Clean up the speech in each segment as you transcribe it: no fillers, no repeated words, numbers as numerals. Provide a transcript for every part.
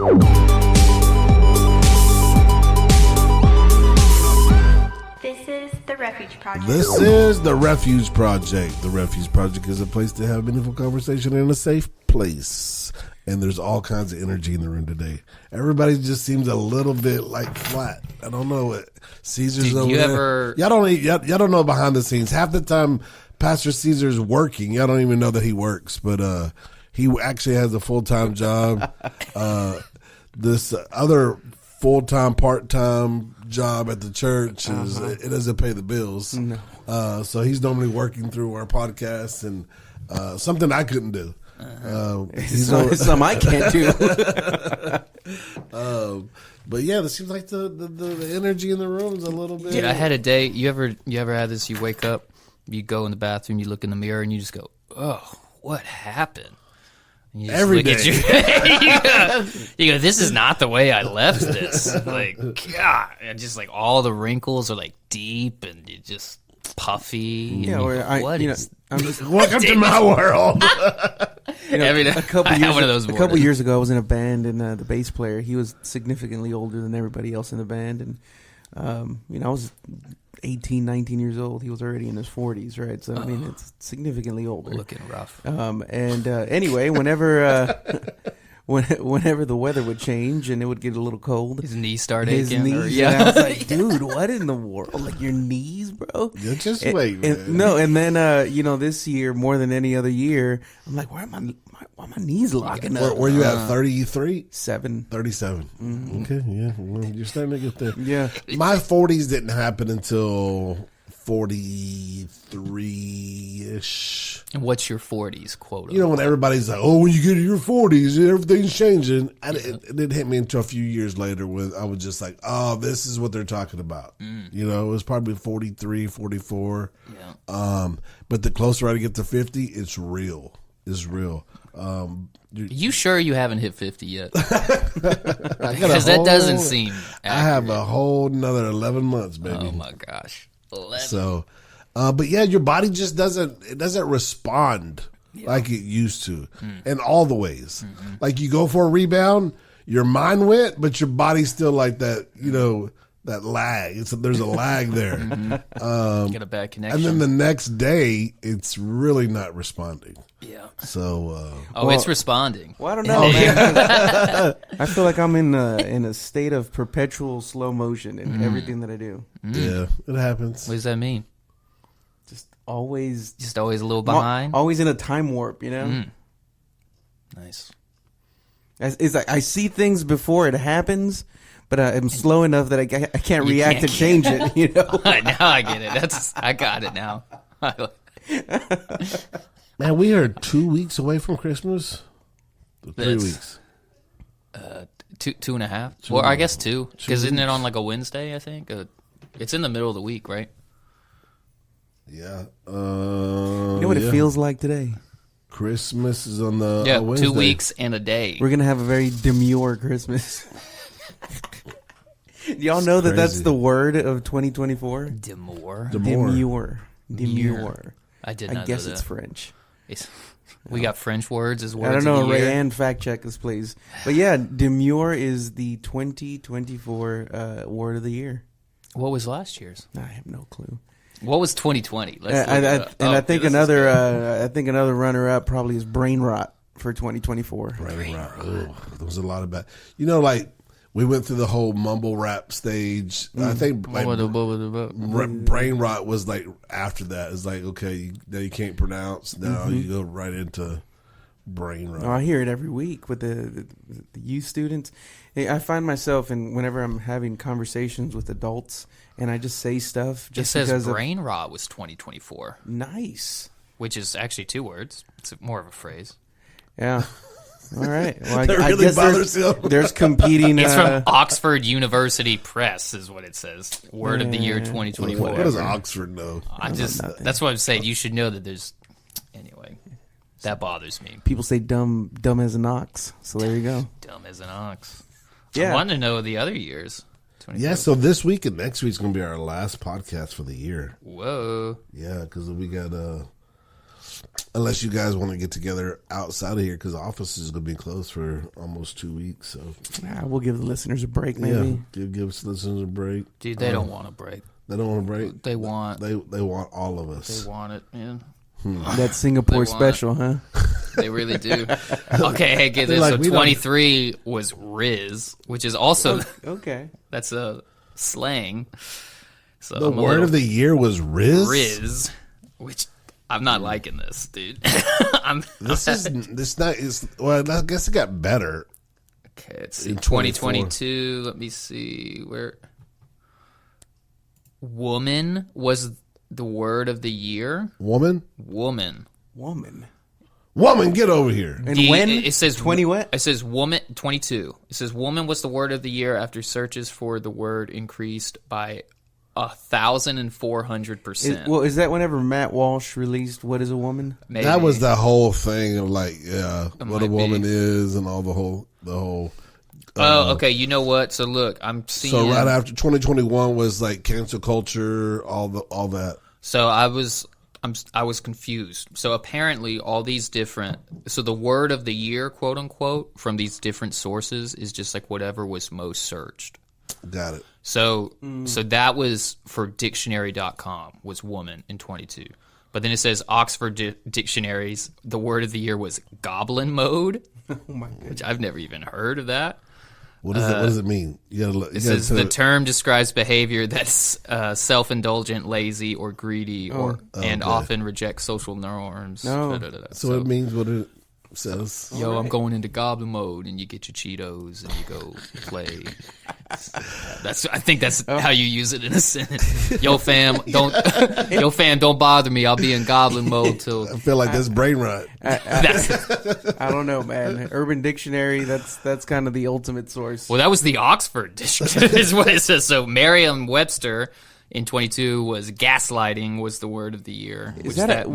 This is The Refuge Project. This is The Refuge Project. The Refuge Project is a place to have meaningful conversation in a safe place. And there's all kinds of energy in the room today. Everybody just seems a little bit like flat. I don't know what Caesar's over there. Y'all don't know behind the scenes. Half the time Pastor Caesar's working. Y'all don't even know that he works, but he actually has a full-time job. This other full-time, part-time job at the church it doesn't pay the bills. No. So he's normally working through our podcast and something I couldn't do. Something I can't do. But yeah, it seems like the energy in the room is a little bit. Dude, I had a day. You ever had this? You wake up, you go in the bathroom, you look in the mirror, and you just go, "Oh, what happened?" And you just every look day. At you go, "This is not the way I left this." Like, God, and just like all the wrinkles are like deep and you just puffy. Yeah, I'm just welcome to my world. A couple years ago, I was in a band, and the bass player, he was significantly older than everybody else in the band, and I was 18, 19 years old. He was already in his 40s, right? So I mean, it's significantly older, looking rough. Anyway, whenever the weather would change and it would get a little cold, his knees start aching. I was like, dude, what in the world? Like, your knees, bro? Yeah, just wait, man. And then this year more than any other year, I'm like, why are my knees locking up? Were you at 33? 37. Mm-hmm. Okay, yeah. Well, you're starting to get there. Yeah. My 40s didn't happen until 43-ish. And what's your 40s quote? You know, when everybody's like, oh, when you get to your 40s, everything's changing. It didn't hit me until a few years later when I was just like, oh, this is what they're talking about. You know, it was probably 43, 44. Yeah. But the closer I get to 50, it's real. It's real. You sure you haven't hit 50 yet? Because that doesn't seem accurate. I have a whole another 11 months, baby. Oh, my gosh. 11. So, but yeah, your body just doesn't respond like it used to in all the ways. Mm-hmm. Like, you go for a rebound, your mind went, but your body's still like that, that lag. There's a lag there. Get a bad connection. And then the next day, it's really not responding. Yeah. So. It's responding. Well, I don't know, man. I feel like I'm in a state of perpetual slow motion in everything that I do. Yeah, it happens. What does that mean? Just always a little behind? Always in a time warp, Nice. It's like I see things before it happens, but I'm slow enough that I can't react to change it, Now I get it. I got it now. Man, we are 2 weeks away from Christmas. 3 weeks. 2.5. Well, I guess 2. Because isn't it on like a Wednesday, I think? It's in the middle of the week, right? Yeah. You know what it feels like today? Christmas is on the Wednesday. 2 weeks and a day. We're going to have a very demure Christmas. Do y'all know that that's the word of 2024? Demure. Demure. I did not know that. I guess it's French. We got French words as words. I don't know. of the year. Rayanne, fact check us, please. But yeah, demure is the 2024 word of the year. What was last year's? I have no clue. What was 2020? I think another runner-up probably is brain rot for 2024. Brain rot. Oh, there was a lot of bad. Like, we went through the whole mumble rap stage. I think brain rot was like after that. It's like, okay, now you can't pronounce. Now you go right into brain rot. Oh, I hear it every week with the youth students. I find myself whenever I'm having conversations with adults and I just say stuff. Just it says brain rot was 2024. Nice. Which is actually 2 words. It's more of a phrase. Yeah. All right. Well, I guess there's competing. It's from Oxford University Press, is what it says. Word of the year 2024. What does Oxford know? That's what I'm saying. You should know that there's. Anyway, that bothers me. People say dumb as an ox. So there you go. Dumb as an ox. Yeah. I want to know the other years. Yeah. So this week and next week's gonna be our last podcast for the year. Whoa. Yeah, because we got Unless you guys want to get together outside of here, because the office is going to be closed for almost 2 weeks. So we'll give the listeners a break, maybe. Yeah, give listeners a break. Dude, they don't want a break. They don't want a break. They want all of us. They want it, man. That Singapore special, huh? They really do. Okay, hey, get this. Like, so 23 was Riz, which is also okay. That's a slang. So the word of the year was Riz. Riz, which I'm not liking this, dude. Well, I guess it got better. Okay, it's in 2022. Let me see where. Woman was the word of the year. Woman, get over here. And when it says 20 what? It says woman 22. It says woman was the word of the year after searches for the word increased by 1,400%. Well, is that whenever Matt Walsh released "What Is a Woman"? Maybe. That was the whole thing of like, what a woman be. is, and all the whole. Oh, okay. You know what? So look, I'm seeing. So right after 2021 was like cancel culture, all that. So I was confused. So apparently all these different. So the word of the year, quote unquote, from these different sources is just like whatever was most searched. Got it. So that was for dictionary.com was woman in 22. But then it says Oxford Dictionaries, the word of the year was goblin mode. Oh my God. Which I've never even heard of that. What does it mean? You gotta look. It says the term describes behavior that's self-indulgent, lazy, or greedy, and often rejects social norms. No. So it means what it says. Yo, I'm going into goblin mode, and you get your Cheetos, and you go play. I think that's how you use it in a sentence. Yo, fam, don't bother me. I'll be in goblin mode till. I feel like that's brain rot. I don't know, man. Urban Dictionary, that's kind of the ultimate source. Well, that was the Oxford Dictionary, is what it says. So Merriam-Webster in 22 was gaslighting was the word of the year. Is that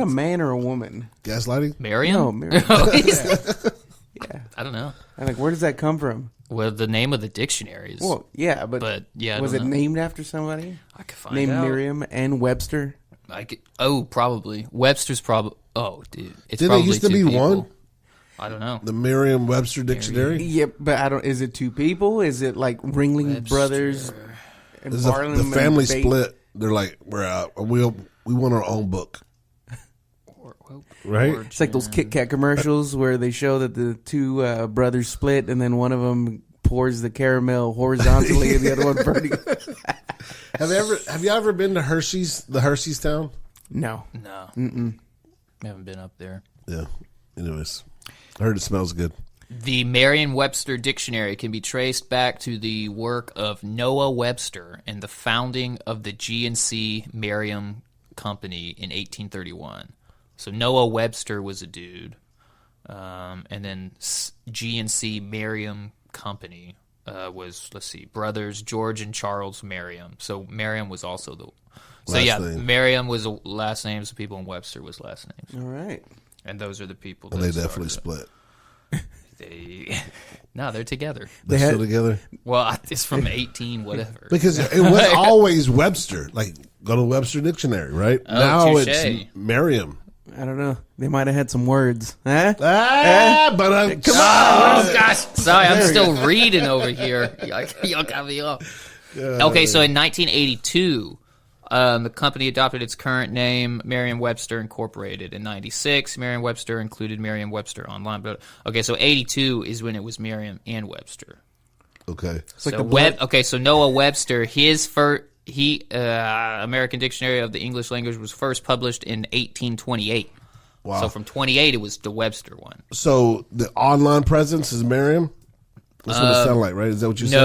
a man or a woman? Gaslighting? Merriam? No, Merriam. Yeah. I don't know. I'm like, where does that come from? Well, the name of the dictionary is. Well, yeah, but yeah, was it know. named after somebody? I could find named out. Merriam and Webster? Probably. Webster's probably. Oh, dude, it's Didn't probably it used to two be people. one? I don't know. The Merriam-Webster Dictionary. Yeah, but I don't. Is it two people? Is it like Ringling Brothers? And The Barnum family and Bates? split. They're like, we're out. We want our own book. Right? It's like those Kit Kat commercials where they show that the two brothers split, and then one of them pours the caramel horizontally, and the other one vertically. Have you ever been to Hershey's, the Hershey's town? No. I haven't been up there. Yeah. Anyways, I heard it smells good. The Merriam-Webster Dictionary can be traced back to the work of Noah Webster and the founding of the G&C Merriam Company in 1831. So Noah Webster was a dude, and then G&C Merriam Company was, let's see, brothers George and Charles Merriam. So Merriam was also the... So Last yeah, name. Merriam was last names, the people in Webster was last names. All right. And those are the people And that they definitely started split. No, they're together. They're still together? Well, it's from 18 whatever. Because it was always Webster. Like, go to Webster Dictionary, right? Oh, now touche. it's Merriam. I don't know. They might have had some words. Huh? But I'm... Come on. Oh, gosh. Sorry, I'm still reading over here. Y'all got me off. Okay, so in 1982, the company adopted its current name, Merriam-Webster Incorporated. In 96, Merriam-Webster included Merriam-Webster Online. But okay, so 82 is when it was Merriam and Webster. Okay. So Noah Webster, his first... American Dictionary of the English Language was first published in 1828. Wow. So from 28, it was the Webster one. So the online presence is Merriam? That's what it sounded like, right? Is that what you said?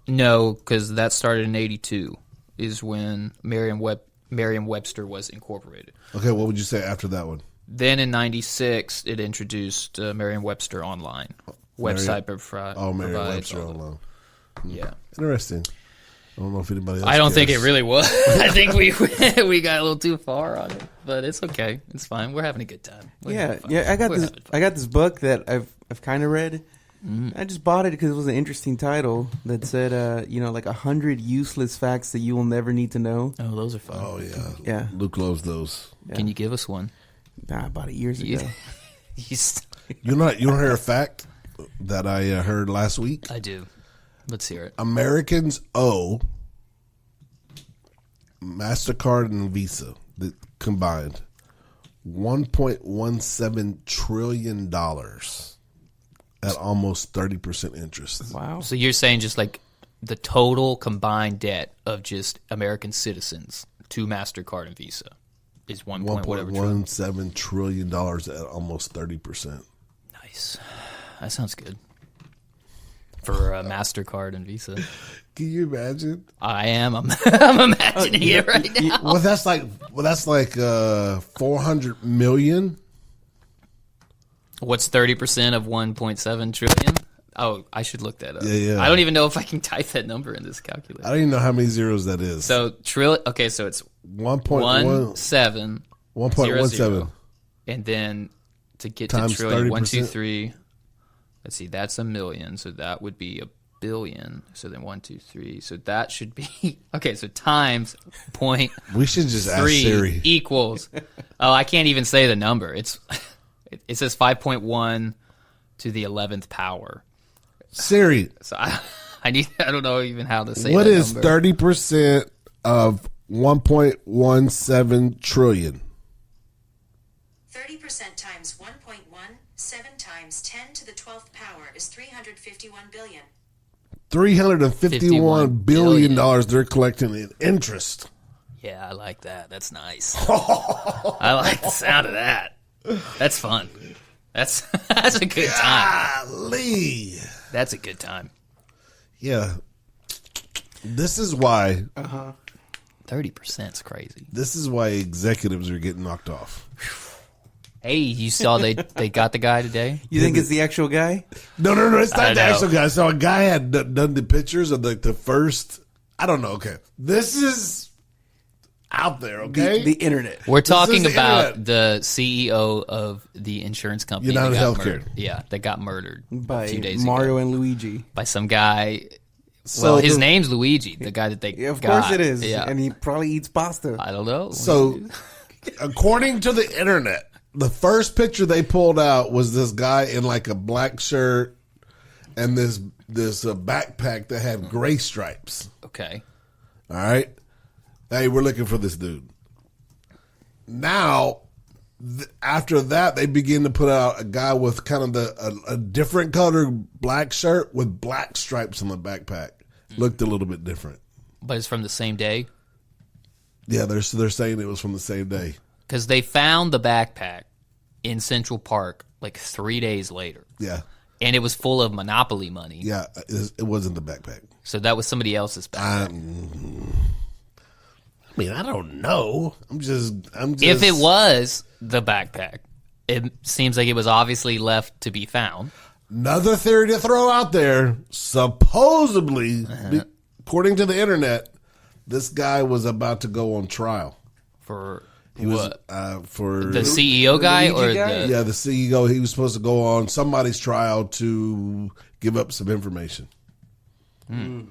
No, because that started in 82 is when Merriam-Webster was incorporated. Okay, what would you say after that one? Then in 96, it introduced Merriam-Webster Online. Website provides. Oh, Merriam-Webster all the- Online. Yeah. Interesting. I don't know if anybody else I don't think cares. it really was. I think we got a little too far on it, but it's okay. It's fine. We're having a good time. Yeah. I got this book that I've kind of read. I just bought it because it was an interesting title that said, like 100 useless facts that you will never need to know. Oh, those are fun. Oh, yeah. Yeah. Luke loves those. Can you give us one? Nah, about years ago. You want to hear a fact that I heard last week? I do. Let's hear it. Americans owe MasterCard and Visa combined $1.17 trillion at almost 30% interest. Wow. So you're saying just like the total combined debt of just American citizens to MasterCard and Visa is $1.17 trillion at almost 30%. Nice. That sounds good. For MasterCard and Visa. Can you imagine? I am. I'm imagining it right now. Well, that's like 400 million. What's 30% of 1.7 trillion? Oh, I should look that up. Yeah. I don't even know if I can type that number in this calculator. I don't even know how many zeros that is. So okay, so it's 1.17. 1.17. And then to get Times to trillion, 30%. 1, 2, 3. Let's see, that's a million, so that would be a billion. So then 1, 2, 3. So that should be okay. So times point. We should just ask Siri. Equals. Oh, I can't even say the number. It says 5.1 to the 11th power. Siri. So I don't know even how to say. What that is number. 30% of 1.17 trillion? 30% times 1.17 times 10 to the 12th power is 351 billion. $351 billion they're collecting in interest. Yeah, I like that. That's nice. I like the sound of that. That's fun. That's a good time. Golly. That's a good time. Yeah. This is why 30% is crazy. This is why executives are getting knocked off. Hey, you saw they got the guy today? You think it's the actual guy? No, it's not the actual guy. So a guy had done the pictures of the first. I don't know. Okay, this is out there. Okay, The internet. We're talking the about internet. the CEO of the insurance company. United that got Healthcare. murdered. Yeah, that got murdered By a few days Mario ago and Luigi. by some guy. So Well, his the- name's Luigi, the guy that they Yeah, of got. course it is. Yeah, And he probably eats pasta. I don't know. So, according to the internet, the first picture they pulled out was this guy in like a black shirt and this backpack that had gray stripes. Okay. All right. Hey, we're looking for this dude. Now, after that, they begin to put out a guy with kind of a different colored black shirt with black stripes on the backpack. Looked a little bit different. But it's from the same day? Yeah, they're saying it was from the same day. Because they found the backpack in Central Park like 3 days later. Yeah. And it was full of Monopoly money. Yeah, it wasn't the backpack. So that was somebody else's backpack. I mean, I don't know. I'm just. If it was the backpack, it seems like it was obviously left to be found. Another theory to throw out there. Supposedly, according to the internet, this guy was about to go on trial. For He what? was for The CEO guy Luigi or guy? the... Yeah, the CEO. He was supposed to go on somebody's trial to give up some information. I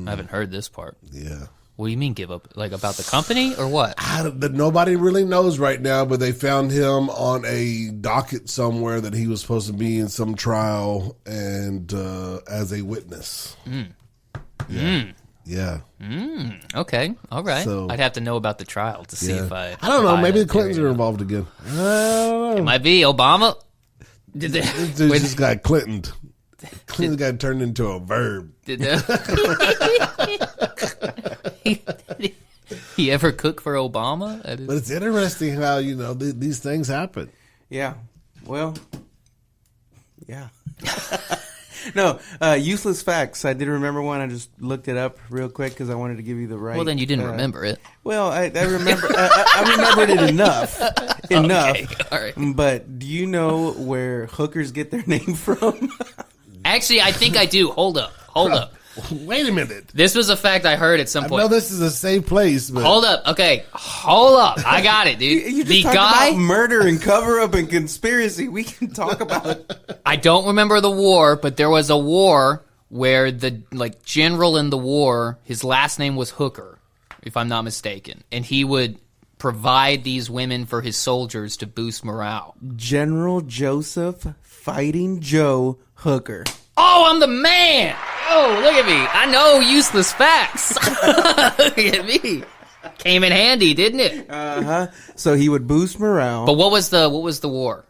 haven't heard this part. Yeah. What do you mean give up? Like about the company or what? Nobody really knows right now, but they found him on a docket somewhere that he was supposed to be in some trial and as a witness. Yeah. Okay, all right. So- I'd have to know about the trial to see Yeah. if I don't know. buy Maybe that the Clintons theory. are involved again. I don't It know. might be Obama. Did they, This dude just got Clintoned. Clinton got turned into a verb. did he ever cook for Obama? But it's interesting how, these things happen. Yeah. Well, yeah. No, useless facts. I did remember one. I just looked it up real quick because I wanted to give you the right. Well, then you didn't remember it. Well, I remember. I remembered it enough. Okay, all right. But do you know where hookers get their name from? Actually, I think I do. Hold up. Wait a minute. This was a fact I heard at some I point. know this is a safe place, but Hold up. Okay. Hold up. I got it, dude. You just The talked guy, about murder and cover up and conspiracy. We can talk about. I don't remember the war, but there was a war where the general in the war, his last name was Hooker, if I'm not mistaken, and he would provide these women for his soldiers to boost morale? General Joseph Fighting Joe Hooker. Oh, I'm the man! Oh, look at me. I know useless facts. Look at me. Came in handy, didn't it? So he would boost morale. But what was the war?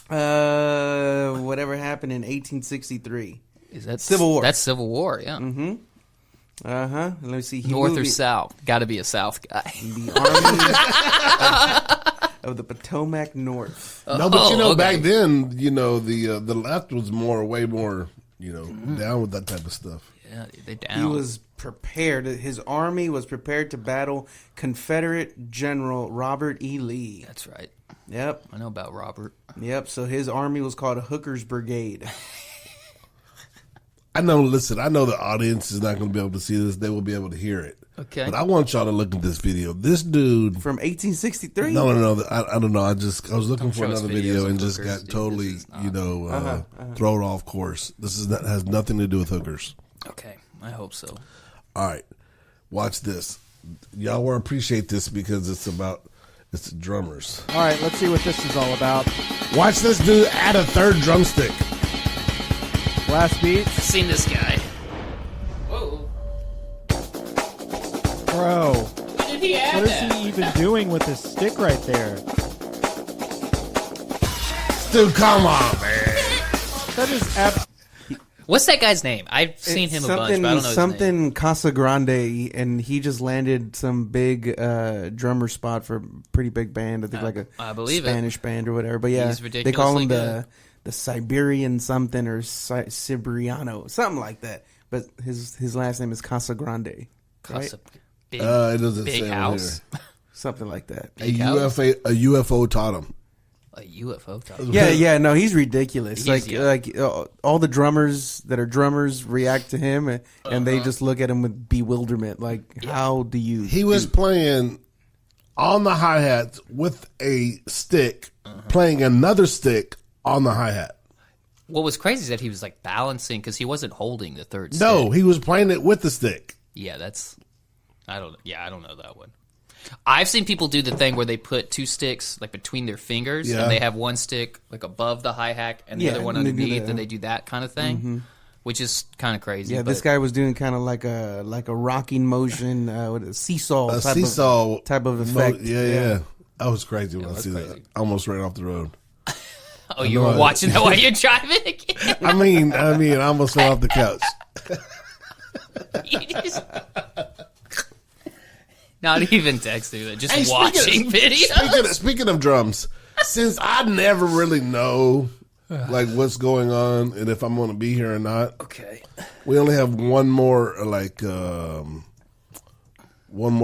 Whatever happened in 1863. Is that Civil War? That's Civil War, yeah. Mm-hmm. Let me see. North or South? Got to be a South guy. The Army of the Potomac North. No, but okay. back then, the left was way more, down with that type of stuff. Yeah, they down. He was prepared. His army was prepared to battle Confederate General Robert E. Lee. That's right. Yep. I know about Robert. Yep. So his army was called Hooker's Brigade. I know the audience is not going to be able to see this. They will be able to hear it. Okay. But I want y'all to look at this video. This dude. From 1863? No. I don't know. I was looking for show us another videos video of and just hookers, got dude. totally, This is not- thrown off course. Has nothing to do with hookers. Okay, I hope so. All right. Watch this. Y'all will appreciate this because it's the drummers. All right, let's see what this is all about. Watch this dude add a third drumstick. Last beat. I've seen this guy. Whoa. Bro, When did he add what is that? he even doing with this stick right there? Dude, come on, man. That is What's that guy's name? I've seen him a bunch, but I don't know his name. Something Casagrande, and he just landed some big drummer spot for a pretty big band. I think like I a believe it. Spanish band or whatever. But yeah, He's they call him ridiculously the Siberian something or Siberiano, something like that. But his last name is Casagrande, right? Big, It doesn't big say on house. here. Something like that. A UFO taught him. A UFO type. Yeah, no, he's ridiculous. He's- Like all the drummers that are drummers react to him, and they just look at him with bewilderment. Like, how do you? He was playing on the hi-hats with a stick, playing another stick on the hi-hat. What was crazy is that he was like balancing because he wasn't holding the third stick. No, he was playing it with the stick. Yeah, I don't know that one. I've seen people do the thing where they put two sticks like between their fingers, Yeah. and they have one stick like above the hi-hat and the Yeah, other one and they do underneath, that. and they do that kind of thing, which is kind of crazy. Yeah, this but- guy was doing kind of like a rocking motion, with a seesaw, A type seesaw type of effect. Yeah. That was crazy when I that's see that. crazy. I almost ran off the road. Oh, you were watching that while you're driving again? I mean, I almost fell off the couch. You just- Not even texting that, just Hey, watching videos. Speaking of drums, since I never really know like what's going on and if I'm going to be here or not, Okay. we only have one more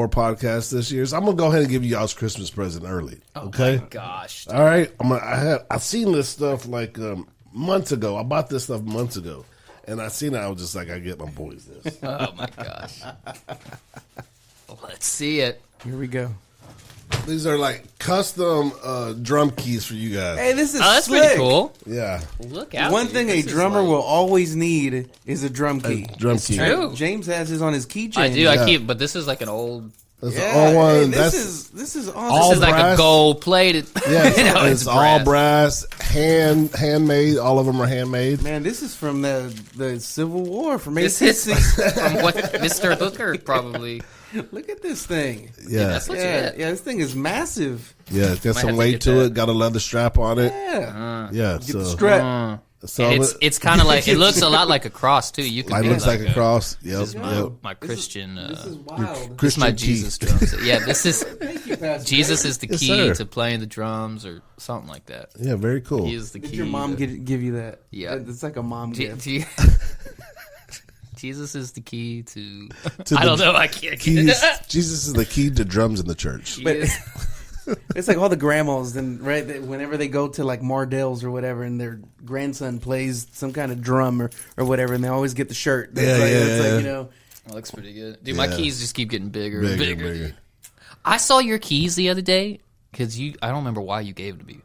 podcast this year. So I'm gonna go ahead and give you y'all's Christmas present early. Okay. Oh Gosh. All right. I seen this stuff like months ago. I bought this stuff months ago, and I seen it. I was just like, I get my boys this. Oh my gosh. Let's see it. Here we go. These are like custom drum keys for you guys. Hey, this is Oh, that's slick. pretty cool. Yeah, Look out. One dude. thing This a is drummer like- will always need is a drum key. drum key. true. James has his on his keychain. I do. Yeah. I keep, but this is like an old. That's Yeah, the old one. hey, That's this is awesome. all This is like brass. a gold plated. yeah. It's, No, it's all brass, handmade. All of them are handmade. Man, this is from the Civil War from This is 1860. from what Mr. Hooker probably. Look at this thing. Yeah, That's legit. Yeah, this thing is massive. yeah. It's got Might some have to weight get to that. it. Got a leather strap on it. Yeah. Yeah, Get so the strap. so And it's kind of like it looks a lot like a cross too. You can like be looks like a cross. Yep, This is my, yep. my Christian. This is wild. This is Christian my key. Jesus drums. Yeah, this is Thank you, Pastor. Jesus is the Yes, key sir. to playing the drums or something like that. Yeah, very cool. He is the Did key. your mom to- give you that? Yeah. It's like a mom gift. Jesus is the key to. To I the don't know. I can't. Keys, Jesus is the key to drums in the church. He But- is- It's like all the grandmas, then right whenever they go to like Mardell's or whatever, and their grandson plays some kind of drum or whatever, and they always get the shirt. That's Yeah, like, yeah, that's yeah. like, you know. That looks pretty good, dude. My Yeah. keys just keep getting bigger and Bigger, bigger. bigger. I saw your keys the other day because I don't remember why you gave them to me.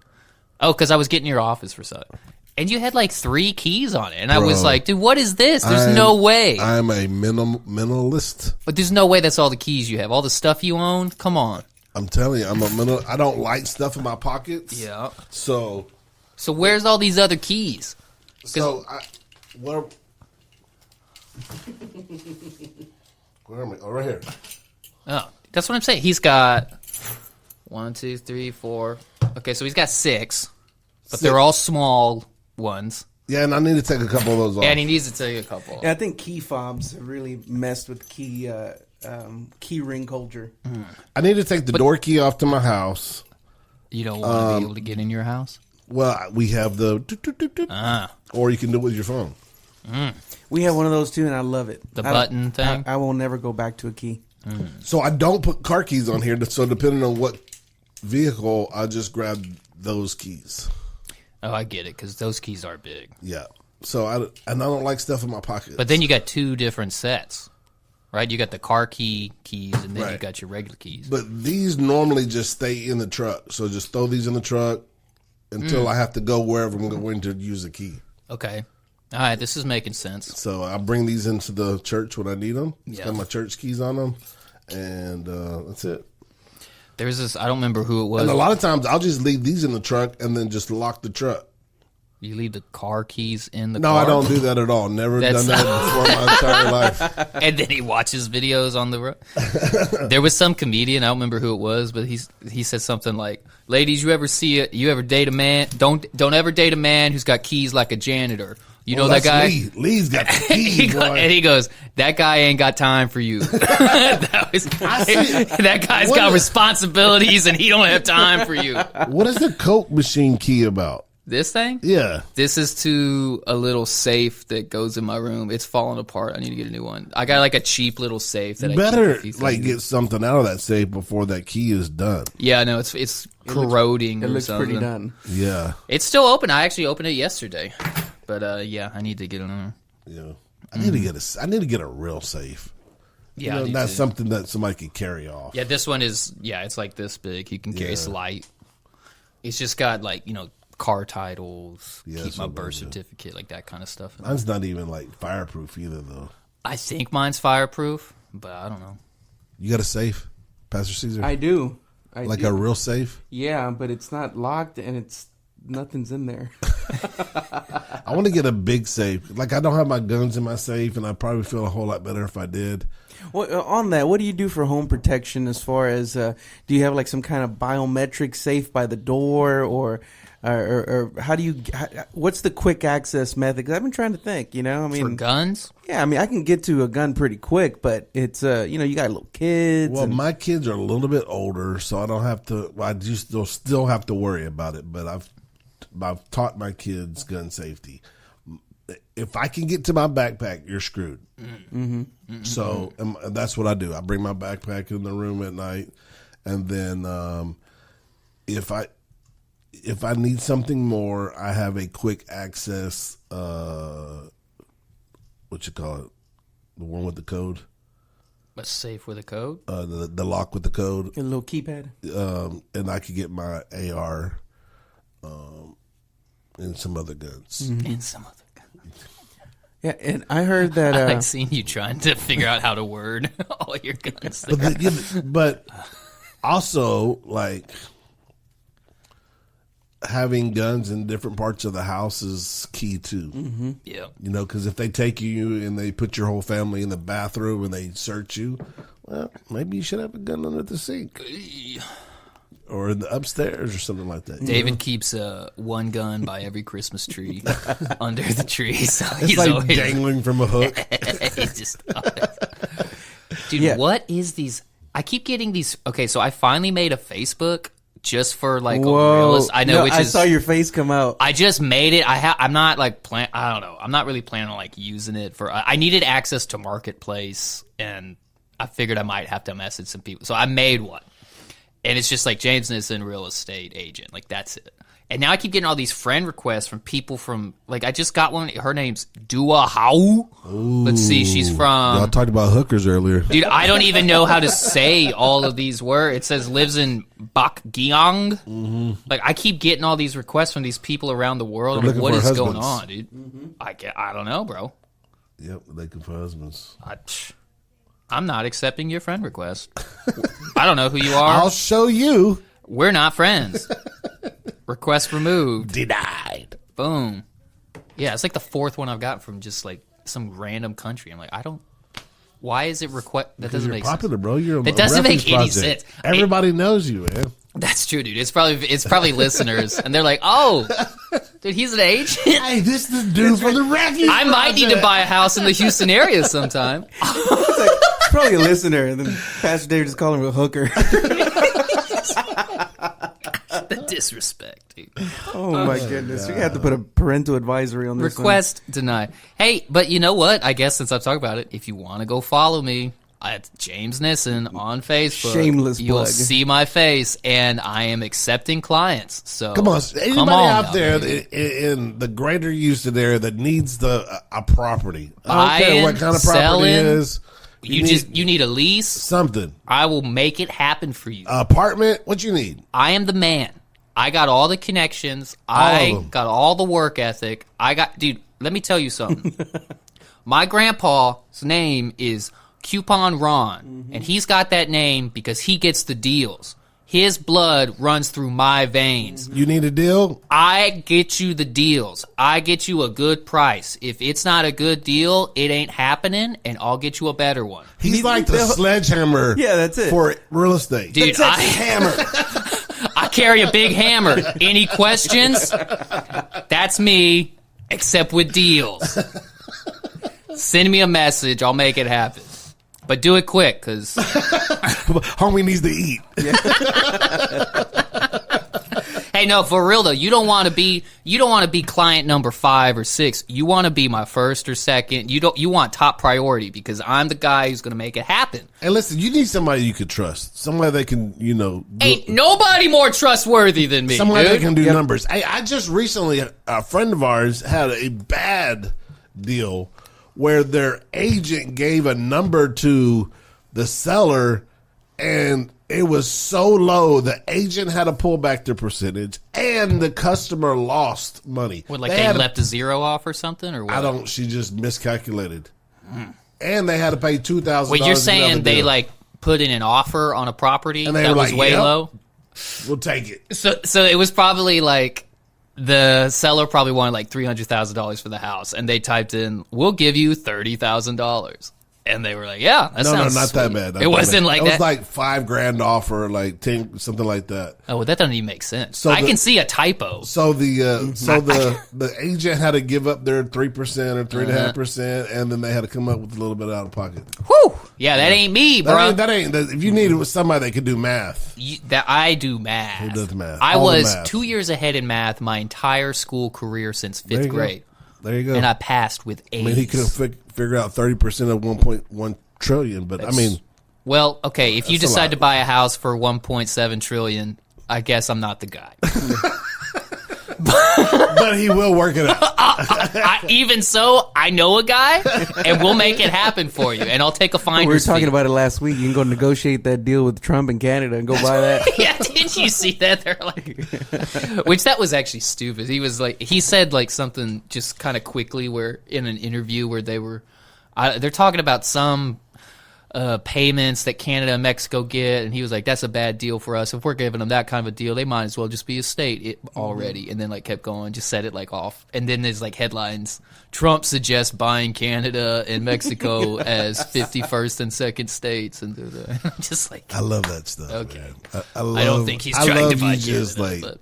Oh, because I was getting your office for something. And you had like 3 keys on it. And I was Bro, like, dude, what is this? There's no way. I'm a minimalist. But there's no way that's all the keys you have. All the stuff you own? Come on. I'm telling you, I don't like stuff in my pockets. Yeah. So where's all these other keys? where am I? Oh, right here. Oh, that's what I'm saying. He's got 1, 2, 3, 4. Okay, so he's got 6, but they're all small ones. Yeah, and I need to take a couple of those off. And he needs to take a couple. Yeah, I think key fobs have really messed with key ring culture. I need to take the door key off to my house. You don't want to be able to get in your house? Well, we have the or you can do it with your phone. We have one of those too, and I love it. The button thing? I will never go back to a key. So I don't put car keys on here. So depending on what vehicle, I just grab those keys. Oh, I get it, because those keys are big. Yeah. So I don't like stuff in my pockets. But then you got 2 different sets, right? You got the car keys, and then you Right. got your regular keys. But these normally just stay in the truck. So just throw these in the truck until I have to go wherever I'm going to use a key. Okay. All right, this is making sense. So I bring these into the church when I need them. It's Yeah. got my church keys on them. And that's it. There's this, I don't remember who it was. And a lot of times I'll just leave these in the truck and then just lock the truck. You leave the car keys in the No, car? I don't do that at all. Never That's- done that before in my entire life. And then he watches videos on the road. There was some comedian, I don't remember who it was, but he said something like, "Ladies, you ever date a man? Don't ever date a man who's got keys like a janitor. You know that guy? Lee's got the keys, boy. And he goes, that guy ain't got time for you. that guy's got responsibilities and he don't have time for you. What is the Coke machine key about? This thing? Yeah. This is to a little safe that goes in my room. It's falling apart. I need to get a new one. I got like a cheap little safe that I Better keep a few like things. get something out of that safe before that key is done. Yeah, no, it's corroding It or looks something. pretty done. Yeah. It's still open. I actually opened it yesterday. But yeah, I need to get another. Yeah. I need to get a real safe. Yeah, You I know, do that's too. something that somebody could carry off. Yeah, this one is, it's like this big. You can carry It's light. It's just got like, car titles, Yeah, keep that's my what birth mine do. certificate, like that kind of stuff. Mine's not even like fireproof either though. I think mine's fireproof, but I don't know. You got a safe, Pastor Caesar? I do. Like a real safe? Yeah, but it's not locked and nothing's in there. I want to get a big safe. Like I don't have my guns in my safe, and I probably feel a whole lot better if I did. Well, on that, what do you do for home protection as far as do you have like some kind of biometric safe by the door or how do you what's the quick access method? Because I've been trying to think, I mean, For guns? yeah, I mean, I can get to a gun pretty quick, but it's you got little kids. Well, and- my kids are a little bit older, so I don't have to. I just still have to worry about it. But I've taught my kids gun safety. If I can get to my backpack, you're screwed. Mm-hmm. So that's what I do. I bring my backpack in the room at night, and then if I need something more, I have a quick access. What you call it? The one with the code. A safe with a code? The lock with the code. a little keypad. And I could get my AR and some other guns. And some other guns. Yeah, and I heard that. I like seeing you trying to figure out how to word all your guns. But also, like, having guns in different parts of the house is key, too. Mm-hmm. Yeah. Because if they take you and they put your whole family in the bathroom and they search you, well, maybe you should have a gun under the sink. Or in the upstairs or something like that. David keeps one gun by every Christmas tree under the tree. So It's he's like always dangling from a hook. he's just dude. Yeah. What is these? I keep getting these. Okay, so I finally made a Facebook just for like a Whoa! realist. I know, No, which I is. saw your face come out. I just made it. I'm not like I don't know. I'm not really planning on like using it for. I needed access to Marketplace, and I figured I might have to message some people. So I made one. And it's just like James Nissen, real estate agent. Like, that's it. And now I keep getting all these friend requests from people from, like, I just got one. Her name's Dua Hau. Let's see. She's Y'all from, talked about hookers earlier. dude, I don't even know how to say all of these words. It says lives in Bakgyang. Mm-hmm. Like, I keep getting all these requests from these people around the world. I'm like, looking what for is going husbands. on, dude? I don't know, bro. Yep, looking for husbands. I'm not accepting your friend request. I don't know who you are. I'll show you. We're not friends. Request removed. Denied. Boom. Yeah, it's like the fourth one I've got from just like some random country. I'm like, why is it request? That doesn't make popular, sense. bro. You're That doesn't make any sense. Everybody knows you, man. That's true, dude. It's probably listeners, and they're like, "Oh, dude, he's an agent." Hey, this is the dude from the Refuge I might need to Project. buy a house in the Houston area sometime. It's probably a listener, and then Pastor Dave just called him a hooker. The disrespect, dude. Oh my goodness! You have to put a parental advisory on this. Request denied. Hey, but you know what? I guess since I've talked about it, if you want to go follow me at James Nissen on Facebook, Shameless you'll plug. see my face, and I am accepting clients. So Come on, anybody come on out now, there baby. in the greater Houston area that needs a property? I don't Buying, care what kind of property selling, it is. You need a lease. Something. I will make it happen for you. Apartment. What you need? I am the man. I got all the connections. All I of them. got all the work ethic. Dude, let me tell you something. My grandpa's name is Coupon Ron, and he's got that name because he gets the deals. His blood runs through my veins. You need a deal? I get you the deals. I get you a good price. If it's not a good deal, it ain't happening, and I'll get you a better one. He's like the sledgehammer. Yeah, that's it. For real estate. Dude, I carry a big hammer. Any questions? That's me, except with deals. Send me a message. I'll make it happen. But do it quick, because homie needs to eat. hey, no, for real though, you don't want to be client number 5 or 6. You want to be my first or second. You want top priority because I'm the guy who's going to make it happen. And listen, you need somebody you can trust. Somebody that can, Ain't nobody more trustworthy than me. somebody dude. that can do numbers. Hey, I just recently, a friend of ours had a bad deal where their agent gave a number to the seller and it was so low the agent had to pull back their percentage and the customer lost money. What, like they left a zero off or something, or what? She just miscalculated. And they had to pay $2,000. Wait, you're saying they like put in an offer on a property And they that were was like, way "Yep, low? we'll take it." So it was probably like the seller probably wanted like $300,000 for the house, and they typed in, "We'll give you $30,000," and they were like, "Yeah, that No, sounds not sweet." that bad. Not It that wasn't bad. like it that. was like $5,000 offer, like 10, something like that. Oh, well, that doesn't even make sense. So I the- can see a typo. So the agent had to give up their 3% or 3.5%, and then they had to come up with a little bit out of pocket. Whew. Yeah, that ain't me, bro. That ain't. If you needed somebody that could do math, That I do math. Who does math? I All the was math. 2 years ahead in math my entire school career since There 5th you go. grade. There you go. And I passed with A's. I mean, he could have figured out 30% of 1.1 trillion, but I mean, Well, okay, if you That's a decide lot. to buy a house for 1.7 trillion, I guess I'm not the guy. but he will work it out. Even so, I know a guy, and we'll make it happen for you, and I'll take a We finder's were talking fee. about it last week. You can go negotiate that deal with Trump in Canada and go buy that. Yeah, did you see that? They're like, which that was actually stupid. He said like something just kind of quickly where in an interview where they're talking about some payments that Canada and Mexico get, and he was like, "That's a bad deal for us. If we're giving them that kind of a deal, they might as well just be a state already." And then like kept going, just said it like off, and then there's like headlines: Trump suggests buying Canada and Mexico as 51st and 2nd states, and I'm just like, I love that stuff. Okay. man. I don't think he's I trying love to buy you just Canada, like but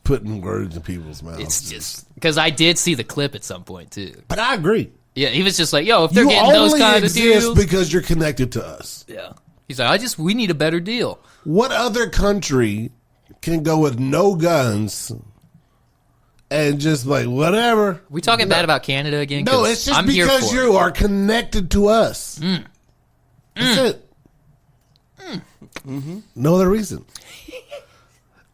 putting words in people's mouths. it's just because I did see the clip at some point too. But I agree. Yeah, he was just like, "Yo, if they're You getting those only kind of exist deals." because you're connected to us. Yeah. He's like, we need a better deal. What other country can go with no guns and just like whatever? We talking bad about Canada again? No, 'Cause it's just I'm here because for you are connected to us. That's it. No other reason.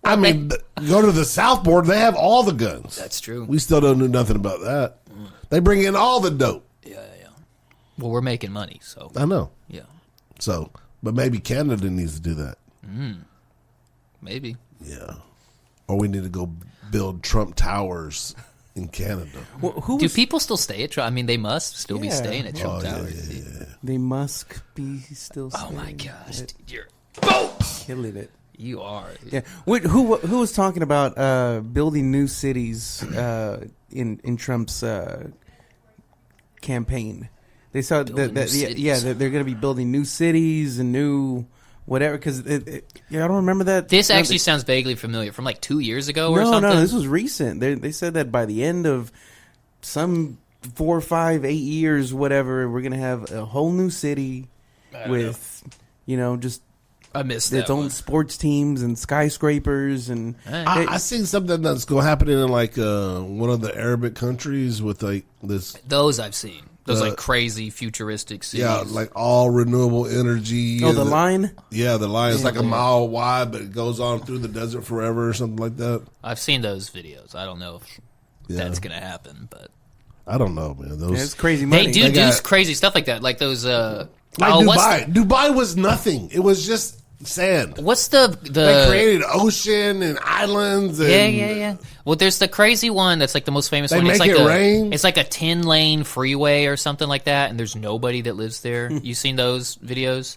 I mean, go to the South Border, they have all the guns. That's true. We still don't know nothing about that. They bring in all the dope. Yeah. Well, we're making money, so I know. yeah, So, but maybe Canada needs to do that. maybe. Yeah. Or we need to go build Trump Towers in Canada. Well, who Do was, people still stay at Trump? I mean, they must still be Yeah. staying at Trump Oh, yeah, Tower. yeah, They must be still. Oh my standing. gosh, dude, you're Killing it. you are. Yeah. Who was talking about building new cities in Trump's campaign? They saw that they're going to be building new cities and new whatever. Because I don't remember that. This actually sounds vaguely familiar from like 2 years ago or no, something. No, this was recent. They said that by the end of some 4, 5, 8 years, whatever, we're going to have a whole new city with, just I missed that its own sports teams and skyscrapers and I seen something that's going to happen in like one of the Arabic countries with like this. Those I've seen. Those like crazy futuristic cities. Yeah, like all renewable energy. the line. Yeah, the line is like a mile wide, but it goes on through the desert forever or something like that. I've seen those videos. I don't know if that's going to happen, but I don't know, man. Those It's crazy money. they do crazy stuff like that. Like those. like Dubai. Dubai was nothing. It was just sand. What's the They created ocean and islands. And Yeah. Well, there's the crazy one that's like the most famous They one. It's make like it rain. It's like a 10-lane freeway or something like that, and there's nobody that lives there. You seen those videos?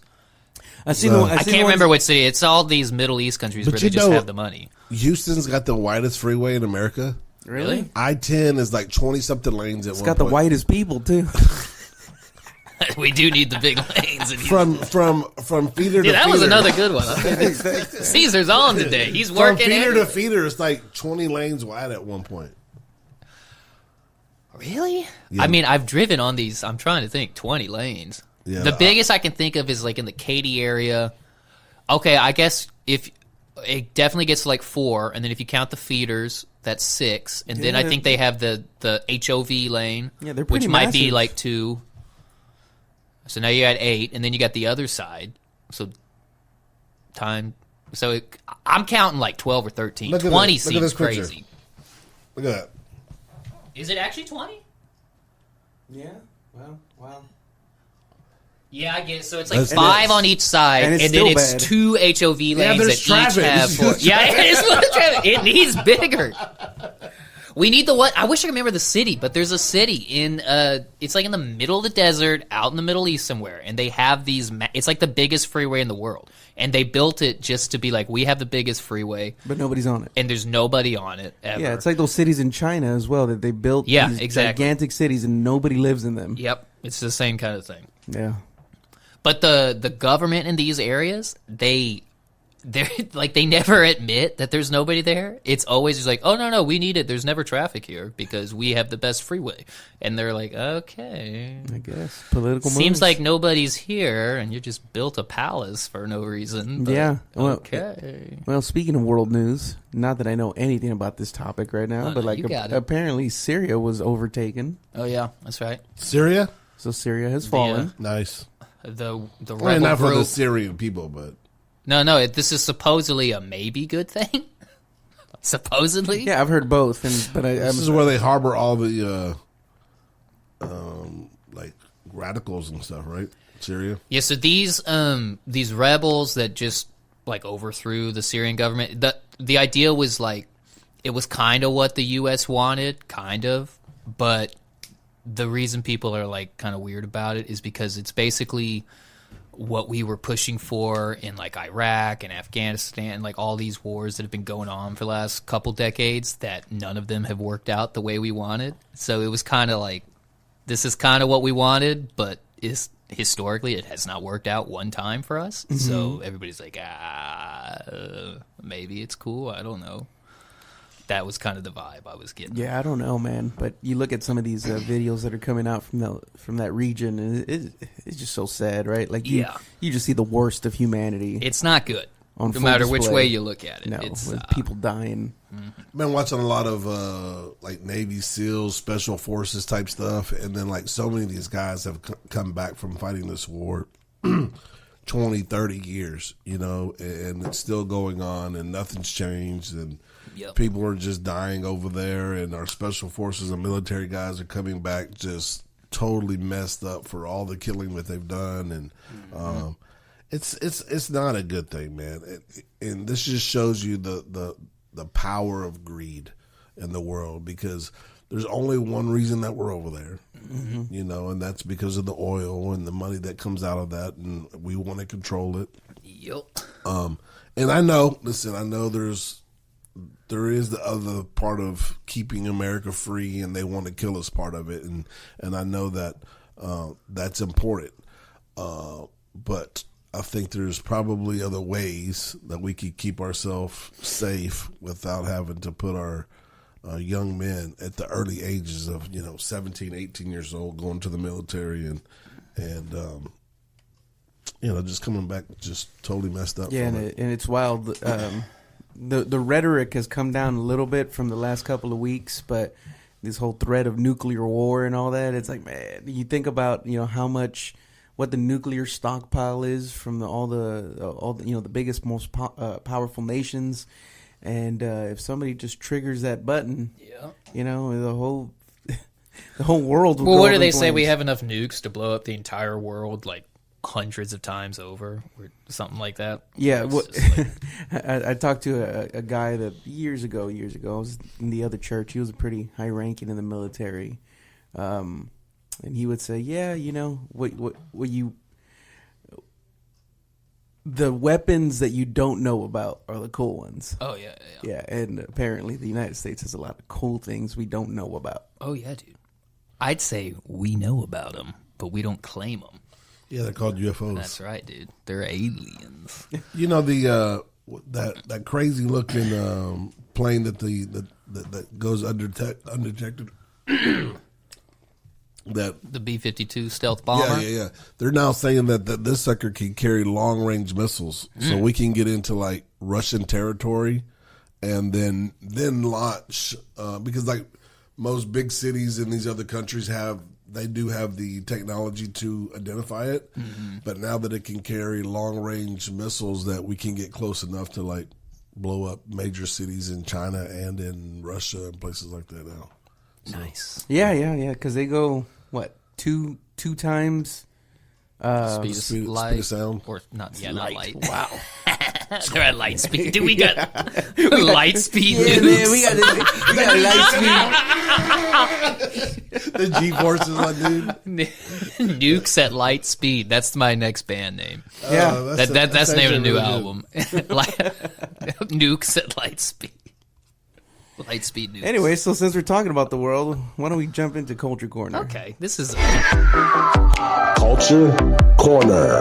I can't remember what city. It's all these Middle East countries But where you they just know- have the money. Houston's got the widest freeway in America. Really? I-10 is like 20-something lanes at It's one got the point. whitest people too. We do need the big lanes. And From feeder to Dude, that feeder. was another good one. Caesar's on today. He's working. From feeder to everything. feeder, it's like 20 lanes wide at one point. Really? Yeah. I mean, I've driven on these. I'm trying to think. 20 lanes. Yeah, The biggest I can think of is like in the Katy area. Okay, I guess if it definitely gets to like 4, and then if you count the feeders, that's 6, and then I think they have the HOV lane, Yeah, they're which pretty might be massive. like 2. So now you got 8, and then you got the other side. So I'm counting like 12 or 13. Look at 20 this. Look at seems this picture. crazy. Look at that. Is it actually 20? Yeah. Well, wow. Yeah, I guess so. It's like That's 5 nuts. on each side, And and, it's then still it's bad. 2 HOV lanes there's that each traffic. have 4. Yeah, it is full of traffic. It needs bigger. We need the what? I wish I could remember the city, but there's a city in it's like in the middle of the desert, out in the Middle East somewhere, and they have these. It's like the biggest freeway in the world, and they built it just to be like, we have the biggest freeway, But nobody's on it. and there's nobody on it ever. Yeah, it's like those cities in China as well that they built. Yeah, these exactly. gigantic cities and nobody lives in them. Yep, it's the same kind of thing. Yeah. But the government in these areas, they're like they never admit that there's nobody there. It's always just like, oh no, we need it. There's never traffic here because we have the best freeway. And they're like, okay, I guess political seems moves. like nobody's here, and you just built a palace for no reason. But Yeah, well, okay. Well, speaking of world news, not that I know anything about this topic right now, Oh, but no, like you got it. apparently Syria was overtaken, Oh yeah, that's right. Syria? so Syria has fallen. Nice. The Well, rebel not for the group. Syrian people, but No, this is supposedly a maybe good thing. Supposedly, Yeah, I've heard both, but this is where they harbor all the like radicals and stuff, right? Syria. Yeah, so these rebels that just like overthrew the Syrian government, the idea was like it was kind of what the US wanted, kind of, but the reason people are like kind of weird about it is because it's basically what we were pushing for in like Iraq and Afghanistan, like all these wars that have been going on for the last couple decades that none of them have worked out the way we wanted. So it was kind of like, this is kind of what we wanted, but historically it has not worked out one time for us. Mm-hmm. So everybody's like, maybe it's cool. I don't know. That was kind of the vibe I was getting. Yeah, I don't know, man. But you look at some of these videos that are coming out from that region, and it's just so sad, right? Like you just see the worst of humanity. It's not good. On No full matter which display. way you look at it. No, It's, with people dying. Been watching a lot of like Navy SEALs, Special Forces type stuff, and then like so many of these guys have come back from fighting this war 20, 30 years, and it's still going on, and nothing's changed, and people are just dying over there, and our Special Forces and military guys are coming back just totally messed up for all the killing that they've done, and it's not a good thing, man. And this just shows you the power of greed in the world, because there's only one reason that we're over there, You know, and that's because of the oil and the money that comes out of that, and we want to control it. Yep. And I know there is the other part of keeping America free, and they want to kill us part of it, and I know that that's important. But I think there's probably other ways that we could keep ourselves safe without having to put our young men at the early ages of 17, 18 years old going to the military and just coming back just totally messed up. Yeah, and it's wild. The rhetoric has come down a little bit from the last couple of weeks, but this whole threat of nuclear war and all that, it's like, man, you think about what the nuclear stockpile is from all the biggest, most powerful nations. And if somebody just triggers that button, the whole world. Well, what do they say? We have enough nukes to blow up the entire world, like hundreds of times over, or something like that. Yeah, I talked to a guy that years ago. I was in the other church. He was pretty high ranking in the military, and he would say, "Yeah, what you." The weapons that you don't know about are the cool ones. Oh, yeah. Yeah, and apparently the United States has a lot of cool things we don't know about. Oh, yeah, dude. I'd say we know about them, but we don't claim them. Yeah, they're called UFOs. That's right, dude. They're aliens. The that crazy looking plane that goes undetected. The B-52 stealth bomber. Yeah. They're now saying that this sucker can carry long range missiles, so we can get into like Russian territory, and then launch because like most big cities in these other countries they do have the technology to identify it, but now that it can carry long range missiles, that we can get close enough to like blow up major cities in China and in Russia and places like that now. So. Nice. Yeah. Because they go two times speed of light, speed of sound, or not? Yeah, light. Not light. Wow. They're at light speed. Dude, we got light speed. Yeah, nukes. man, we got light speed. The G-forces on dude. Nukes at light speed. That's my next band name. Yeah, that's the name of the new really album. Nukes at light speed. Light speed nukes. Anyway, so since we're talking about the world, why don't we jump into Culture Corner? Okay, this is Culture Corner.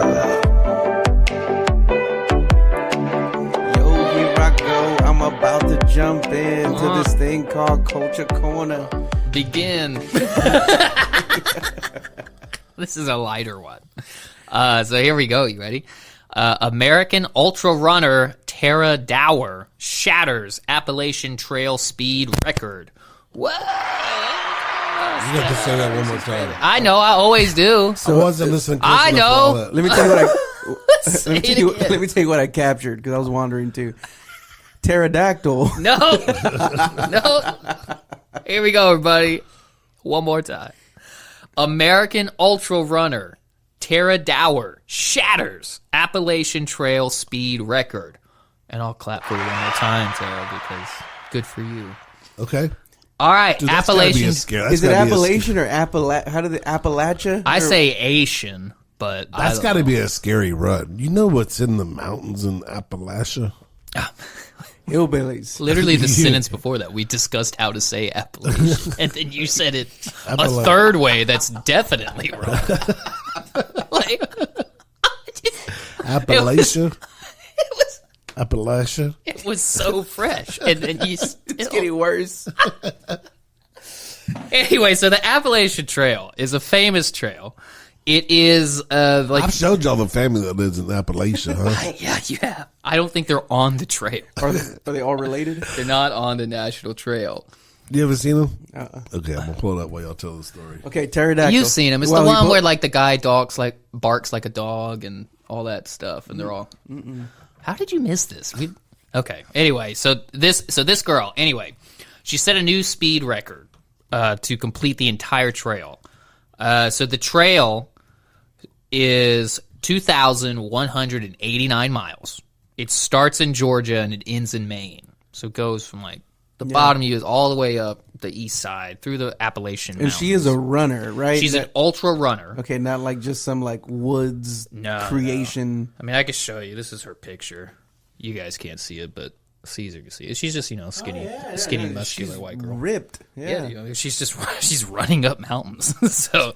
Yo, here I go. I'm about to jump into this thing called Culture Corner. Begin. This is a lighter one. So here we go. You ready? American ultra runner Tara Dower shatters Appalachian Trail speed record. What? You have to say that one more time. I know. I always do. So I wasn't listening. I know. Let me tell you what Let me tell you what I captured because I was wandering too. Pterodactyl. No. Here we go, everybody. One more time. American ultra runner Tara Dower shatters Appalachian Trail speed record. And I'll clap for you one more time, Tara, because good for you. Okay. All right, Dude, that's gotta be Appalachian. a scare. Is it Appalachian or How do the Appalachia? I say Asian, but That's got to be a scary run. You know what's in the mountains in Appalachia? Hillbillies. literally the sentence before that. We discussed how to say Appalachian, and then you said it a Appalachia. third way. That's definitely wrong. Appalachia? It was Appalachia? It was so fresh, and then you still... It's getting worse. Anyway, so the Appalachian Trail is a famous trail. It is I've showed y'all the family that lives in Appalachia, huh? Yeah, you have. I don't think they're on the trail. Are they all related? They're not on the national trail. You ever seen them? Okay, I'm gonna pull it up while y'all tell the story. Okay, pterodactyl. You've seen them. It's the one where like the guy barks like a dog and all that stuff, and they're all. How did you miss this? Okay. Anyway, so this girl. Anyway, she set a new speed record to complete the entire trail. So the trail is 2,189 miles. It starts in Georgia and it ends in Maine. So it goes from like the bottom of you all the way up the east side through the Appalachian And Mountains. she is a runner, right? She's an ultra runner. Okay, not like just some like woods creation. I mean, I can show you. This is her picture. You guys can't see it, but Caesar can see it. She's just, skinny, muscular white girl. Ripped. Yeah, she's running up mountains. so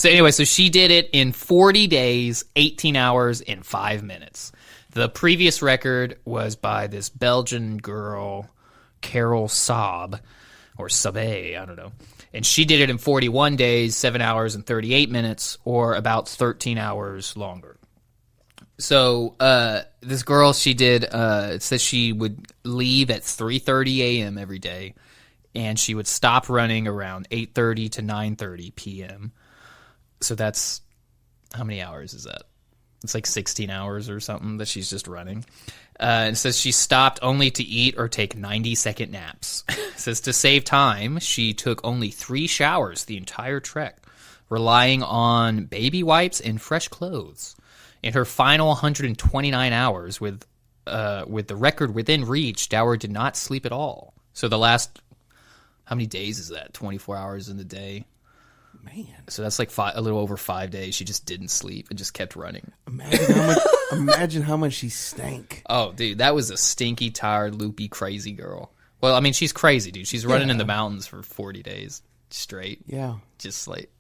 anyway, so she did it in 40 days, 18 hours, and 5 minutes. The previous record was by this Belgian girl, Carol Saab, or Sabe, I don't know. And she did it in 41 days, 7 hours, and 38 minutes, or about 13 hours longer. So this girl, she did, it says she would leave at 3:30 a.m. every day, and she would stop running around 8:30 to 9:30 p.m. So that's, how many hours is that? It's like 16 hours or something that she's just running. It says she stopped only to eat or take 90-second naps. It says to save time, she took only 3 showers the entire trek, relying on baby wipes and fresh clothes. In her final 129 hours, with the record within reach, Dower did not sleep at all. So the last, how many days is that? 24 hours in the day. Man. So that's like a little over 5 days. She just didn't sleep and just kept running. Imagine how much she stank. Oh, dude, that was a stinky, tired, loopy, crazy girl. Well, I mean, she's crazy, dude. She's running in the mountains for 40 days straight. Yeah. Just like...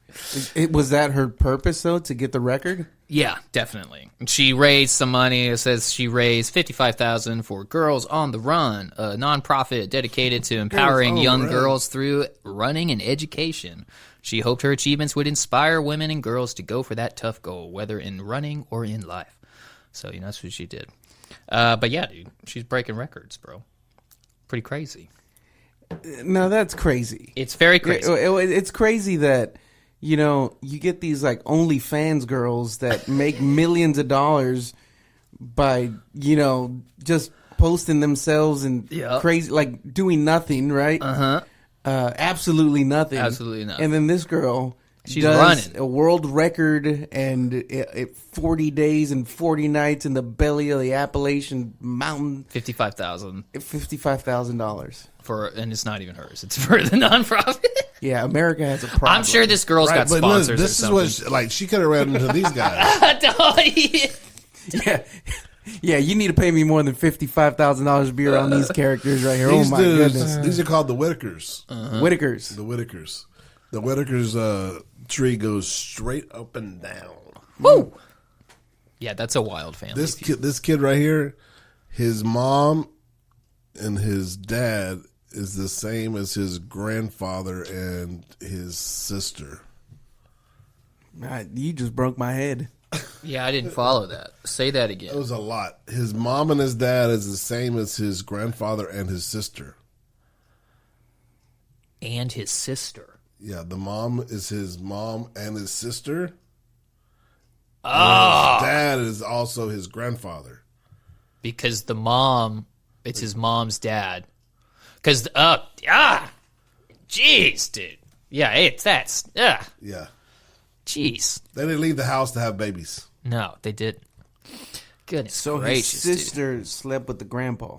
Was that her purpose, though, to get the record? Yeah, definitely. She raised some money. It says she raised $55,000 for Girls on the Run, a nonprofit dedicated to empowering young girls through running and education. She hoped her achievements would inspire women and girls to go for that tough goal, whether in running or in life. So, that's what she did. But yeah, dude, she's breaking records, bro. Pretty crazy. No, that's crazy. It's very crazy. It's crazy that... you get these like OnlyFans girls that make millions of dollars by, just posting themselves and crazy, like doing nothing, right? Absolutely nothing. Absolutely nothing. And then this girl, she's does running a world record and 40 days and 40 nights in the belly of the Appalachian Mountain. $55,000. $55,000. And it's not even hers. It's for the nonprofit. Yeah, America has a problem. I'm sure this girl's got but sponsors. This or is something. what she could have ran into these guys. Yeah, you need to pay me more than $55,000 to be around these characters right here. These oh my dudes, goodness, these are called the Whitakers. Whitakers. The Whitakers. The Whitakers tree goes straight up and down. Woo! Yeah, that's a wild family. This kid right here, his mom and his dad is the same as his grandfather and his sister. You just broke my head. Yeah, I didn't follow that. Say that again. It was a lot. His mom and his dad is the same as his grandfather and his sister. And his sister. Yeah, the mom is his mom and his sister. Oh. And his dad is also his grandfather. Because the mom, it's his mom's dad. Because, jeez, dude. Yeah, Yeah. Jeez. They didn't leave the house to have babies. No, they didn't. Goodness So gracious, his sister slept with the grandpa.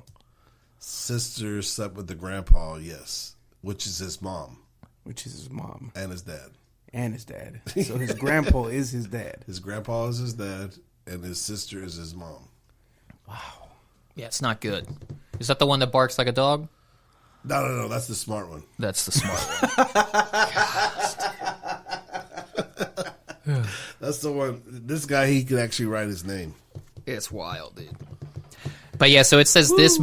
Sister slept with the grandpa, yes, which is his mom. Which is his mom. And his dad. And his dad. So his grandpa is his dad. His grandpa is his dad, and his sister is his mom. Wow. Yeah, it's not good. Is that the one that barks like a dog? No, that's the smart one. That's the smart one. That's the one. This guy, he could actually write his name. It's wild, dude. But yeah, so it says this,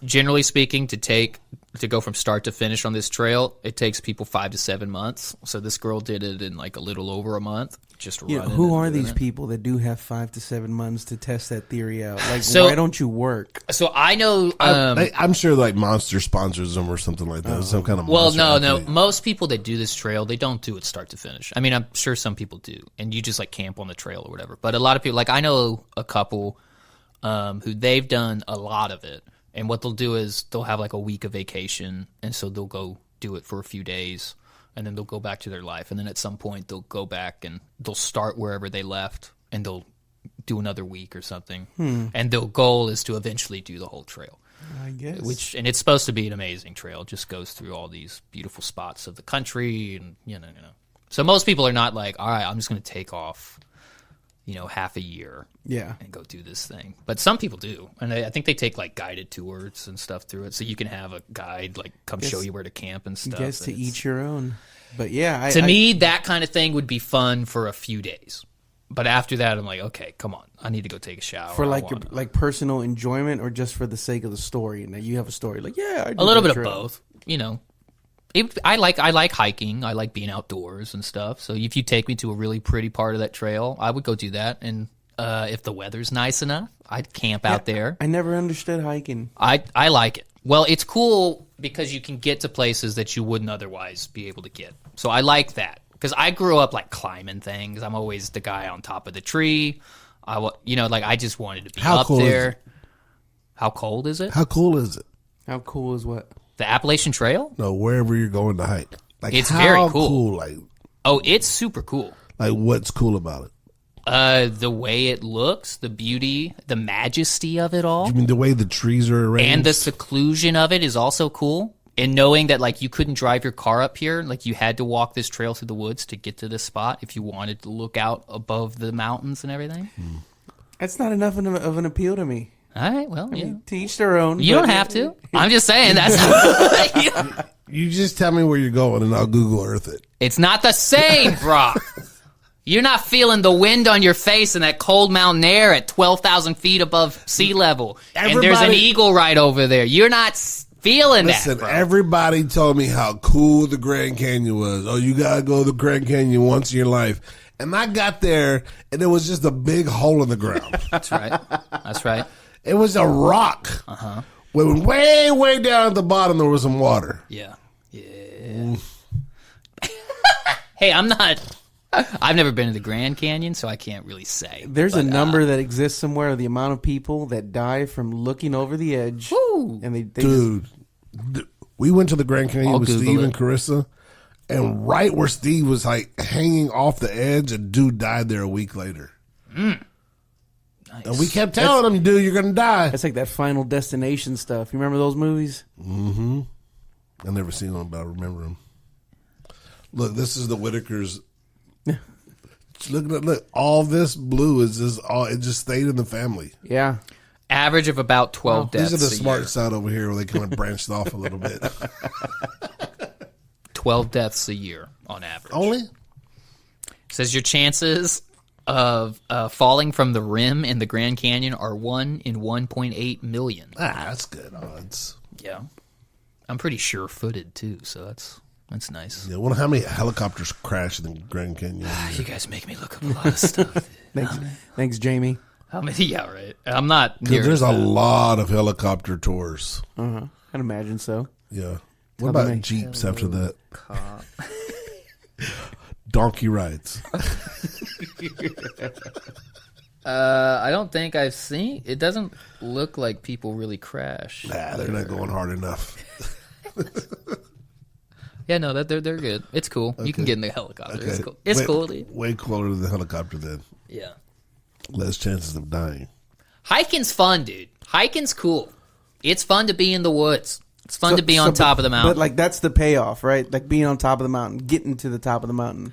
generally speaking, to go from start to finish on this trail, it takes people 5 to 7 months. So this girl did it in like a little over a month. Just running. Who are these people that do have 5 to 7 months to test that theory out? Like, So- why don't you work? So I know. I'm sure like Monster sponsors them or something like that. Some kind of Well, monster no. athlete. Most people that do this trail, they don't do it start to finish. I mean, I'm sure some people do, and you just like camp on the trail or whatever. But a lot of people, like I know a couple who they've done a lot of it, and what they'll do is they'll have like a week of vacation, and so they'll go do it for a few days, and then they'll go back to their life, and then at some point they'll go back and they'll start wherever they left, and they'll do another week or something, and their goal is to eventually do the whole trail. I guess. And it's supposed to be an amazing trail. It just goes through all these beautiful spots of the country, and you know. So most people are not like, all right, I'm just going to take off, half a year, and go do this thing. But some people do, and I think they take like guided tours and stuff through it, so you can have a guide like come show you where to camp and stuff. I guess to each your own. But yeah, to me, that kind of thing would be fun for a few days. But after that, I'm like, okay, come on, I need to go take a shower. For like your personal enjoyment, or just for the sake of the story. And you have a story, like I a little bit of both. I like hiking. I like being outdoors and stuff. So if you take me to a really pretty part of that trail, I would go do that. And if the weather's nice enough, I'd camp out there. I never understood hiking. I like it. Well, it's cool because you can get to places that you wouldn't otherwise be able to get. So I like that. Because I grew up like climbing things. I'm always the guy on top of the tree. I just wanted to be up there. How cold is it? How cool is it? How cool is what? The Appalachian Trail? No, wherever you're going to hike. Like, it's how very cool. Like, it's super cool. Like, what's cool about it? The way it looks, the beauty, the majesty of it all. You mean the way the trees are arranged? And the seclusion of it is also cool. And knowing that, like, you couldn't drive your car up here, like, you had to walk this trail through the woods to get to this spot if you wanted to look out above the mountains and everything. That's not enough of an appeal to me. All right, well, I mean, to each their own. You don't have to. I'm just saying that's. You just tell me where you're going, and I'll Google Earth it. It's not the same, Brock. You're not feeling the wind on your face and that cold mountain air at 12,000 feet above sea level. And there's an eagle right over there. You're not feeling that. Listen, everybody told me how cool the Grand Canyon was. Oh, you gotta go to the Grand Canyon once in your life. And I got there, and it was just a big hole in the ground. That's right. It was a rock. Uh-huh. Way, way down at the bottom, there was some water. Yeah. Hey, I've never been to the Grand Canyon, so I can't really say. There's a number that exists somewhere of the amount of people that die from looking over the edge. Woo! And they Dude, we went to the Grand Canyon with Steve and Carissa, and right where Steve was like hanging off the edge, a dude died there a week later. Nice. And we kept telling him, dude, you're going to die. That's like that Final Destination stuff. You remember those movies? Mm-hmm. I've never seen them, but I remember them. Look, this is the Whitakers. Look, all this blue is just it just stayed in the family. Yeah. Average of about 12 deaths. These are the smart side over here where they kind of branched off a little bit. 12 deaths a year on average. Only? Says your chances of falling from the rim in the Grand Canyon are 1 in 1.8 million. That's good odds. Yeah. I'm pretty sure-footed, too, so that's nice. Yeah, I wonder how many helicopters crash in the Grand Canyon. You guys make me look up a lot of stuff. Thanks, Jamie. How many? Yeah, right. I'm not near. There's a lot of helicopter tours. Uh-huh. I'd imagine so. Yeah. What about Jeeps after that? Donkey rides. I don't think I've seen. It doesn't look like people really crash. Nah, they're not going hard enough. Yeah, no, they're good. It's cool. Okay. You can get in the helicopter. Okay. It's cool. It's cool. Way cooler to the helicopter then. Yeah. Less chances of dying. Hiking's fun, dude. Hiking's cool. It's fun to be in the woods. It's fun to be on top of the mountain. But like that's the payoff, right? Like being on top of the mountain, getting to the top of the mountain.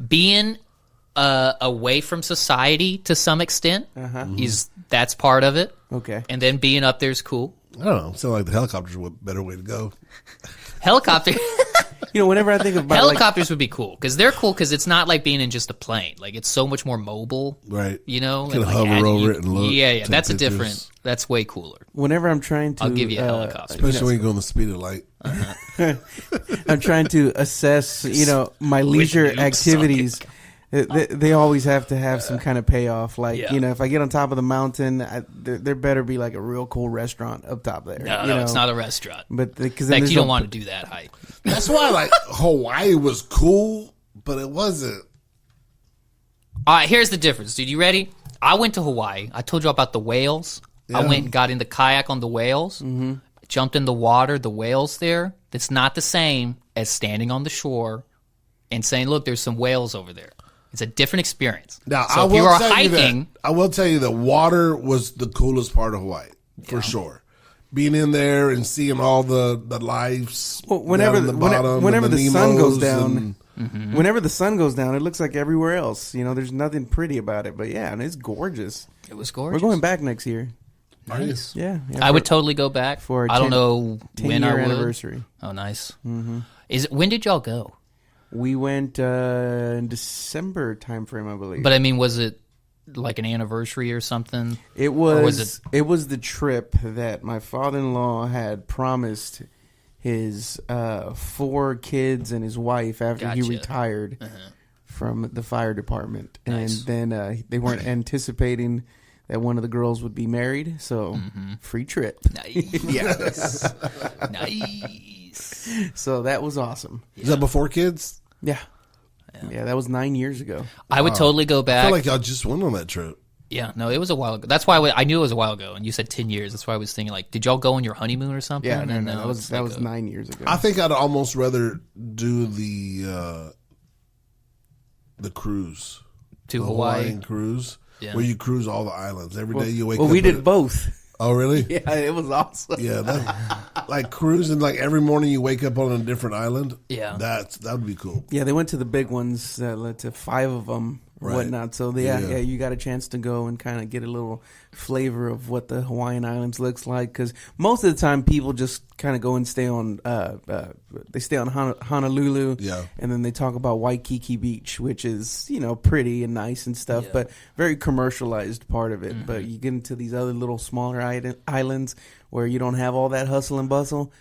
Being away from society to some extent that's part of it. Okay. And then being up there is cool. I don't know. Sound like the helicopter's a better way to go. Helicopter. Whenever I think about helicopters would be cool because they're cool because it's not like being in just a plane. Like it's so much more mobile, right? You know, you can hover over it and look. Yeah. That's a different. That's way cooler. Whenever I'm trying to, I'll give you a helicopter, especially when you go on the speed of light. I'm trying to assess, my leisure activities. They always have to have some kind of payoff. Like, if I get on top of the mountain, there better be like a real cool restaurant up top there. No, it's not a restaurant. But because you don't want to do that hike. That's why, like, Hawaii was cool, but it wasn't. All right, here's the difference, dude. You ready? I went to Hawaii. I told you about the whales. Yeah. I went and got in the kayak on the whales. Mm-hmm. Jumped in the water. The whales there. That's not the same as standing on the shore and saying, "Look, there's some whales over there." It's a different experience. Now, so if you are hiking, I will tell you that water was the coolest part of Hawaii, for sure. being in there and seeing all the lives. Well, whenever down in the bottom, whenever and the sun goes Nemos down, and- whenever the sun goes down, it looks like everywhere else. You know, there's nothing pretty about it. But yeah, and it's gorgeous. It was We're gorgeous. going back next year. Nice. Yeah, I would totally go back. for our I don't 10 know when I 10-year would. anniversary. Oh, nice. Mm-hmm. When did y'all go? We went in December timeframe, I believe. But I mean, was it like an anniversary or something? It Or was it was the trip that my father-in-law had promised his 4 kids and his wife after he Gotcha. retired from the fire department. Nice. And then they weren't anticipating that one of the girls would be married, so free trip. Nice. Yeah. Nice. So that was awesome. Is that before kids? Yeah. Yeah, that was 9 years ago. I would totally go I back. feel like y'all just went on that trip. Yeah, no, it was a while ago. That's why I knew it was a while ago, and you said 10 years. That's why I was thinking, like, did y'all go on your honeymoon or something? Yeah, no, And that it's was like 9 years ago. I think I'd almost rather do the cruise, to the Hawaii. Hawaiian cruise, Yeah. where you cruise all the islands every day. You wake well, up. we in did a- both. Oh, really? Yeah, it was awesome. Yeah, like cruising. Like every morning you wake up on a different island. Yeah. that would be cool. Yeah, they went to the big ones, led to 5 of them, or Right. whatnot. So yeah, you got a chance to go and kind of get a little flavor of what the Hawaiian Islands looks like. Because most of the time, people just kind of go and stay on. They stay on Honolulu, Yeah. and then they talk about Waikiki Beach, which is pretty and nice and stuff, but very commercialized part of it. But you get into these other little smaller islands where you don't have all that hustle and bustle.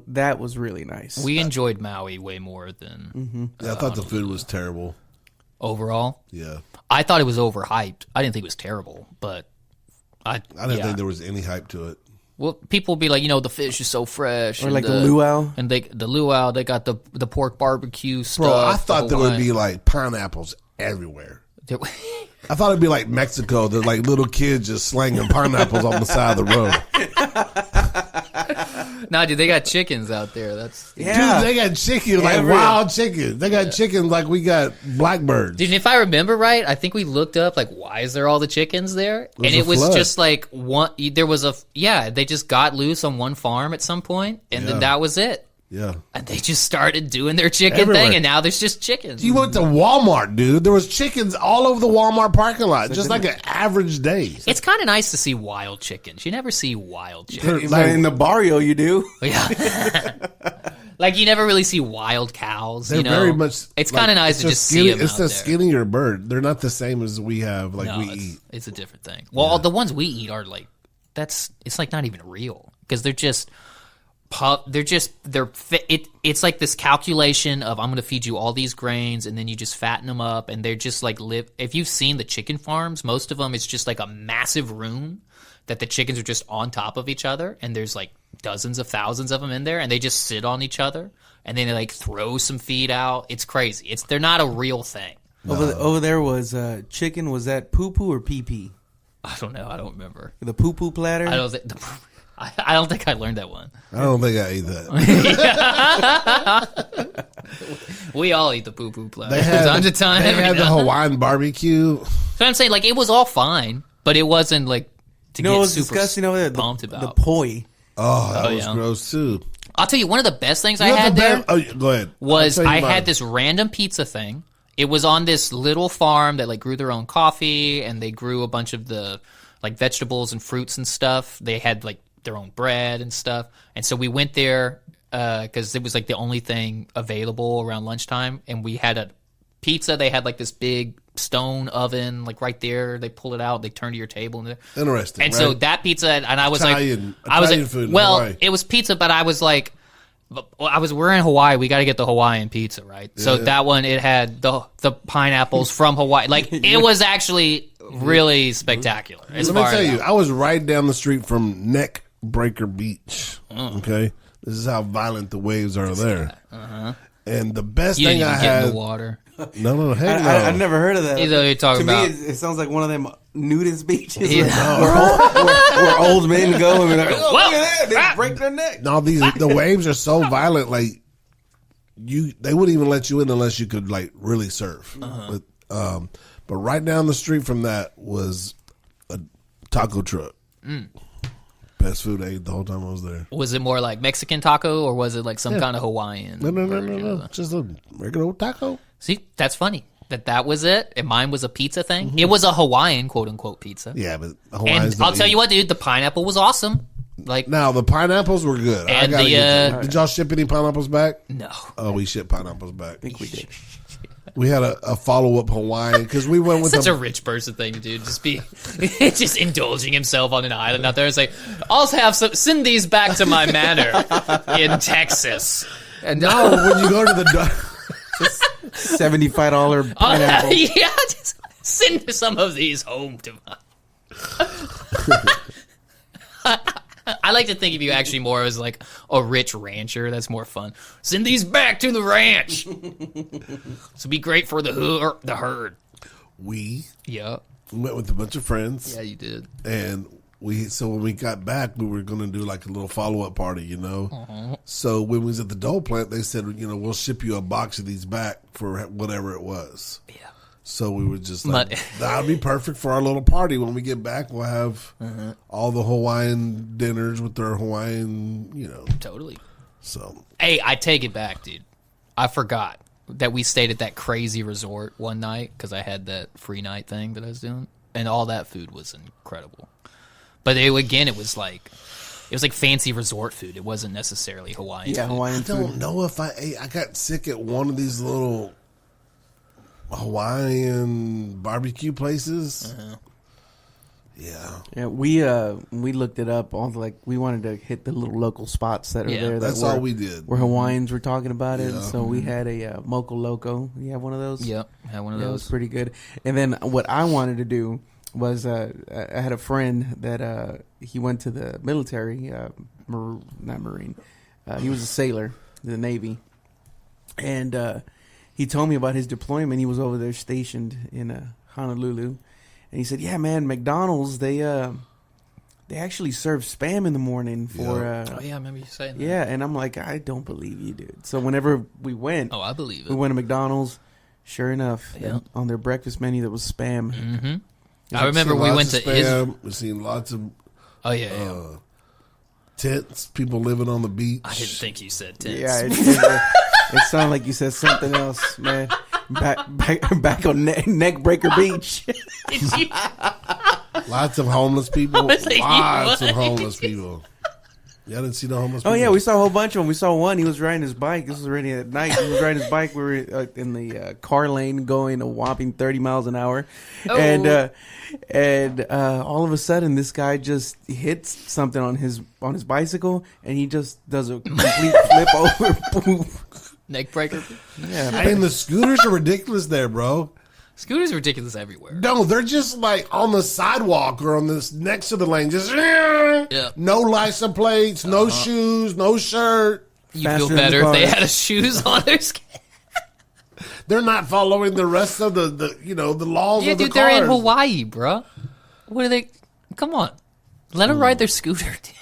That was really nice. We enjoyed Maui way more than Yeah, I thought the food was terrible. overall. Yeah, I thought it was overhyped. I didn't think it was terrible, but I didn't think there was any hype to it. Well, people will be like, the fish is so fresh, Or and like the luau. and the luau. They got the pork barbecue stuff. Bro, I thought there would Hawaii. be like pineapples everywhere. I thought it'd be like Mexico. There's like little kids just slanging pineapples on the side of the road. Nah, dude, they got chickens out there. That's Dude, they got chickens, like wild chickens. They got chickens like we got blackbirds. Dude, if I remember right, I think we looked up like why is there all the chickens there, and it a was flood. just like one. There was they just got loose on one farm at some point, and then that was it. Yeah. And they just started doing their chicken Everywhere. thing, and now there's just chickens. You went to Walmart, dude. There was chickens all over the Walmart parking lot, just like an average day. It's kind of nice to see wild chickens. You never see wild chickens. In the barrio, you do. Yeah. Like you never really see wild cows. They're very much. It's like, kind of nice it's to a just skinny, see them It's out the there. skinnier bird. They're not the same as we have. Like No, we it's, eat. it's a different thing. Well, the ones we eat are like it's like not even real because they're just. It's like this calculation of I'm going to feed you all these grains and then you just fatten them up and they're just like if you've seen the chicken farms, most of them it's just like a massive room that the chickens are just on top of each other and there's like dozens of thousands of them in there and they just sit on each other and then they like throw some feed out. It's crazy. They're not a real thing. Over there was chicken. Was that poo poo or pee pee? I don't know. I don't remember. The poo poo platter. I don't think I learned that one. I don't think I ate that. We all eat the poo poo platter They from had, time to time. they every had the now- Hawaiian barbecue. So I'm saying, like, it was all fine, but it wasn't like to You know get what was super disgusting over there? pumped The about. poi. Oh, that Oh, was yeah. gross too. I'll tell you, one of the best things I You know had the there best- oh, go ahead. was I'll tell you I about had it. this random pizza thing. It was on this little farm that like grew their own coffee, and they grew a bunch of the like vegetables and fruits and stuff. They had like their own bread and stuff, and so we went there because it was like the only thing available around lunchtime, and we had a pizza. They had like this big stone oven like right there. They pull it out, they turn to your table, and Interesting. so right? that pizza, and I was Italian food in well, Hawaii. it was pizza, but I was like, we're in Hawaii. We got to get the Hawaiian pizza, right? So that one, it had the pineapples from Hawaii. Like it was actually really spectacular. As Let me far tell as you, I was right down the street from Neck Breaker Beach. Okay, this is how violent the waves are there. And the best you thing didn't I even get in had, the water. no, heck no. I've never heard of that. Either you're talking to about. me, it sounds like one of them nudist beaches Yeah. where old men go and be like, oh, Whoa. look at that, they break their neck. No, the waves are so violent. Like they wouldn't even let you in unless you could like really surf. But right down the street from that was a taco truck. Best food I ate the whole time I was there. Was it more like Mexican taco or was it like some kind of Hawaiian? No. Just a regular old taco. See, that's funny. That was it, and mine was a pizza thing. It was a Hawaiian quote unquote pizza. Yeah, but Hawaiians And I'll tell you what, dude, the pineapple was awesome. Like now, the pineapples were good. And did y'all ship any pineapples back? No. Oh, we shipped pineapples back. I think we did. We had a follow up Hawaiian because we went with such a rich person thing to do. Just indulging himself on an island out there and say, "I'll have send these back to my manor in Texas." And no, when you go to the $75 pineapple. yeah, just send some of these home to my. I like to think of you actually more as like a rich rancher. That's more fun. Send these back to the ranch. This would be great for the herd. We Yeah. went with a bunch of friends. Yeah, you did. And so when we got back, we were going to do like a little follow up party, you know. Uh-huh. So when we was at the dough plant, they said, we'll ship you a box of these back for whatever it was. Yeah. So we were just like, that'd be perfect for our little party. When we get back, we'll have all the Hawaiian dinners with their Hawaiian, Totally. So, hey, I take it back, dude. I forgot that we stayed at that crazy resort one night because I had that free night thing that I was doing, and all that food was incredible. But it was like fancy resort food. It wasn't necessarily Hawaiian. Yeah, food. Hawaiian I don't food. know if I got sick at one of these little Hawaiian barbecue places. Yeah, we looked it up. We wanted to hit the little local spots that are there. That's all we did. Where Hawaiians were talking about it. Yeah. So we had a Mocha Loco. You have one of those? Yep, had one of It those. was pretty good. And then what I wanted to do was I had a friend that he went to the military, not Marine. He was a sailor, the Navy, and he told me about his deployment. He was over there stationed in Honolulu, and he said, "Yeah, man, McDonald's they actually serve Spam in the morning for." Oh yeah, I remember you saying that. Yeah, and I'm like, I don't believe you, dude. So whenever we went, Oh, I believe we it. went to McDonald's. Sure enough, Yeah. on their breakfast menu there was Spam. Mm-hmm. I remember we went to his. We've seen lots of Oh yeah. tents, people living on the beach. I didn't think you said tents. Yeah, it sounded like you said something else, man. Back on Neckbreaker Beach. Did you? Lots of homeless people. was like, Lots of what? homeless people. Y'all didn't see the homeless Oh people? yeah, we saw a whole bunch of them. We saw one. He was riding his bike. This was already at night. He was riding his bike. We were in the car lane, going a whopping 30 miles an hour, Oh. and all of a sudden, this guy just hits something on his bicycle, and he just does a complete flip over. Boom. Neck breaker. Yeah, I mean, the scooters are ridiculous there, bro. Scooters are ridiculous everywhere. No, they're just like on the sidewalk or on this next to the lane. Just no license plates, no shoes, no shirt. You Faster feel than the better if they cars. had a shoes on their skin. They're not following the rest of the laws Yeah, of the dude, cars. they're in Hawaii, bro. What are they? Come on, let them ride their scooter. Dude.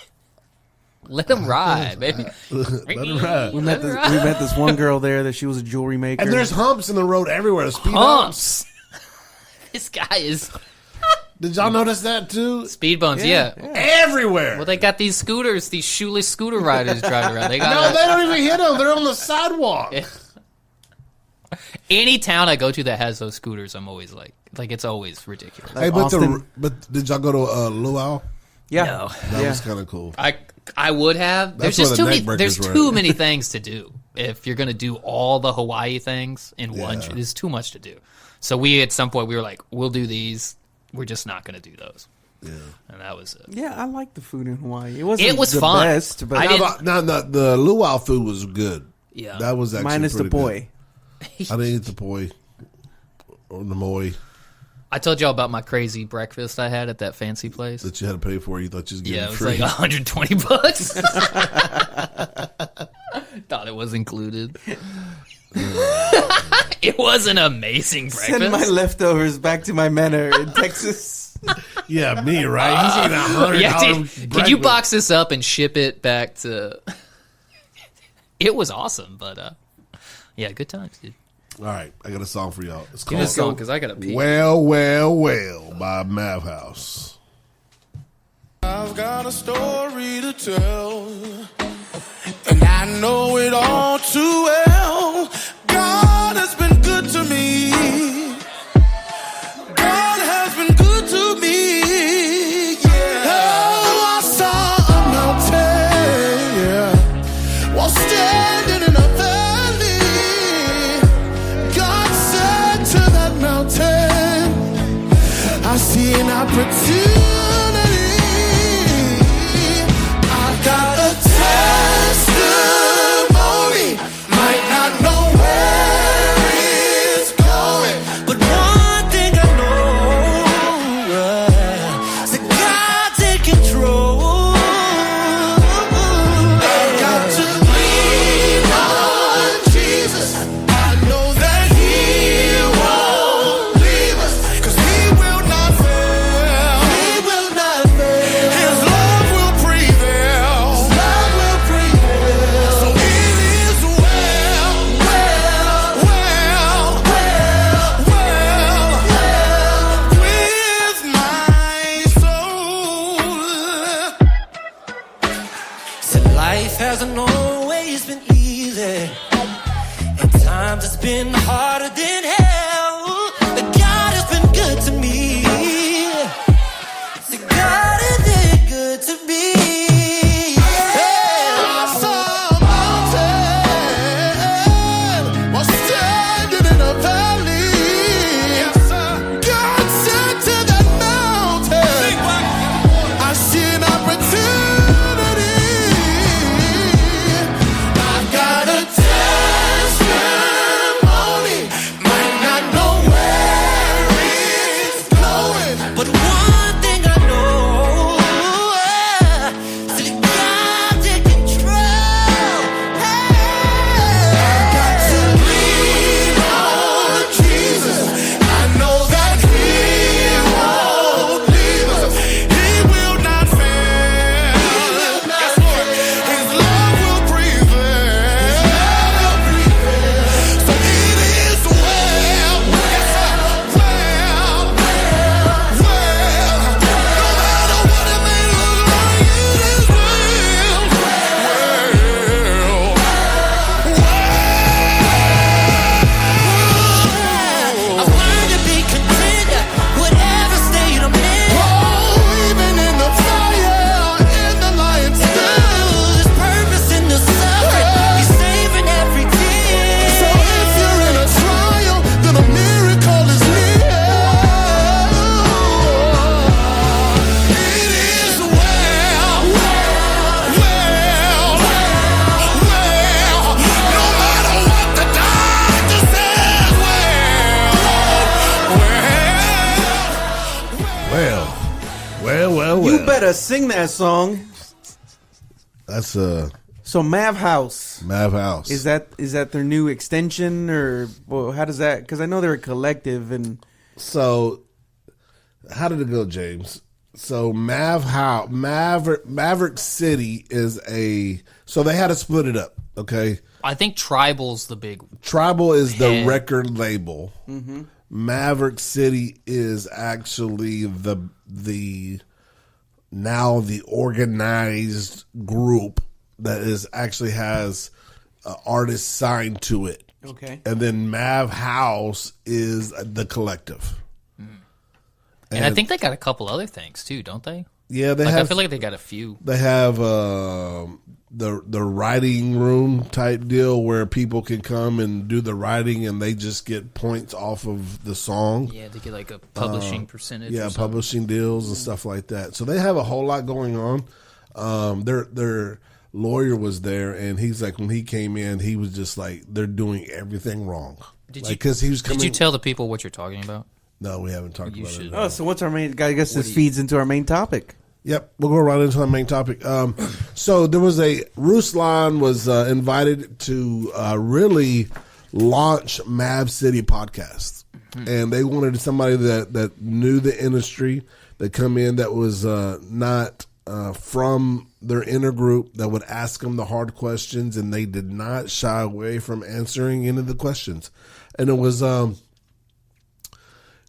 Let them ride, baby. Let them ride. we met this one girl there that she was a jewelry maker. And there's humps in the road everywhere. Speed humps. Humps. This guy is Did y'all notice that too? speed bumps. Yeah. Everywhere. Well, they got these scooters, these shoeless scooter riders driving around. They No, got they don't even hit them. They're on the sidewalk. any town I go to that has those scooters. I'm always like it's always ridiculous. Hey, Austin. but did y'all go to Luau? yeah, No. That yeah. was kind of cool. I would have. That's There's just where too the many. neck There's breakers were too at. many things to do. If you're gonna do all the Hawaii things in one, Yeah. there's too much to do. So we at some point we were like, we'll do these. We're just not gonna do those. Yeah. And that was it. Yeah, I like the food in Hawaii. It wasn't It was the fun. best, but I didn't- No, the luau food was good. Yeah. That was actually minus the pretty good. boy. I didn't eat the poi or the moi I told y'all about my crazy breakfast I had at that fancy place. that you had to pay for. You thought you was getting Yeah, it was free. like $120. Thought it was included. It was an amazing breakfast. Send my leftovers back to my manor in Texas. Yeah, me, right? He's eating $100. Yeah, dude, can you box this up and ship it back to? It was awesome, but yeah, good times, dude. All right, I got a song for y'all. It's Give me a called song because I gotta pee. Well, Well, Well by Mav House. I've got a story to tell, and I know it all too well. God has been good to me. God has been good to me. Yeah. Oh, I saw a mountain, yeah, while standing in a valley. God said to that mountain, I see an opportunity. I've got a testimony. Might not know where it's going, but one thing I know is that God's in control. I've got to lean on Jesus. I know that He won't leave us, 'cause He will not fail. He will not fail. His love will prevail. His love will prevail. So it is well, well, well, well, well, with my soul. Said life hasn't always been easy. At times it's been harder than hell. But God has been good to me. So God has been good to me. Yeah. I saw a mountain while standing in a valley. God said to that mountain, I see an opportunity. I've got a testimony. Might not know where it's going, but one thing I know is that God's in control. I've got to lean on Jesus. I know that He won't leave us. He will not fail. Yes, Lord. His love will prevail. So it is well. Yes, sir. Well, well, well. No matter what it may look like, it is well. I've learned to be content, whatever state I'm in. Oh, even in the fire, in the lion's den. There's purpose in the suffering. He's saving every tear. So if you're in a trial, then a miracle is near. It is well, well, well, well. No matter what the doctor says, Well. You better sing that song. That's So Mav House. Mav House. Is that their new extension, or well, how does that? Because I know they're a collective, and So, how did it go, James? So Maverick City is so they had to split it up. Okay, I think Tribal's the big. Tribal is the Head. record label. Maverick City is actually the now the organized group that is actually has artists signed to it. okay, And then Mav House is the collective. And I think they got a couple other things too, don't they? Yeah, they Like, have. I feel like they got a few. They have the writing room type deal where people can come and do the writing, and they just get points off of the song. Yeah, they get like a publishing percentage. Yeah, or something. publishing deals and stuff like that. So they have a whole lot going on. Their lawyer was there, and he's like, when he came in, he was just like, they're doing everything wrong. Because he was coming. Did you tell the people what you're talking about? No, we haven't talked You about should. it. oh, so what's our main? I guess this feeds into our main topic. Yep, we'll go right into the main topic. So there was Ruslan was invited to really launch Mav City podcast, and they wanted somebody that knew the industry, that come in that was not from their inner group, that would ask them the hard questions, and they did not shy away from answering any of the questions, and it was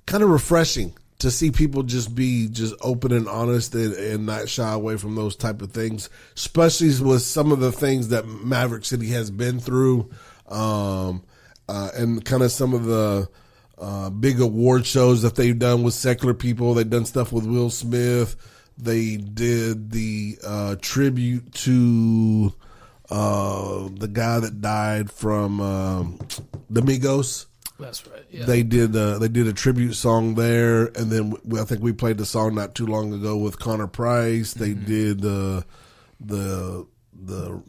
kind of refreshing to see people just be just open and honest and not shy away from those type of things, especially with some of the things that Maverick City has been through, and kind of some of the big award shows that they've done with secular people. They've done stuff with Will Smith. They did the tribute to the guy that died from the Migos. That's right. Yeah. They did a tribute song there, and then I think we played the song not too long ago with Connor Price. They did the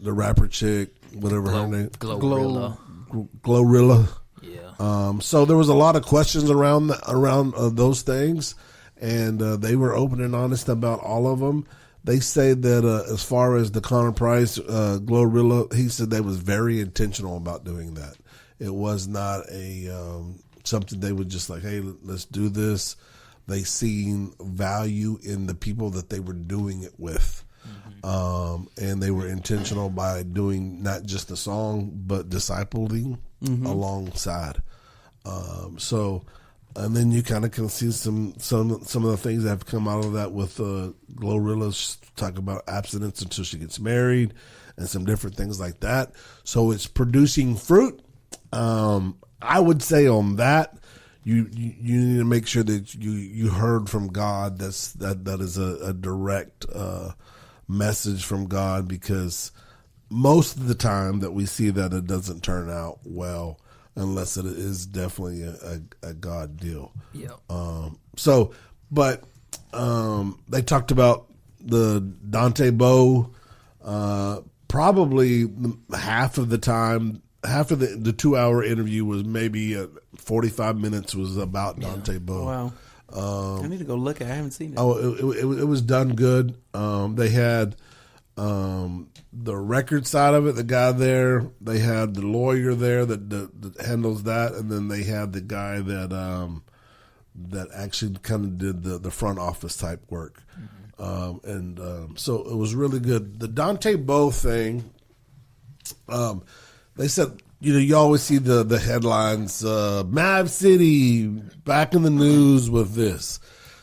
rapper chick, whatever her name, Glorilla. Glorilla. Yeah. So there was a lot of questions around those things, and they were open and honest about all of them. They say that as far as the Connor Price, Glorilla, he said they was very intentional about doing that. It was not something they would just like, hey, let's do this. They seen value in the people that they were doing it with. And they were intentional by doing not just the song, but discipling alongside. And then you kind of can see some of the things that have come out of that with Glorilla, talk about abstinence until she gets married and some different things like that. So it's producing fruit. I would say on that, you need to make sure that you heard from God. That is a direct message from God, because most of the time that we see that it doesn't turn out well unless it is definitely a God deal. Yeah. They talked about the Dante Bowe, probably half of the time. Half of the 2-hour interview was maybe 45 minutes was about Dante Bowe. Wow. I need to go look at it. I haven't seen it. It was done good. They had the record side of it, the guy there. They had the lawyer there that handles that, and then they had the guy that actually kind of did the front office type work. So it was really good. The Dante Bowe thing. They said, you always see the headlines, Mav City back in the news with this.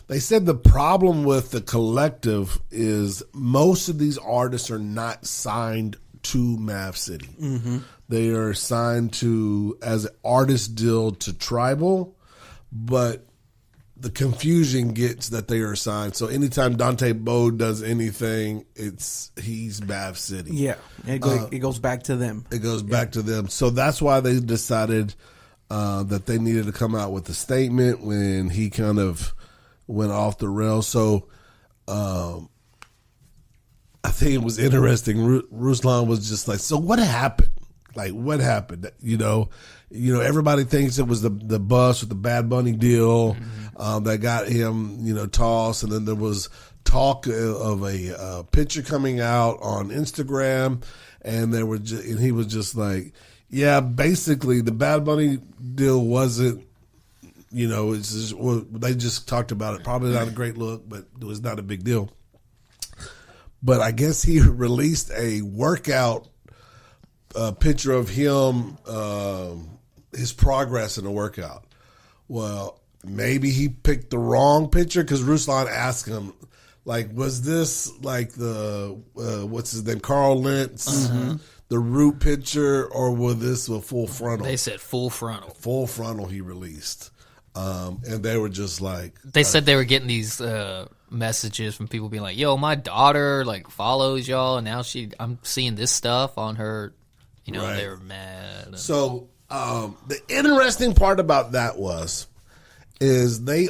They said the problem with the collective is most of these artists are not signed to Mav City. They are signed to as an artist deal to Tribal, but the confusion gets that they are signed. So anytime Dante Bowe does anything, he's Mav City. Yeah, it goes back to them. It goes back to them. So that's why they decided that they needed to come out with a statement when he kind of went off the rails. So I think it was interesting. Ruslan was just like, so what happened? Like, what happened? Everybody thinks it was the bus with the Bad Bunny deal that got him, tossed. And then there was talk of a picture coming out on Instagram, and and he was just like, yeah, basically the Bad Bunny deal wasn't, it's just, they just talked about it. Probably not a great look, but it was not a big deal. But I guess he released a workout picture of him, his progress in the workout. Well, maybe he picked the wrong picture, because Ruslan asked him, like, was this like the what's his name, Carl Lentz, the Root picture, or was this a full frontal? They said full frontal. Full frontal he released, and they were just like, they said they were getting these messages from people being like, "Yo, my daughter like follows y'all, and now I'm seeing this stuff on her." Right. They were mad. So the interesting part about that is they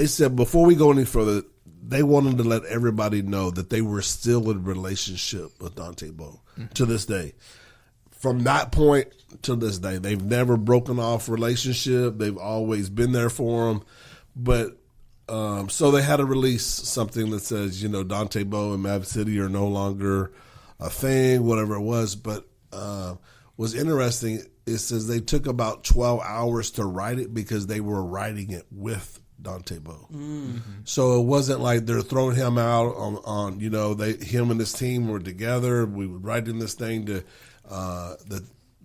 said before we go any further, they wanted to let everybody know that they were still in a relationship with Dante Bowe to this day. From that point to this day, they've never broken off relationship. They've always been there for him. But so they had to release something that says, Dante Bowe and Mav City are no longer a thing, whatever it was. But was interesting, it says they took about 12 hours to write it because they were writing it with Dante Bowe. So it wasn't like they're throwing him out him and his team were together. We were writing this thing to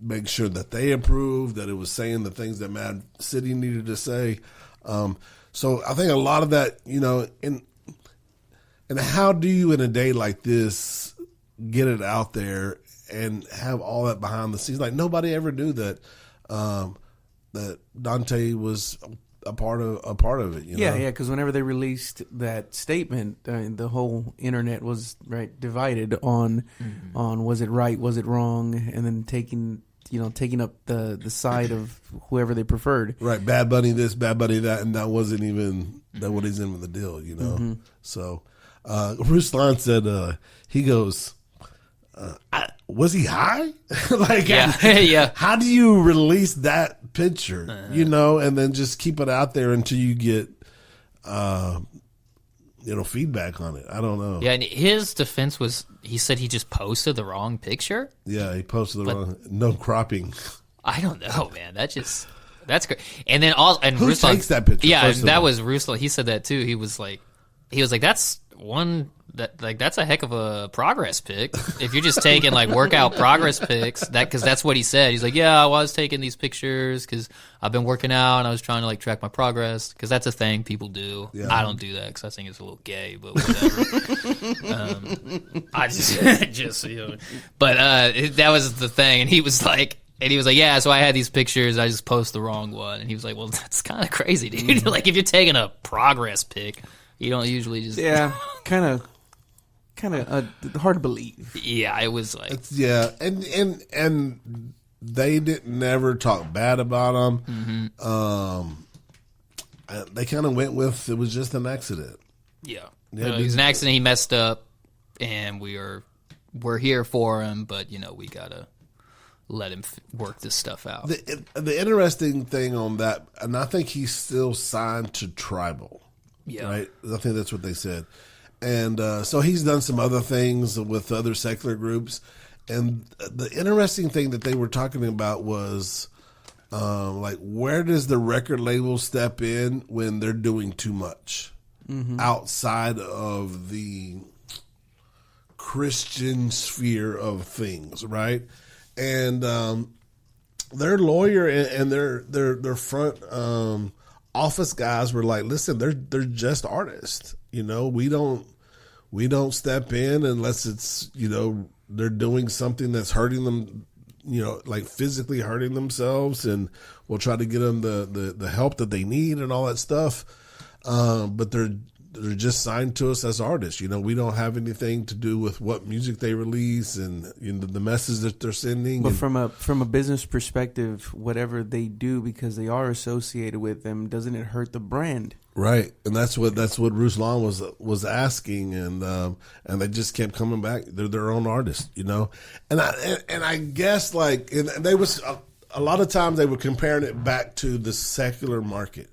make sure that they approved, that it was saying the things that Mad City needed to say. So I think a lot of that, and how do you in a day like this get it out there and have all that behind the scenes? Like nobody ever knew that that Dante was a part of it. Yeah, because whenever they released that statement, the whole internet was divided on was it right, was it wrong, and then taking up the side of whoever they preferred. Right, Bad Bunny this, Bad Bunny that, and that wasn't even the deal. So Ruslan said he goes, was he high? Yeah. How do you release that picture, and then just keep it out there until you get, feedback on it? I don't know. Yeah, and his defense was he said he just posted the wrong picture. Yeah, he posted the wrong, no cropping. I don't know, man. That's great. And then who Ruslan takes that picture? Yeah, that was Ruslan. He said that too. He was like, that's one. That's a heck of a progress pic. If you're just taking workout progress pics, because that's what he said. He's like, yeah, I was taking these pictures because I've been working out and I was trying to track my progress because that's a thing people do. Yeah. I don't do that because I think it's a little gay, but whatever. I just but that was the thing, and he was like, yeah, so I had these pictures, I just posted the wrong one, and he was like, well, that's kind of crazy, dude. If you're taking a progress pic, you don't usually just kind of hard to believe. Yeah, it was like and they didn't never talk bad about him. They kind of went with it was just an accident. Yeah, it was an accident. He messed up, and we're here for him, but we gotta let him work this stuff out. The interesting thing on that, and I think he's still signed to Tribal. Yeah, right. I think that's what they said. And so he's done some other things with other secular groups. And the interesting thing that they were talking about was, where does the record label step in when they're doing too much outside of the Christian sphere of things, right? And their lawyer and their front office guys were like, listen, they're just artists. We don't step in unless it's, they're doing something that's hurting them, physically hurting themselves, and we'll try to get them the help that they need and all that stuff. But they're just signed to us as artists. We don't have anything to do with what music they release and the message that they're sending. But from a business perspective, whatever they do, because they are associated with them, doesn't it hurt the brand? Right, and that's what Ruslan was asking, and they just kept coming back. They're their own artists, and I guess and they was a lot of times they were comparing it back to the secular market.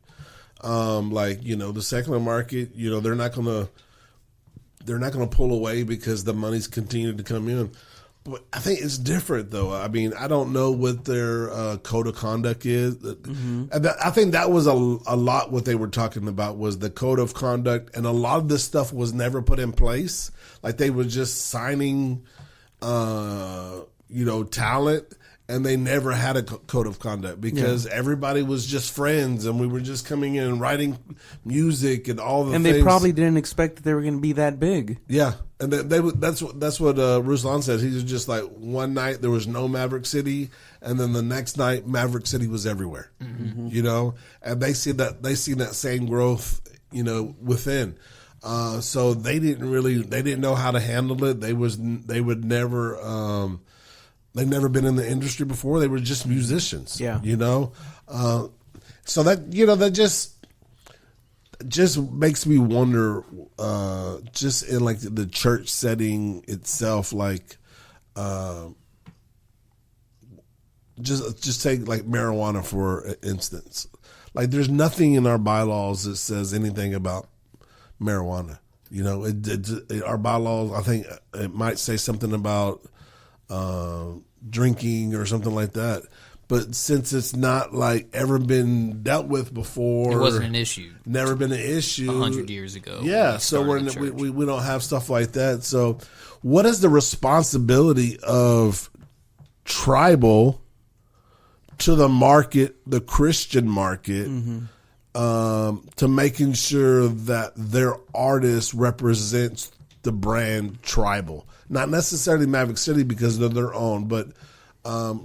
The secular market, they're not gonna pull away because the money's continued to come in. But I think it's different, though. I mean, I don't know what their code of conduct is. I think that was a lot what they were talking about was the code of conduct, and a lot of this stuff was never put in place. Like they were just signing, talent. And they never had a code of conduct because everybody was just friends, and we were just coming in and writing music and all the things. And they probably didn't expect that they were going to be that big. Yeah, and that's what Ruslan said. He was just like, one night there was no Maverick City, and then the next night Maverick City was everywhere. And they see that same growth, within. So they didn't know how to handle it. They'd never been in the industry before. They were just musicians. Yeah. So that just makes me wonder, just in the church setting itself, just take marijuana for instance. There's nothing in our bylaws that says anything about marijuana. Our bylaws, I think it might say something about drinking or something like that, but since it's not ever been dealt with before, it wasn't an issue. Never been an issue 100 years ago. Yeah, so we don't have stuff like that. So, what is the responsibility of Tribal to the market, the Christian market, to making sure that their artist represents the brand tribal. Not necessarily Maverick City because they're their own, but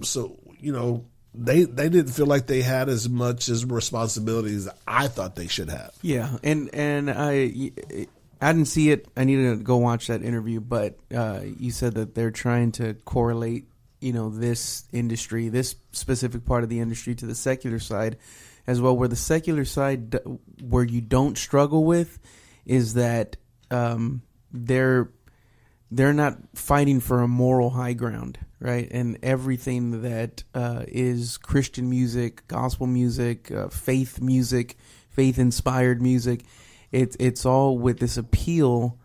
so, you know, they didn't feel like they had as much as responsibility as I thought they should have. Yeah, and I didn't see it. I needed to go watch that interview, but you said that they're trying to correlate, you know, this industry, this specific part of the industry, to the secular side as well. Where the secular side, where you don't struggle with, is that they're not fighting for a moral high ground, right? And everything that is Christian music, gospel music, faith music, faith-inspired music, it's all with this appeal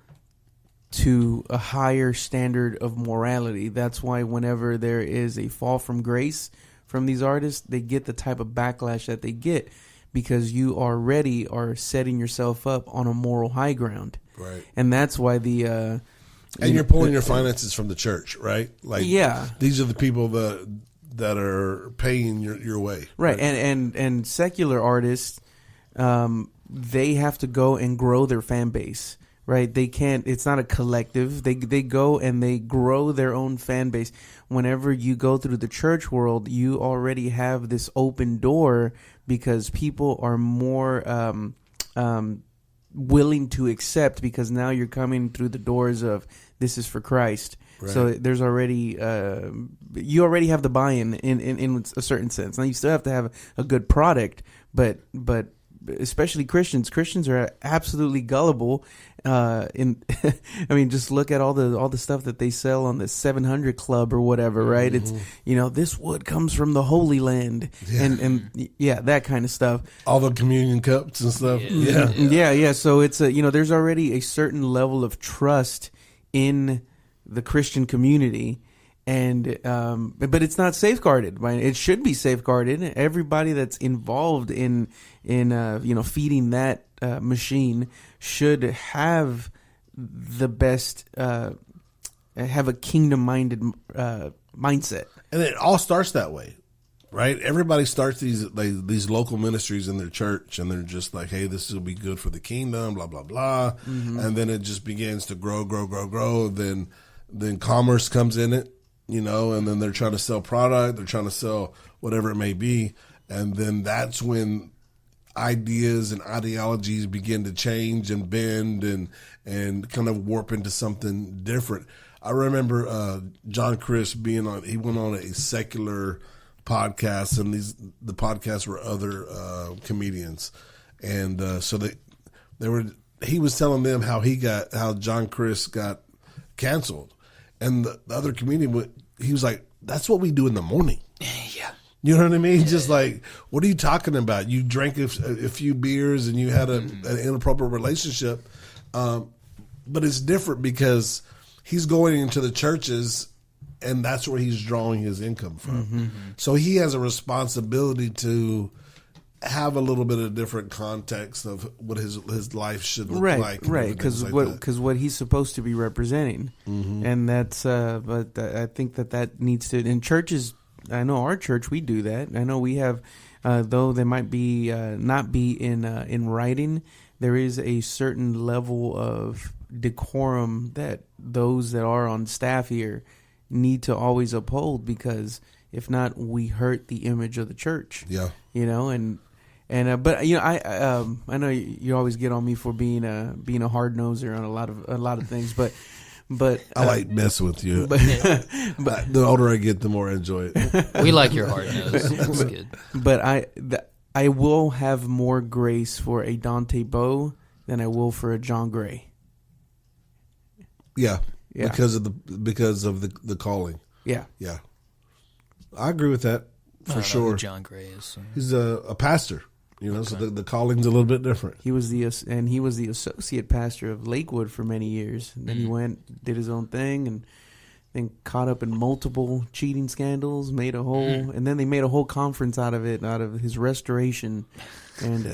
to a higher standard of morality. That's why whenever there is a fall from grace from these artists, they get the type of backlash that they get, because you already are setting yourself up on a moral high ground. Right. And that's why and you're pulling your finances from the church, right? Like, yeah, these are the people that are paying your way. right. And secular artists, they have to go and grow their fan base, right? They can't. It's not a collective. They go and they grow their own fan base. Whenever you go through the church world, you already have this open door because people are more willing to accept, because now you're coming through the doors of this is for Christ. Right. So there's already you already have the buy-in in a certain sense. Now you still have to have a good product, but especially Christians are absolutely gullible. I mean, just look at all the stuff that they sell on the 700 Club or whatever, right? It's, you know, this wood comes from the Holy Land, and that kind of stuff. All the communion cups and stuff. Yeah. So it's there's already a certain level of trust in the Christian community. And but it's not safeguarded. Right? It should be safeguarded. Everybody that's involved in feeding that machine should have the best, have a kingdom-minded mindset. And it all starts that way, right? Everybody starts these local ministries in their church, and they're just like, hey, this will be good for the kingdom, blah blah blah, and then it just begins to grow. Then commerce comes in it. You know, and then they're trying to sell product, they're trying to sell whatever it may be. And then that's when ideas and ideologies begin to change and bend and kind of warp into something different. I remember John Chris he went on a secular podcast, and the podcasts were other comedians. And so he was telling them how John Chris got canceled. And the other comedian, he was like, that's what we do in the morning. Yeah. You know what I mean? Just like, what are you talking about? You drank a few beers and you had an inappropriate relationship. But it's different because he's going into the churches, and that's where he's drawing his income from. So he has a responsibility to have a little bit of different context of what his life should look like. Right, because what he's supposed to be representing. And that's, but I think that needs to, in churches, I know our church, we do that. I know we have, though they might be, not be in writing, there is a certain level of decorum that those that are on staff here need to always uphold, because if not, we hurt the image of the church. Yeah. You know, but I know you always get on me for being a hard noser on a lot of things, but I like messing with you. But the older I get, the more I enjoy it. We like your hard nose. That's good. But I will have more grace for a Dante Bowe than I will for a John Gray. Yeah. Because of the calling. Yeah. I agree with that for sure. Who John Gray is. He's a pastor. You know, so the calling's a little bit different. He was the associate pastor of Lakewood for many years. And then he went, did his own thing, and then caught up in multiple cheating scandals. And then they made a whole conference out of his restoration. And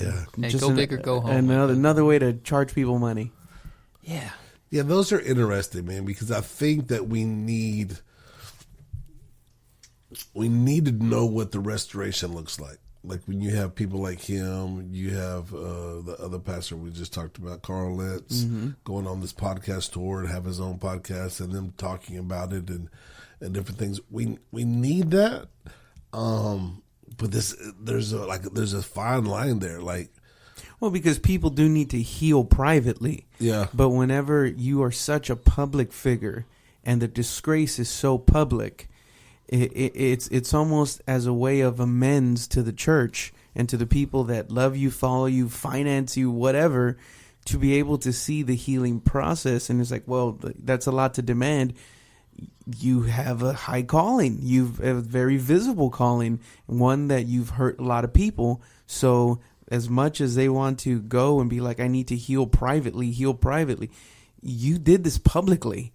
just go big or go home. Another way to charge people money. Yeah, those are interesting, man. Because I think that we need we need to know what the restoration looks like. Like when you have people like him, you have the other pastor we just talked about, Carl Lentz, going on this podcast tour and have his own podcast and them talking about it and different things. We need that, but there's a fine line there. Like, well, because people do need to heal privately. Yeah. But whenever you are such a public figure and the disgrace is so public, it's almost as a way of amends to the church and to the people that love you, follow you, finance you, whatever, to be able to see the healing process. And it's like, well, that's a lot to demand. You have a high calling. You've a very visible calling, one that you've hurt a lot of people. So as much as they want to go and be like, I need to heal privately, you did this publicly.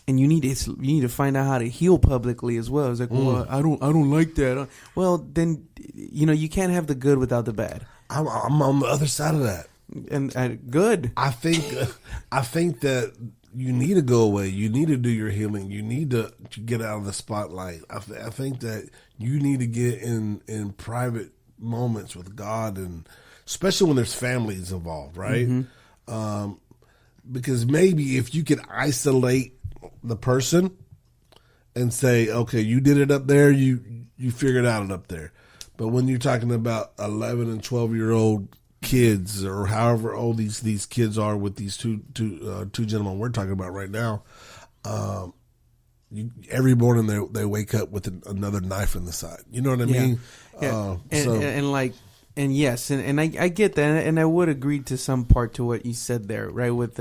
And you need to find out how to heal publicly as well. It's like, well, I don't like that. Well, then, you can't have the good without the bad. I'm on the other side of that. And good. I think that you need to go away. You need to do your healing. You need to get out of the spotlight. I think that you need to get in private moments with God, and especially when there's families involved, right? Because maybe if you could isolate the person and say, okay, you did it up there, you figured out it up there. But when you're talking about 11 and 12-year-old kids, or however old these kids are with these two gentlemen we're talking about right now, every morning they wake up with another knife in the side. You know what I mean? Yeah. And yes, and I get that, and I would agree to some part to what you said there, right? With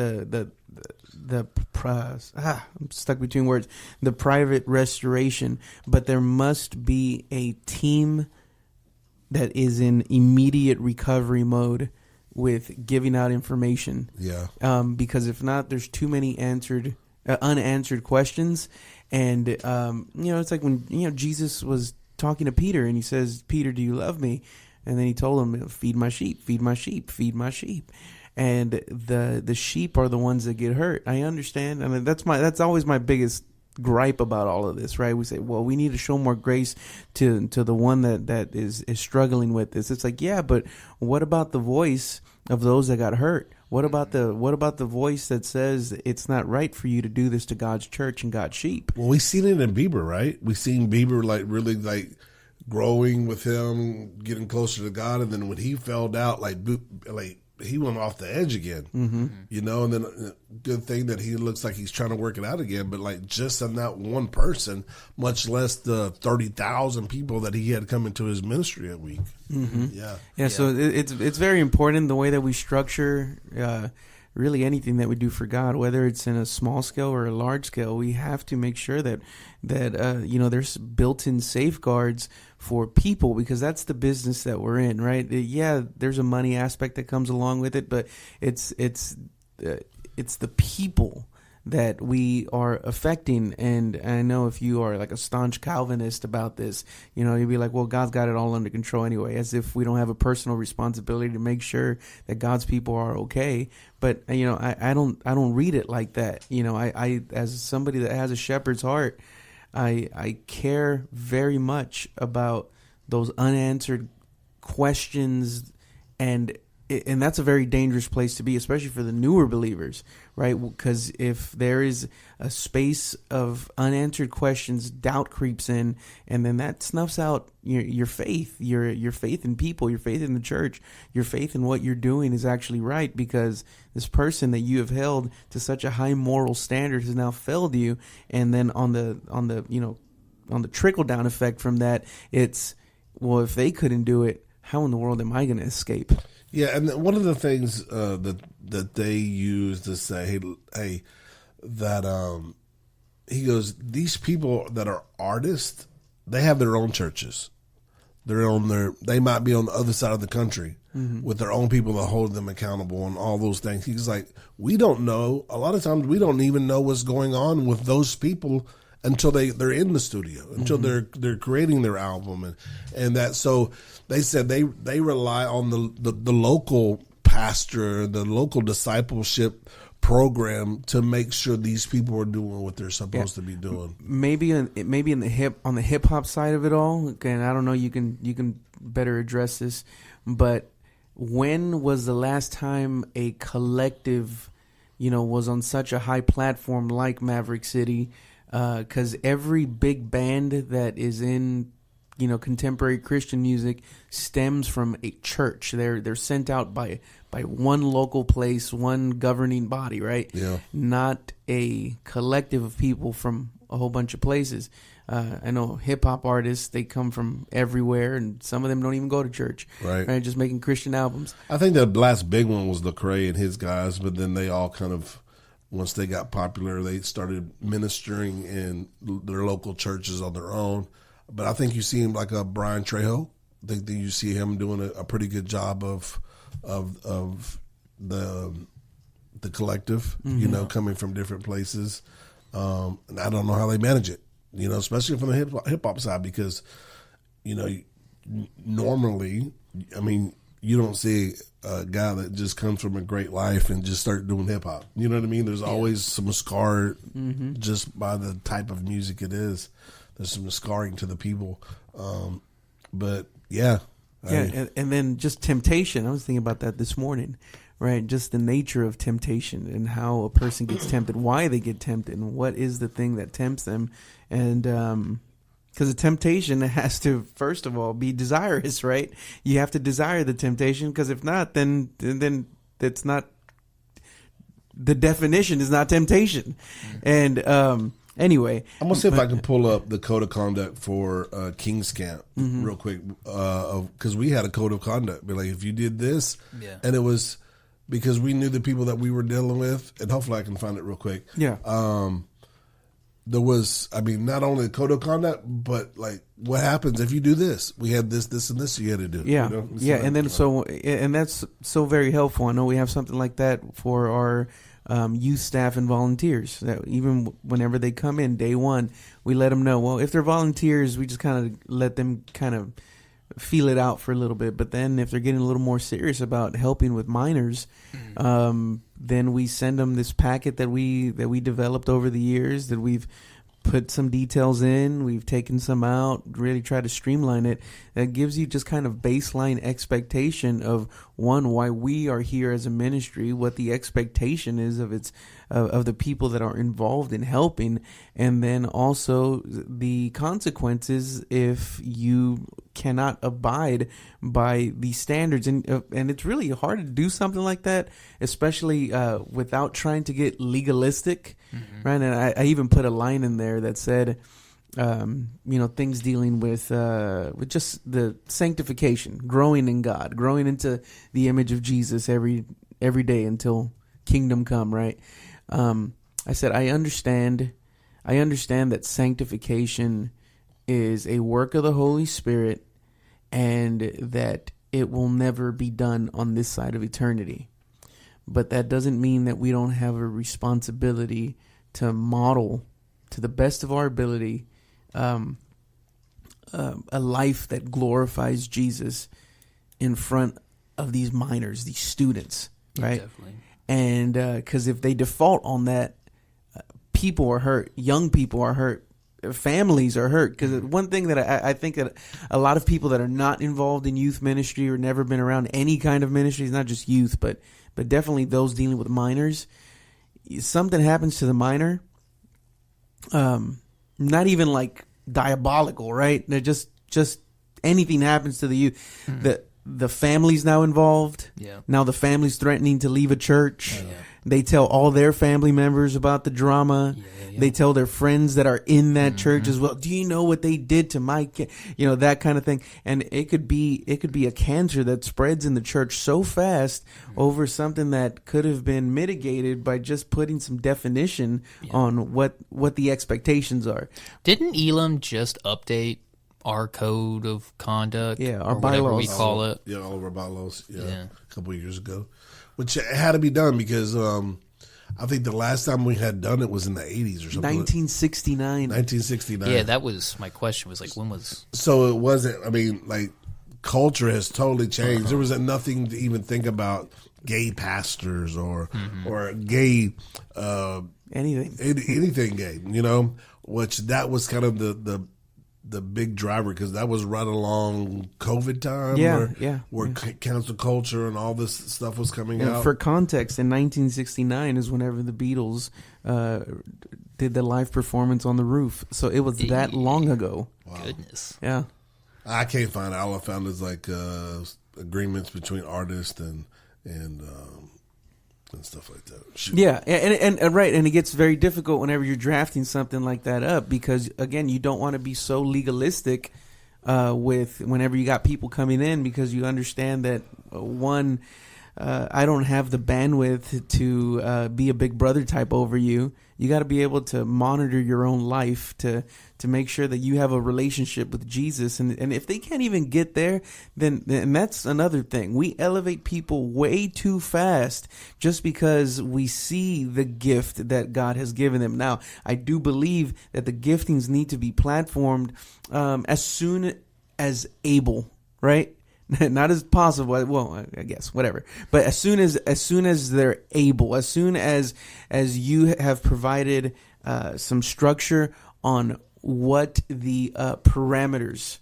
I'm stuck between words. The private restoration, but there must be a team that is in immediate recovery mode with giving out information. Yeah. Because if not, there's too many unanswered questions, and it's like when Jesus was talking to Peter, and he says, "Peter, do you love me?" And then he told him, "Feed my sheep, feed my sheep, feed my sheep." And the sheep are the ones that get hurt. I understand. I mean, that's always my biggest gripe about all of this, right? We say, well, we need to show more grace to the one that is struggling with this. It's like, yeah, but what about the voice of those that got hurt? What about the voice that says it's not right for you to do this to God's church and God's sheep? Well, we've seen it in Bieber, right? We've seen Bieber really growing with him, getting closer to God, and then when he fell out, he went off the edge again, and then good thing that he looks like he's trying to work it out again, but just on that one person, much less the 30,000 people that he had come into his ministry a week. Yeah. So it's very important the way that we structure really anything that we do for God, whether it's in a small scale or a large scale. We have to make sure that there's built-in safeguards for people, because that's the business that we're in, right? Yeah, there's a money aspect that comes along with it, but it's the people that we are affecting. And I know if you are like a staunch Calvinist about this, you'd be like, well, God's got it all under control anyway, as if we don't have a personal responsibility to make sure that God's people are okay. But I don't read it like that. I as somebody that has a shepherd's heart, I care very much about those unanswered questions, and that's a very dangerous place to be, especially for the newer believers, right? Because if there is a space of unanswered questions, doubt creeps in, and then that snuffs out your faith, your faith in people, your faith in the church, your faith in what you're doing is actually right, because this person that you have held to such a high moral standard has now failed you, and then on the trickle down effect from that, it's, well, if they couldn't do it, how in the world am I going to escape? Yeah, and one of the things that they use to say, hey, that he goes, these people that are artists, they have their own churches. They might be on the other side of the country with their own people that hold them accountable and all those things. He's like, we don't know. A lot of times we don't even know what's going on with those people until they're in the studio, until they're creating their album, and that. So they said they rely on the local pastor, the local discipleship program to make sure these people are doing what they're supposed to be doing. Maybe on the hip hop side of it all. And I don't know. You can better address this, but when was the last time a collective, was on such a high platform like Maverick City? Because every big band that is in, contemporary Christian music stems from a church. They're sent out by one local place, one governing body, right? Yeah. Not a collective of people from a whole bunch of places. I know hip hop artists, they come from everywhere, and some of them don't even go to church. Right. Just making Christian albums. I think the last big one was Lecrae and his guys, but then they all kind of, once they got popular, they started ministering in their local churches on their own. But I think you see him like a Brian Trejo. I think that you see him doing a pretty good job of the collective, coming from different places. And I don't know how they manage it, especially from the hip hop side, because, normally, I mean, you don't see a guy that just comes from a great life and just start doing hip hop. You know what I mean? There's always some scar just by the type of music it is. There's some scarring to the people. But yeah. And then just temptation. I was thinking about that this morning, right? Just the nature of temptation and how a person gets tempted, why they get tempted, and what is the thing that tempts them. And because the temptation has to, first of all, be desirous, right? You have to desire the temptation, because if not, then it's not, the definition is not temptation. And anyway, I'm gonna see if I can pull up the code of conduct for King's Camp real quick, because we had a code of conduct. Be like, if you did this, and it was because we knew the people that we were dealing with, and hopefully I can find it real quick. Yeah. There was, not only the code of conduct, but like, what happens if you do this? We had this, and this you had to do. Yeah, and then and that's so very helpful. I know we have something like that for our youth staff and volunteers, that even whenever they come in day one, we let them know, well, if they're volunteers, we just kind of let them kind of feel it out for a little bit. But then if they're getting a little more serious about helping with minors, then we send them this packet that we developed over the years, that we've put some details in, we've taken some out, really try to streamline it. That gives you just kind of baseline expectation of, one, why we are here as a ministry, what the expectation is of the people that are involved in helping, and then also the consequences if you cannot abide by these standards. And it's really hard to do something like that, especially without trying to get legalistic, right? And I even put a line in there that said, things dealing with just the sanctification, growing in God, growing into the image of Jesus every day until kingdom come, right? I said, I understand that sanctification is a work of the Holy Spirit, and that it will never be done on this side of eternity. But that doesn't mean that we don't have a responsibility to model, to the best of our ability, a life that glorifies Jesus in front of these minors, these students, right? Definitely. And because if they default on that, people are hurt, young people are hurt, families are hurt. Because one thing that I think that a lot of people that are not involved in youth ministry or never been around any kind of ministry, it's not just youth, but definitely those dealing with minors, something happens to the minor, not even like diabolical, right? They're just anything happens to the youth. The family's now involved. Yeah. Now the family's threatening to leave a church. Yeah. They tell all their family members about the drama. Yeah. They tell their friends that are in that church as well. Do you know what they did to my kid? That kind of thing. And it could be a cancer that spreads in the church so fast over something that could have been mitigated by just putting some definition on what the expectations are. Didn't Elam just update our code of conduct? Yeah, our whatever bylaws. we call it. Yeah, all of our bylaws. Yeah, a couple of years ago, which had to be done because I think the last time we had done it was in the 80s or something. 1969. 1969. Yeah, that was my question. Was like, when was? So it wasn't. culture has totally changed. There was nothing to even think about gay pastors or gay anything gay, which that was kind of the big driver, because that was right along COVID time where cancel culture and all this stuff was coming out. For context, in 1969 is whenever the Beatles did the live performance on the roof. So it was that long ago. Wow. Goodness. Yeah. I can't find it. All I found is like agreements between artists and stuff like that. Shoot. Yeah, and right, and it gets very difficult whenever you're drafting something like that up, because again, you don't want to be so legalistic with whenever you got people coming in, because you understand that one, I don't have the bandwidth to be a big brother type over you. You got to be able to monitor your own life to make sure that you have a relationship with Jesus. And if they can't even get there, then that's another thing. We elevate people way too fast just because we see the gift that God has given them. Now, I do believe that the giftings need to be platformed as soon as able, right? Not as possible. Well, I guess whatever. But as soon as they're able, as soon as you have provided some structure on what the parameters,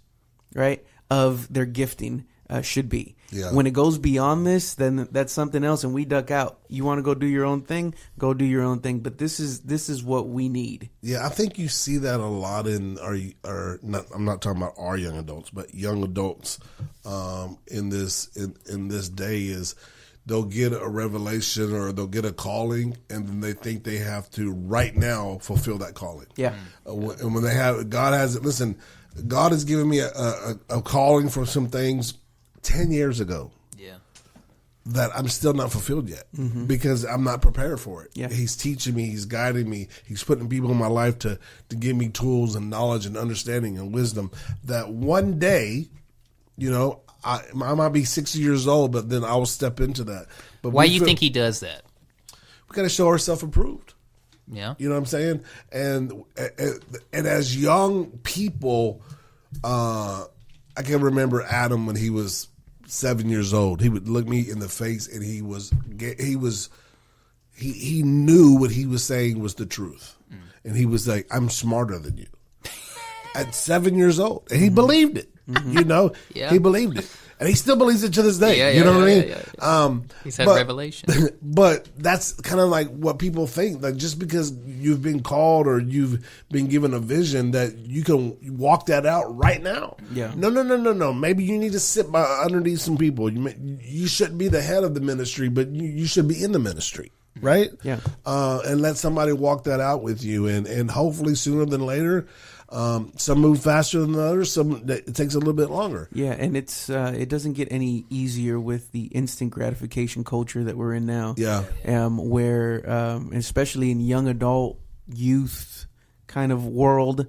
right, of their gifting should be. Yeah. When it goes beyond this, then that's something else, and we duck out. You want to go do your own thing? Go do your own thing. But this is what we need. Yeah, I think you see that a lot in not. I'm not talking about our young adults, but young adults in this day is they'll get a revelation or they'll get a calling, and then they think they have to right now fulfill that calling. Yeah. And when they have, God has given me a calling for some things 10 years ago. Yeah. That I'm still not fulfilled yet because I'm not prepared for it. Yeah. He's teaching me, he's guiding me, he's putting people in my life to give me tools and knowledge and understanding and wisdom that one day, I might be 60 years old, but then I will step into that. But Why do you think he does that? We got to show ourselves approved. Yeah. You know what I'm saying? And as young people, I can remember Adam when he was 7 years old. He would look me in the face, and he knew what he was saying was the truth, and he was like, "I'm smarter than you." At 7 years old, and he believed it. He believed it, and he still believes it to this day. You know what I mean? He's had revelation. But that's kind of like what people think. Like just because you've been called or you've been given a vision, that you can walk that out right now. Yeah. No. Maybe you need to sit underneath some people. You shouldn't be the head of the ministry, but you should be in the ministry. Right? Yeah. And let somebody walk that out with you, and hopefully sooner than later. Some move faster than others. Some it takes a little bit longer. Yeah, and it doesn't get any easier with the instant gratification culture that we're in now. Yeah, where especially in young adult youth kind of world,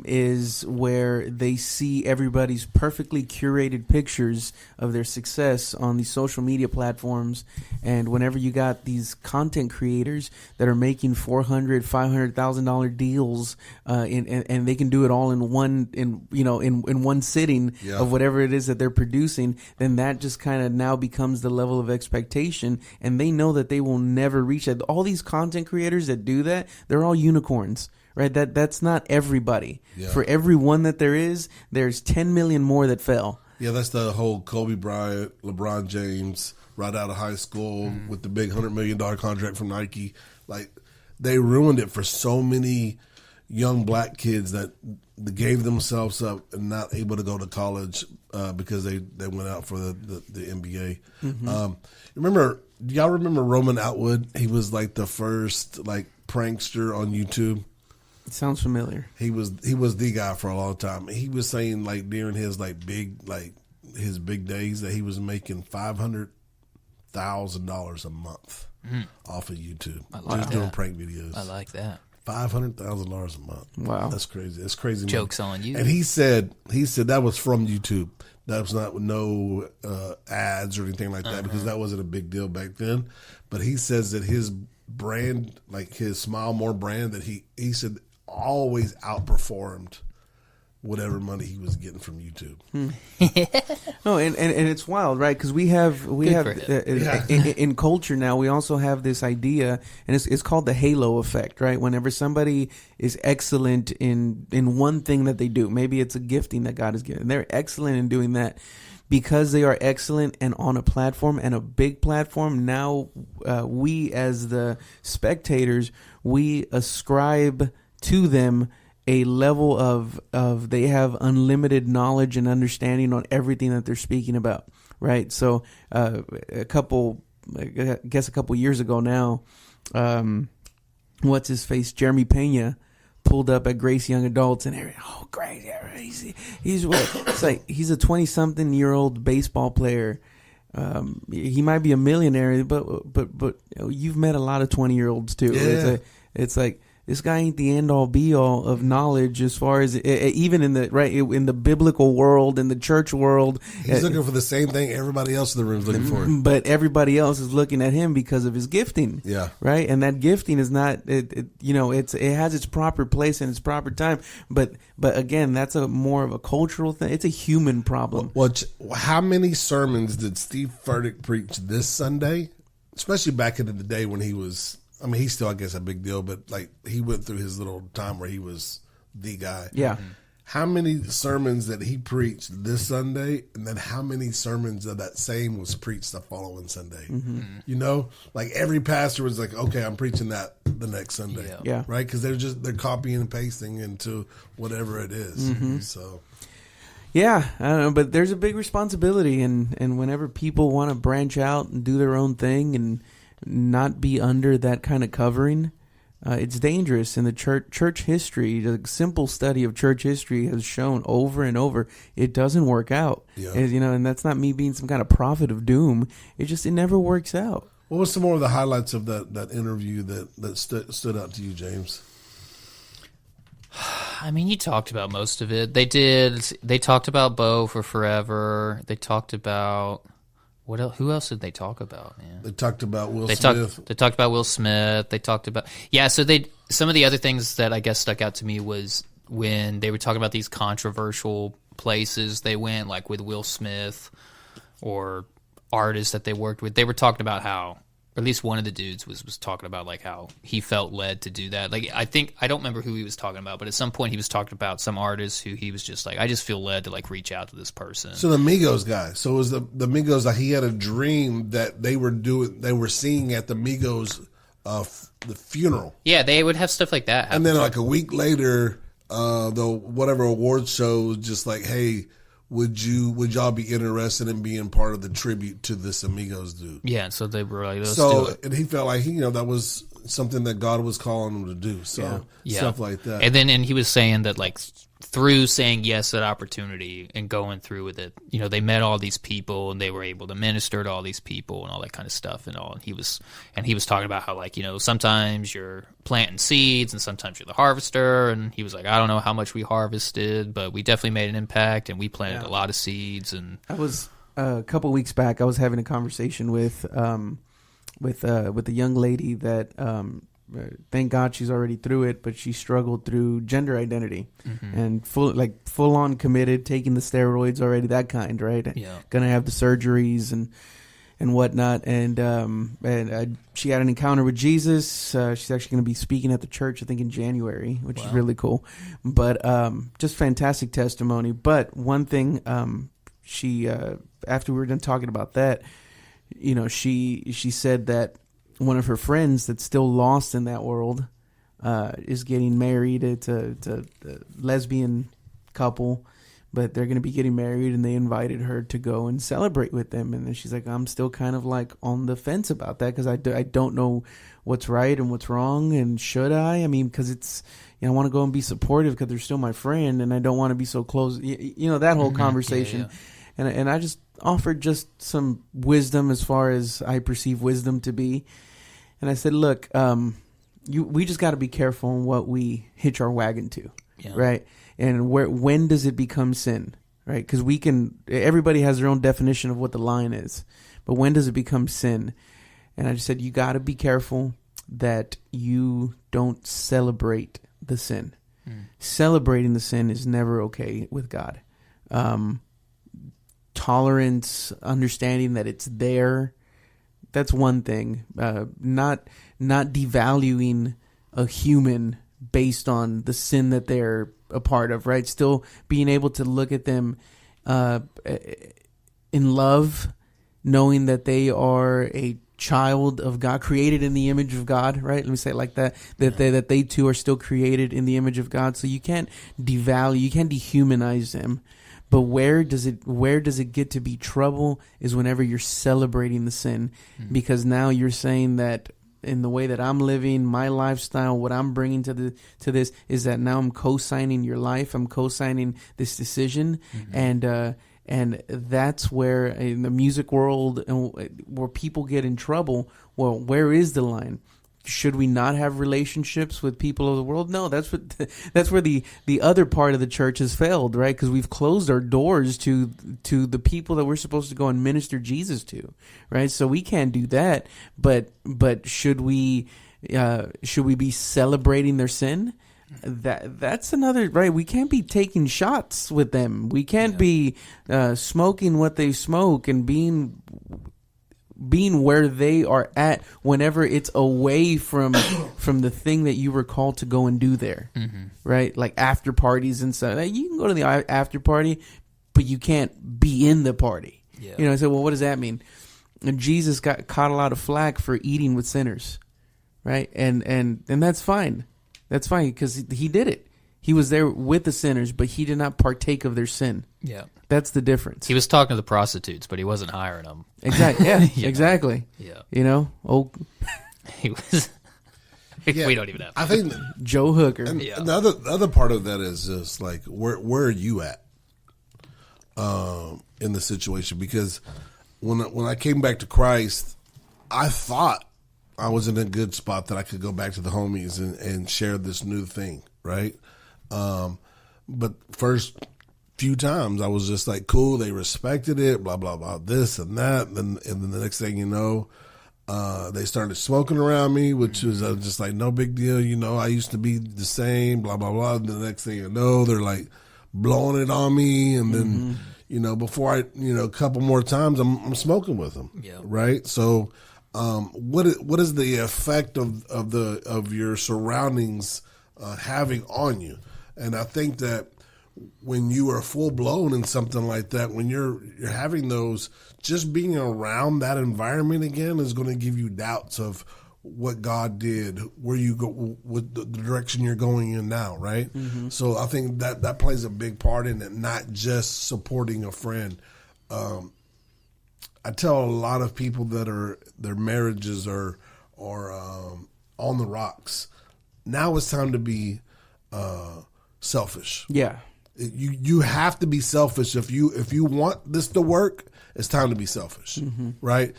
is where they see everybody's perfectly curated pictures of their success on these social media platforms. And whenever you got these content creators that are making $400,000-$500,000 deals, and they can do it all in one sitting of whatever it is that they're producing, then that just kind of now becomes the level of expectation, and they know that they will never reach that. All these content creators that do that, they're all unicorns. Right, that's not everybody. Yeah. For every one that there is, there's 10 million more that fell. Yeah, that's the whole Kobe Bryant, LeBron James, right out of high school with the big $100 million contract from Nike. Like, they ruined it for so many young black kids that gave themselves up and not able to go to college because they went out for the NBA. Do y'all remember Roman Atwood? He was like the first prankster on YouTube. It sounds familiar. He was the guy for a long time. He was saying during his his big days that he was making $500,000 a month off of YouTube. Just doing prank videos. I like that. $500,000 a month. Wow, that's crazy. That's crazy. Jokes money. on you. And he said that was from YouTube. That was not no ads or anything like that because that wasn't a big deal back then. But he says that his brand, his Smile More brand, that he said always outperformed whatever money he was getting from YouTube. No, and it's wild, right? Because we have in culture now, we also have this idea, and it's called the halo effect, right? Whenever somebody is excellent in one thing that they do, maybe it's a gifting that God has given, they're excellent in doing that. Because they are excellent and on a platform and a big platform, now we as the spectators, we ascribe to them a level of they have unlimited knowledge and understanding on everything that they're speaking about, right? So a couple years ago now, what's his face, Jeremy Pena, pulled up at Grace Young Adults and everything. Oh, great! He's it's like he's a 20-something-year-old baseball player. He might be a millionaire, but you've met a lot of 20-year-olds too. Yeah. It's like this guy ain't the end all be all of knowledge as far as even in the biblical world, in the church world. He's looking for the same thing everybody else in the room is looking for. But everybody else is looking at him because of his gifting. Yeah. Right. And that gifting is not, it has its proper place and its proper time. But again, that's more of a cultural thing. It's a human problem. How many sermons did Steve Furtick preach this Sunday? Especially back in the day when he was, I mean, he's still, I guess, a big deal, but like he went through his little time where he was the guy. Yeah. How many sermons that he preached this Sunday, and then how many sermons of that same was preached the following Sunday? Mm-hmm. You know, like every pastor was like, "Okay, I'm preaching that the next Sunday." Yeah. Right? Because they're copying and pasting into whatever it is. Mm-hmm. So. Yeah, I don't know, but there's a big responsibility, and whenever people want to branch out and do their own thing and not be under that kind of covering, it's dangerous. In the church history, the simple study of church history has shown over and over it doesn't work out. Yeah. And that's not me being some kind of prophet of doom. It never works out. What was some more of the highlights of that interview that stood out to you, James? I mean, you talked about most of it. They talked about Bo for forever. They talked about what else? Who else did they talk about? Man? They talked about Will Smith. They talked about Will Smith. They talked about So some of the other things that I guess stuck out to me was when they were talking about these controversial places they went, like with Will Smith or artists that they worked with. They were talking about how, or at least one of the dudes was talking about like how he felt led to do that. Like I don't remember who he was talking about, but at some point he was talking about some artist who he was just like, I just feel led to like reach out to this person. So the Migos guy. So it was the Migos. Like he had a dream that they were seeing at the Migos the funeral. Yeah, they would have stuff like that happen. And then like a week later, the whatever award show was just like, hey, would y'all be interested in being part of the tribute to this Amigos dude? Yeah, so they were like, let's do it. And he felt like that was something that God was calling him to do. So stuff like that. And he was saying that like through saying yes to that opportunity and going through with it, they met all these people and they were able to minister to all these people and all that kind of stuff and all. And he was talking about how like, sometimes you're planting seeds and sometimes you're the harvester. And he was like, I don't know how much we harvested, but we definitely made an impact and we planted a lot of seeds. And I was a couple weeks back, I was having a conversation with a young lady that, thank God she's already through it, but she struggled through gender identity and full on committed, taking the steroids already, that kind, right? Yeah. Gonna have the surgeries and whatnot. And she had an encounter with Jesus. She's actually going to be speaking at the church, I think, in January, which is really cool. But just fantastic testimony. But one thing, she after we were done talking about that, she said that one of her friends that's still lost in that world is getting married. It's a lesbian couple, but they're going to be getting married, and they invited her to go and celebrate with them. And then she's like, I'm still kind of like on the fence about that because I don't know what's right and what's wrong, and should I? I mean, because it's, I want to go and be supportive because they're still my friend, and I don't want to be so close. That whole conversation. Yeah. And I just offered just some wisdom as far as I perceive wisdom to be. And I said, look, we just got to be careful on what we hitch our wagon to, right? And when does it become sin, right? Because everybody has their own definition of what the line is. But when does it become sin? And I just said, you got to be careful that you don't celebrate the sin. Celebrating the sin is never okay with God. Tolerance, understanding that it's there, that's one thing. Not devaluing a human based on the sin that they're a part of, right? Still being able to look at them in love, knowing that they are a child of God, created in the image of God, right? Let me say it like that. That they too are still created in the image of God. So you can't devalue, you can't dehumanize them. But where does it get to be trouble is whenever you're celebrating the sin, because now you're saying that in the way that I'm living, my lifestyle, what I'm bringing to this is that now I'm co-signing your life, I'm co-signing this decision, and that's where in the music world where people get in trouble. Well, where is the line? Should we not have relationships with people of the world? No, that's where the other part of the church has failed, right? Because we've closed our doors to the people that we're supposed to go and minister Jesus to, right? So we can't do that. But should we be celebrating their sin? That's another, right? We can't be taking shots with them. We can't be smoking what they smoke and being where they are at whenever it's away from the thing that you were called to go and do there, right? Like after parties and stuff. Like you can go to the after party, but you can't be in the party. Yeah. You know, I said, well, what does that mean? And Jesus got caught a lot of flack for eating with sinners, right? And that's fine. That's fine because he did it. He was there with the sinners, but he did not partake of their sin. Yeah. That's the difference. He was talking to the prostitutes, but he wasn't hiring them. Exactly. Yeah, exactly. Yeah. You know? He was... We don't even have... I think... Joe Hooker. And the other part of that is just like, where are you at in the situation? Because when I came back to Christ, I thought I was in a good spot that I could go back to the homies and share this new thing, right? But first few times I was just like, cool, they respected it, blah, blah, blah, this and that. And then the next thing you know, they started smoking around me, which was just like, no big deal. You know, I used to be the same, blah, blah, blah. And the next thing you know, they're like blowing it on me. And then, you know, before a couple more times, I'm smoking with them. Yeah. Right. So, what is the effect of your surroundings having on you? And I think that when you are full blown in something like that, when you're having those, just being around that environment again is going to give you doubts of what God did, where you go, what the direction you're going in now, right? So I think that plays a big part in it, not just supporting a friend. I tell a lot of people that their marriages are on the rocks. Now it's time to be selfish. Yeah. You have to be selfish if you want this to work. It's time to be selfish, right?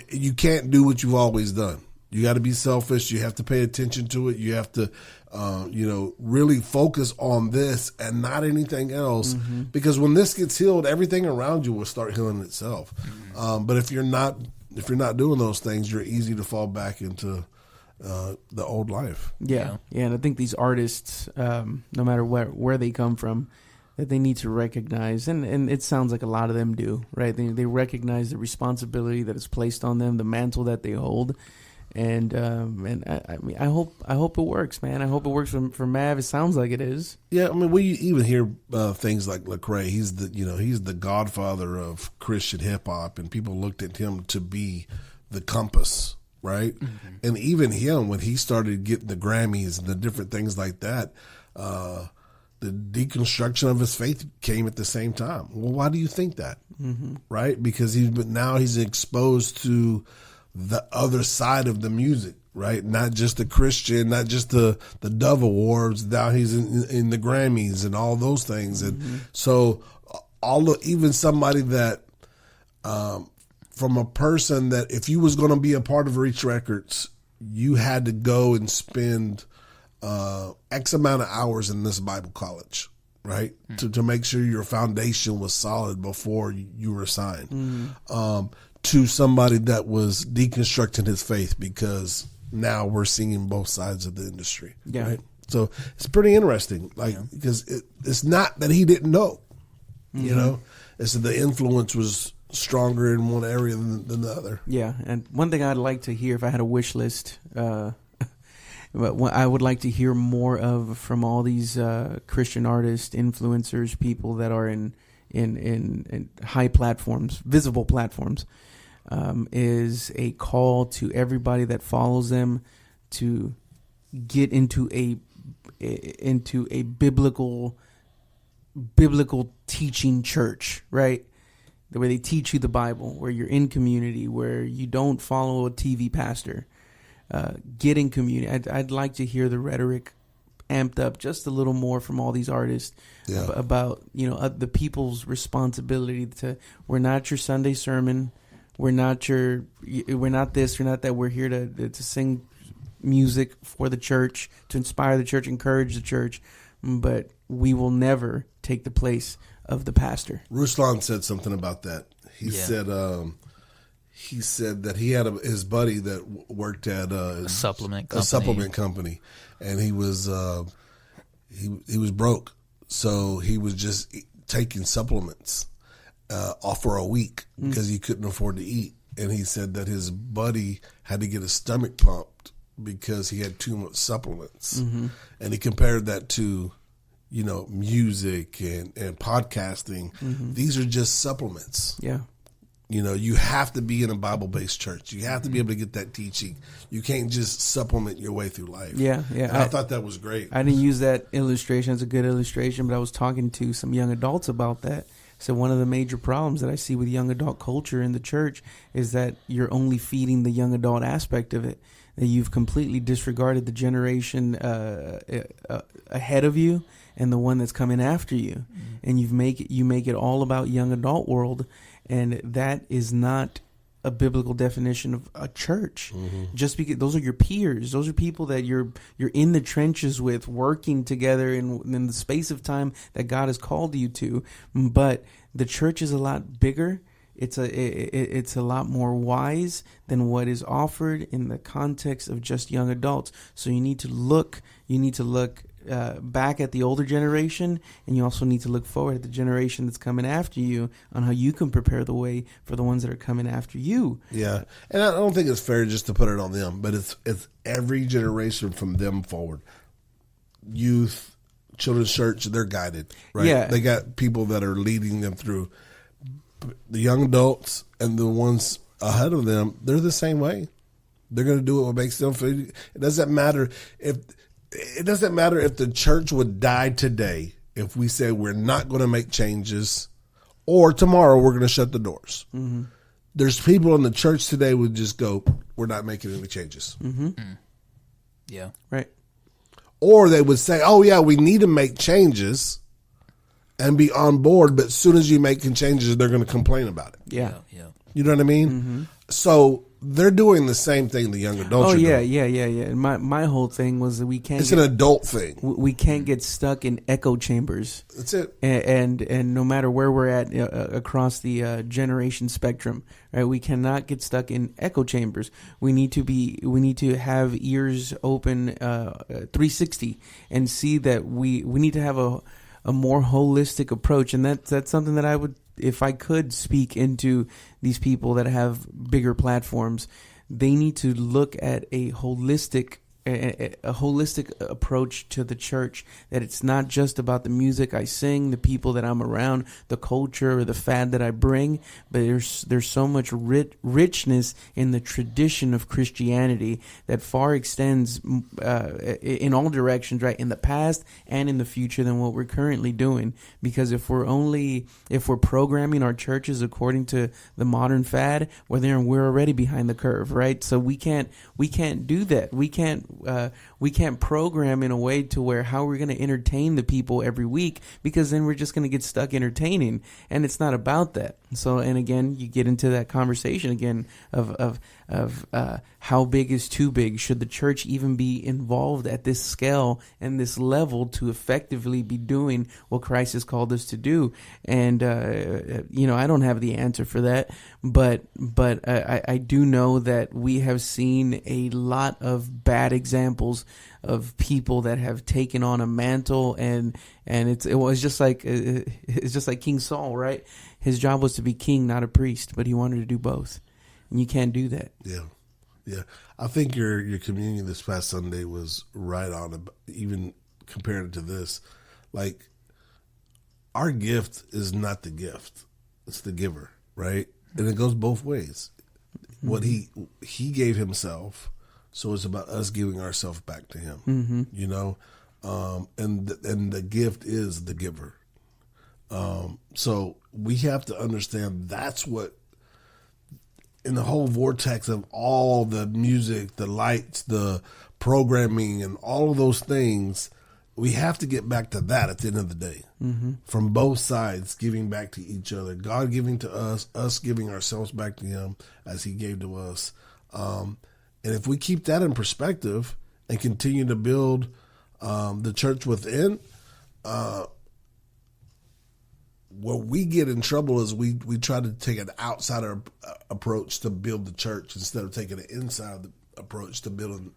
You can't do what you've always done. You got to be selfish. You have to pay attention to it. You have to, really focus on this and not anything else. Because when this gets healed, everything around you will start healing itself. But if you're not doing those things, you're easy to fall back into the old life. Yeah. And I think these artists, no matter where they come from, that they need to recognize, and it sounds like a lot of them do, right? They recognize the responsibility that is placed on them, the mantle that they hold, and I mean, I hope it works, man. I hope it works for Mav. It sounds like it is. Yeah, I mean, we even hear things like Lecrae. He's the godfather of Christian hip hop, and people looked at him to be the compass. Right. And even him, when he started getting the Grammys and the different things like that, the deconstruction of his faith came at the same time. Well, why do you think that? Right. Because he's exposed to the other side of the music, right? Not just the Christian, not just the Dove Awards. Now he's in the Grammys and all those things. And so even somebody that, from a person that if you was going to be a part of Reach Records, you had to go and spend X amount of hours in this Bible college, right? To make sure your foundation was solid before you were signed. To somebody that was deconstructing his faith, because now we're seeing both sides of the industry. Yeah. Right? So it's pretty interesting, like because it's not that he didn't know, you know, it's that the influence was stronger in one area than the other. Yeah, and one thing I'd like to hear if I had a wish list, but I would like to hear more of from all these Christian artists, influencers, people that are in high platforms, visible platforms, is a call to everybody that follows them to get into a biblical teaching church, right? Where they teach you the Bible, where you're in community, where you don't follow a TV pastor. Get in community. I'd like to hear the rhetoric amped up just a little more from all these artists about the people's responsibility to. We're not your Sunday sermon. We're not this. We're not that. We're here to sing music for the church, to inspire the church, encourage the church, but we will never take the place of the pastor. Ruslan said something about that. He said that he had his buddy that worked at a supplement company, and he was broke, so he was just taking supplements for a week because he couldn't afford to eat. And he said that his buddy had to get his stomach pumped because he had too much supplements, and he compared that to music and podcasting. These are just supplements. Yeah. You have to be in a Bible-based church. You have to be able to get that teaching. You can't just supplement your way through life. Yeah, yeah. And I thought that was great. I didn't use that illustration as a good illustration, but I was talking to some young adults about that. So one of the major problems that I see with young adult culture in the church is that you're only feeding the young adult aspect of it. That you've completely disregarded the generation ahead of you and the one that's coming after you, and you make it all about young adult world, and that is not a biblical definition of a church. Just because those are your peers, those are people that you're in the trenches with, working together in the space of time that God has called you to. But the church is a lot bigger. It's a lot more wise than what is offered in the context of just young adults. So you need to look back at the older generation, and you also need to look forward at the generation that's coming after you on how you can prepare the way for the ones that are coming after you. Yeah, and I don't think it's fair just to put it on them, but it's every generation from them forward. Youth, children's church, they're guided, right? Yeah. They got people that are leading them through. The young adults and the ones ahead of them, they're the same way. They're going to do what makes them feel. It doesn't matter if the church would die today if we say we're not going to make changes, or tomorrow we're going to shut the doors. There's people in the church today who would just go, we're not making any changes. Yeah. Right. Or they would say, oh yeah, we need to make changes and be on board, but as soon as you making changes, they're going to complain about it. Yeah. You know what I mean? So they're doing the same thing the young adults are doing. Yeah. And my whole thing was that we can't. It's an adult thing. We can't get stuck in echo chambers. That's it. And no matter where we're at across the generation spectrum, right? We cannot get stuck in echo chambers. We need to have ears open 360 and see that we need to have a more holistic approach, and that's something that I would, if I could speak into these people that have bigger platforms, they need to look at a holistic approach to the church, that it's not just about the music I sing, the people that I'm around, the culture or the fad that I bring, but there's so much richness in the tradition of Christianity that far extends in all directions, right, in the past and in the future, than what we're currently doing. Because if we're programming our churches according to the modern fad, we're already behind the curve, right? So we can't do that. We can't program in a way to where how we're going to entertain the people every week, because then we're just going to get stuck entertaining, and it's not about that. So, and again, you get into that conversation again of how big is too big? Should the church even be involved at this scale and this level to effectively be doing what Christ has called us to do? And I don't have the answer for that, but I do know that we have seen a lot of bad examples of people that have taken on a mantle, and it was just like it's just like King Saul, right? His job was to be king, not a priest, but he wanted to do both, and you can't do that. Yeah. I think your communion this past Sunday was right on. Even compared to this, like, our gift is not the gift; it's the giver, right? And it goes both ways. What he gave himself, so it's about us giving ourselves back to him. You know, and the gift is the giver. So we have to understand that's what, in the whole vortex of all the music, the lights, the programming, and all of those things, we have to get back to that at the end of the day. From both sides, giving back to each other. God giving to us giving ourselves back to him as he gave to us. And if we keep that in perspective and continue to build the church within, where we get in trouble is we try to take an outsider approach to build the church instead of taking an inside approach to building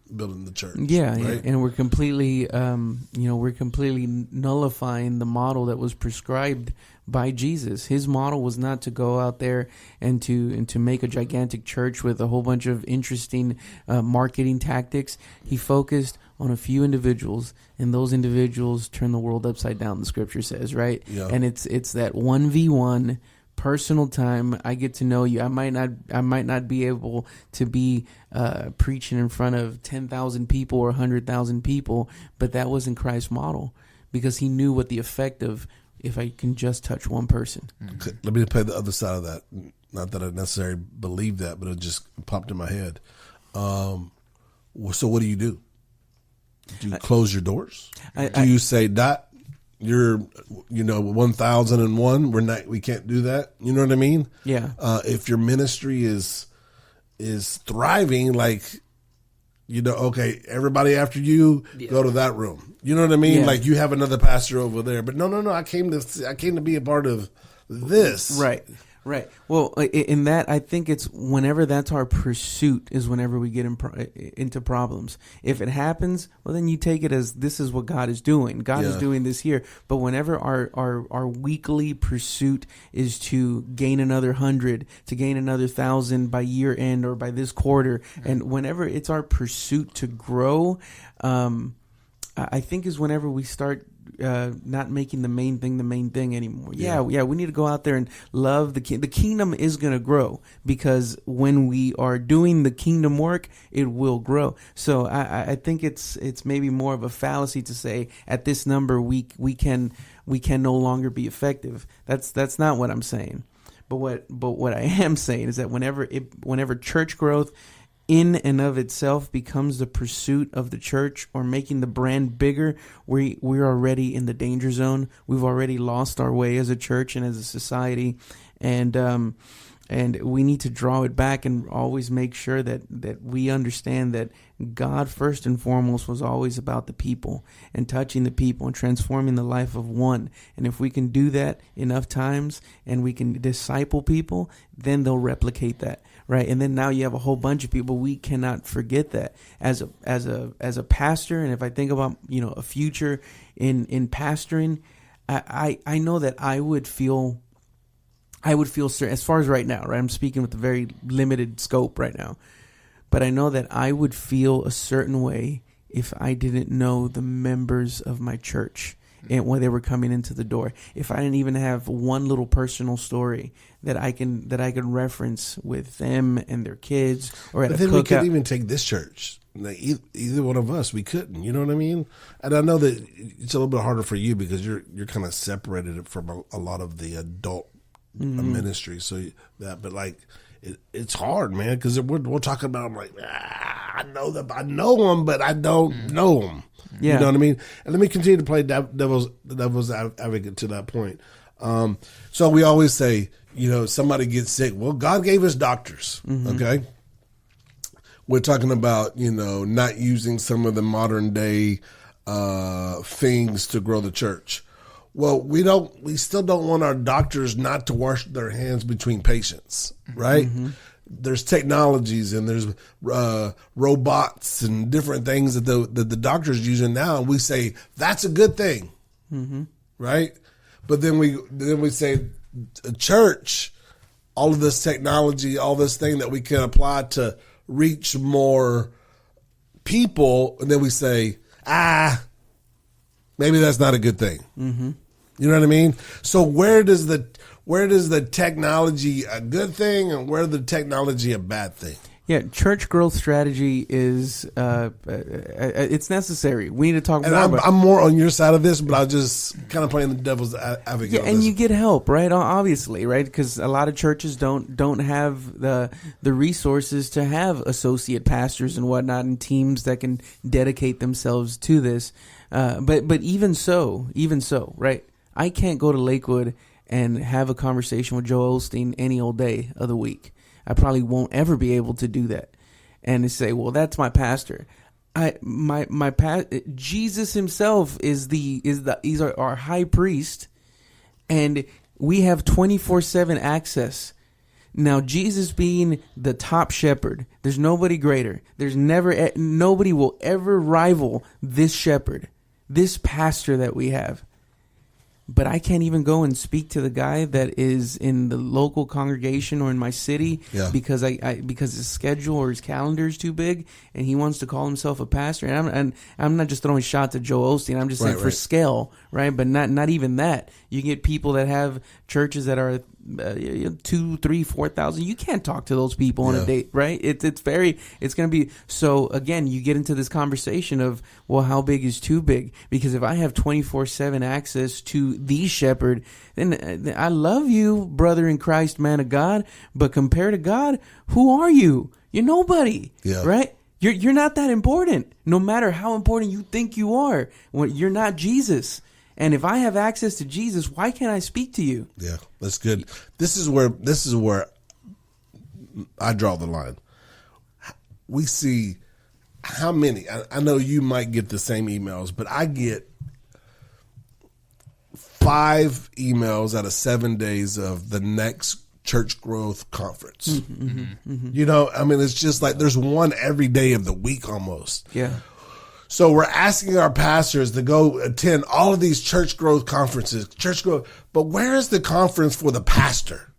the church. Yeah, right? And we're completely, we're completely nullifying the model that was prescribed by Jesus. His model was not to go out there and to make a gigantic church with a whole bunch of interesting marketing tactics. He focused on a few individuals, and those individuals turn the world upside down, the scripture says, right? Yeah. And it's that 1v1 personal time. I get to know you. I might not be able to be preaching in front of 10,000 people or 100,000 people, but that wasn't Christ's model, because he knew what the effect of if I can just touch one person. Okay, let me play the other side of that. Not that I necessarily believe that, but it just popped in my head. So what do? Do you close your doors? Do you say, "Dot, you're 1001, we can't do that"? You know what I mean? Yeah. If your ministry is thriving, like, okay, everybody after you, go to that room. You know what I mean? Yeah. Like, you have another pastor over there, but no. I came to be a part of this. Right. Well, in that, I think it's whenever that's our pursuit is whenever we get into problems. If it happens, well, then you take it as this is what God is doing. God is doing this here. But whenever our weekly pursuit is to gain another 100, to gain another 1,000 by year end or by this quarter, and whenever it's our pursuit to grow, I think is whenever we start not making the main thing anymore. Yeah, we need to go out there and love the kingdom. The kingdom is going to grow, because when we are doing the kingdom work, it will grow. So I think it's maybe more of a fallacy to say at this number we can no longer be effective. That's not what I'm saying. But what I am saying is that whenever church growth in and of itself becomes the pursuit of the church or making the brand bigger, we're already in the danger zone. We've already lost our way as a church and as a society, and we need to draw it back and always make sure that we understand that God first and foremost was always about the people and touching the people and transforming the life of one. And if we can do that enough times and we can disciple people, then they'll replicate that. Right. And then now you have a whole bunch of people. We cannot forget that as a pastor. And if I think about, a future in pastoring, I know that I would feel certain, as far as right now, right? I'm speaking with a very limited scope right now, but I know that I would feel a certain way if I didn't know the members of my church and when they were coming into the door. If I didn't even have one little personal story that I can reference with them and their kids, or at but a then cookout. we couldn't even take this church. Like, either one of us, we couldn't. You know what I mean? And I know that it's a little bit harder for you because you're kind of separated from a lot of the adult ministry. So but like it's hard, man, because we're talking about. I'm like, I know them, but I don't know them. Yeah. You know what I mean? And let me continue to play devil's advocate to that point. So we always say, somebody gets sick. Well, God gave us doctors. Okay. We're talking about, not using some of the modern day things to grow the church. Well, we still don't want our doctors not to wash their hands between patients, right? there's technologies and there's robots and different things that the doctor's using now, and we say that's a good thing, right? But then we say church, all of this technology, all this thing that we can apply to reach more people, and then we say maybe that's not a good thing. Mm-hmm. You know what I mean? So where does the technology a good thing, and where the technology a bad thing? Yeah, church growth strategy is it's necessary. We need to talk more about. I'm more on your side of this, but I'll just kind of playing the devil's advocate. Yeah, and you get help, right? Obviously, right? Because a lot of churches don't have the resources to have associate pastors and whatnot, and teams that can dedicate themselves to this. But even so, right? I can't go to Lakewood and have a conversation with Joel Osteen any old day of the week. I probably won't ever be able to do that. And to say, well, that's my pastor. Jesus himself he's our high priest, and we have 24/7 access. Now, Jesus being the top shepherd, there's nobody greater. Nobody will ever rival this shepherd, this pastor that we have. But I can't even go and speak to the guy that is in the local congregation or in my city because because his schedule or his calendar is too big, and he wants to call himself a pastor. And I'm not just throwing shots at Joel Osteen. I'm just saying for scale, right? But not even that. You get people that have churches that are 2, 3, 4,000. You can't talk to those people on a date, right? It's going to be, so again, you get into this conversation of, well, how big is too big? Because if I have 24/7 access to the shepherd, then I love you, brother in Christ, man of God, but compared to God, who are you? You're nobody, right? You're not that important, no matter how important you think you are. You're not Jesus. And if I have access to Jesus, why can't I speak to you? Yeah, that's good. This is where I draw the line. We see how many. I know you might get the same emails, but I get 5 emails out of 7 days of the next church growth conference. You know, I mean, it's just like there's one every day of the week almost. Yeah. So we're asking our pastors to go attend all of these church growth conferences, but where is the conference for the pastor?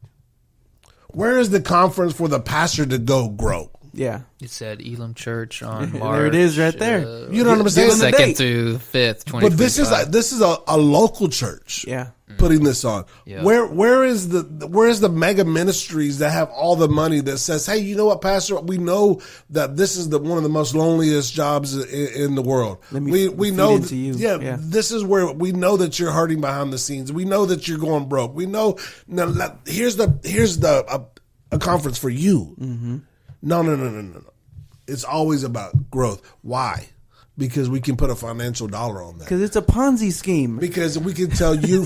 Where is the conference for the pastor to go grow? Yeah. It said Elam Church on March. There it is right there. You know what I'm saying? 2nd through 5th, 2025. But this is a local church. Yeah. Putting this on. Yeah. Where is the mega ministries that have all the money that says, hey, you know what, Pastor? We know that this is one of the most loneliest jobs in the world. We know that, yeah, this is where we know that you're hurting behind the scenes. We know that you're going broke. We know now, here's a conference for you. Mm-hmm. No. It's always about growth. Why? Because we can put a financial dollar on that. Because it's a Ponzi scheme. Because we can tell you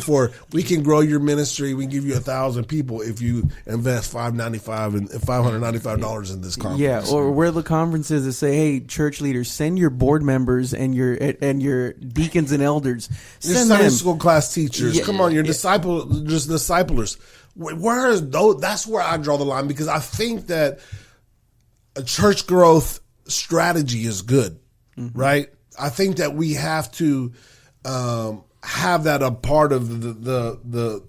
we can grow your ministry. We can give you 1,000 people if you invest $595 and $595 in this conference. Yeah, or where the conferences that say, hey, church leaders, send your board members and your deacons and elders. Your Sunday school class teachers. Come on, your disciplers. Where is those? That's where I draw the line, because I think that a church growth strategy is good. Mm-hmm. Right. I think that we have to have that a part of the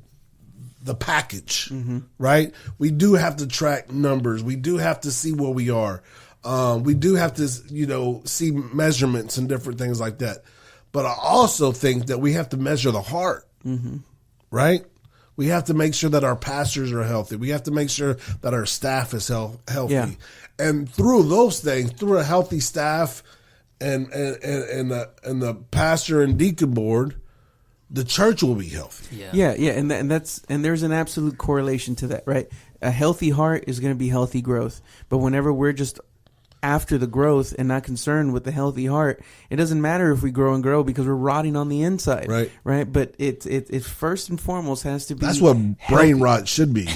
package. Mm-hmm. Right. We do have to track numbers. We do have to see where we are. We do have to, see measurements and different things like that. But I also think that we have to measure the heart. Mm-hmm. Right. We have to make sure that our pastors are healthy. We have to make sure that our staff is healthy. Yeah. And through those things, through a healthy staff and the pastor and deacon board, the church will be healthy. Yeah, and there's an absolute correlation to that, right? A healthy heart is going to be healthy growth. But whenever we're just after the growth and not concerned with the healthy heart, it doesn't matter if we grow and grow because we're rotting on the inside, right? But it first and foremost has to be. That's what brain rot should be.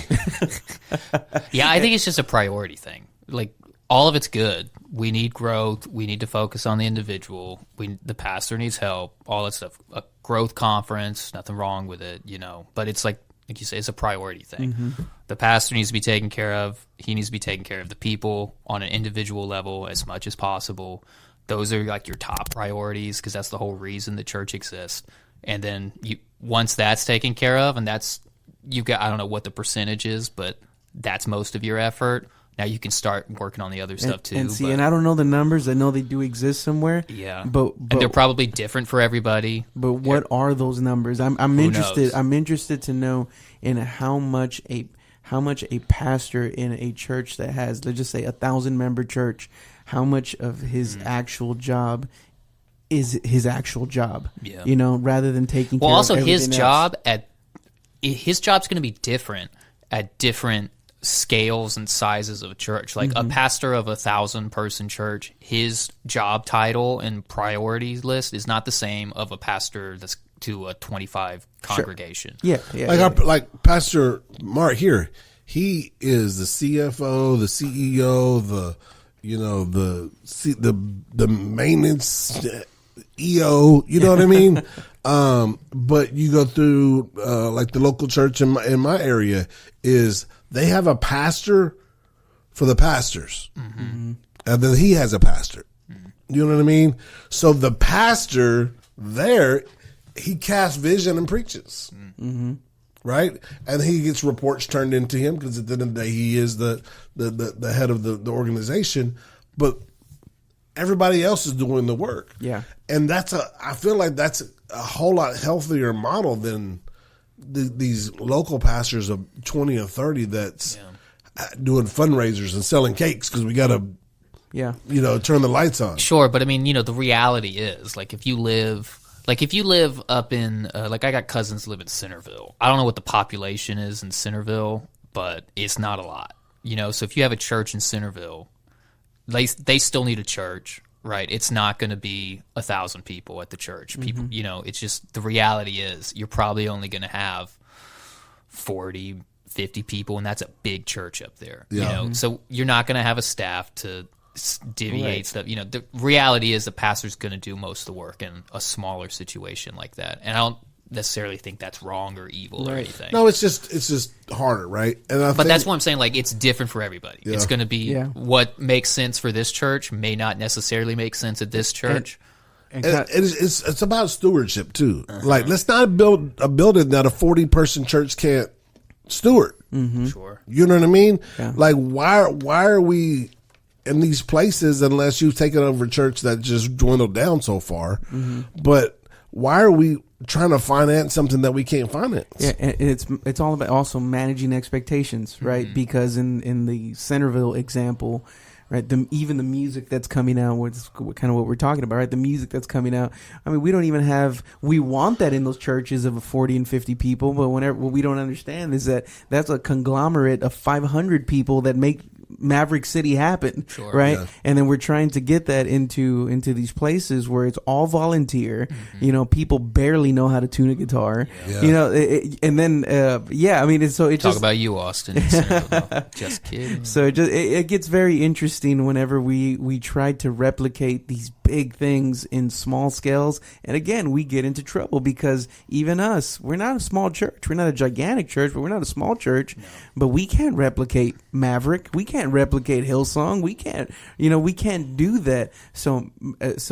Yeah, I think it's just a priority thing. Like, all of it's good. We need growth. We need to focus on the individual. The pastor needs help. All that stuff. A growth conference, nothing wrong with it, But it's like like you say, it's a priority thing. The pastor needs to be taken care of. He needs to be taking care of the people on an individual level as much as possible. Those are like your top priorities because that's the whole reason the church exists. And then once that's taken care of, and that's you got, I don't know what the percentage is, but that's most of your effort. Now you can start working on the other stuff too. And I don't know the numbers. I know they do exist somewhere. Yeah, but and they're probably different for everybody. But what are those numbers? I'm interested. Knows? I'm interested to know in how much a pastor in a church that has, let's just say, 1,000-member church, how much of his actual job is his actual job. Yeah, rather than taking care of everything his job's going to be different at different scales and sizes of a church. Like a pastor of 1,000-person church, his job title and priority list is not the same of a pastor that's to a 25 congregation. Yeah. Like Pastor Mark here, he is the CFO, the CEO, the maintenance EO. You know what I mean? But you go through like the local church in my area is. They have a pastor for the pastors. And then he has a pastor. You know what I mean? So the pastor there, he casts vision and preaches. Right? And he gets reports turned into him because at the end of the day, he is the head of the organization. But everybody else is doing the work. Yeah. And I feel like that's a whole lot healthier model than these local pastors of 20 or 30 that's doing fundraisers and selling cakes because we got to, turn the lights on. Sure, but I mean, the reality is, like, if you live up in, like, I got cousins live in Centerville. I don't know what the population is in Centerville, but it's not a lot. So if you have a church in Centerville, they still need a church. Right, it's not going to be 1,000 people at the church. People, it's just the reality is you're probably only going to have 40, 50 people, and that's a big church up there. Yeah. So you're not going to have a staff to deviate stuff. The reality is the pastor's going to do most of the work in a smaller situation like that, and I don't necessarily think that's wrong or evil or anything. No, it's just harder, right? But that's what I'm saying. Like, it's different for everybody. Yeah. It's going to be what makes sense for this church may not necessarily make sense at this church. It's about stewardship too. Like, let's not build a building that a 40-person church can't steward. Sure, you know what I mean? Yeah. Like, why are we in these places unless you've taken over a church that just dwindled down so far? But why are we trying to finance something that we can't finance? Yeah, and it's all about also managing expectations, right? Because in the Centerville example, right, even the music that's coming out, which kind of what we're talking about, right? The music that's coming out. I mean, we want that in those churches of 40 and 50 people, but what we don't understand is that that's a conglomerate of 500 people that make Maverick City happen, right? Yeah. And then we're trying to get that into these places where it's all volunteer. People barely know how to tune a guitar. Yeah. And then I mean, it talk just about you, Austin. Just kidding. So it gets very interesting whenever we try to replicate these big things in small scales, and again, we get into trouble because even us, we're not a small church. We're not a gigantic church, but we're not a small church. No. But we can't replicate Maverick. We can't replicate Hillsong. We can't do that. So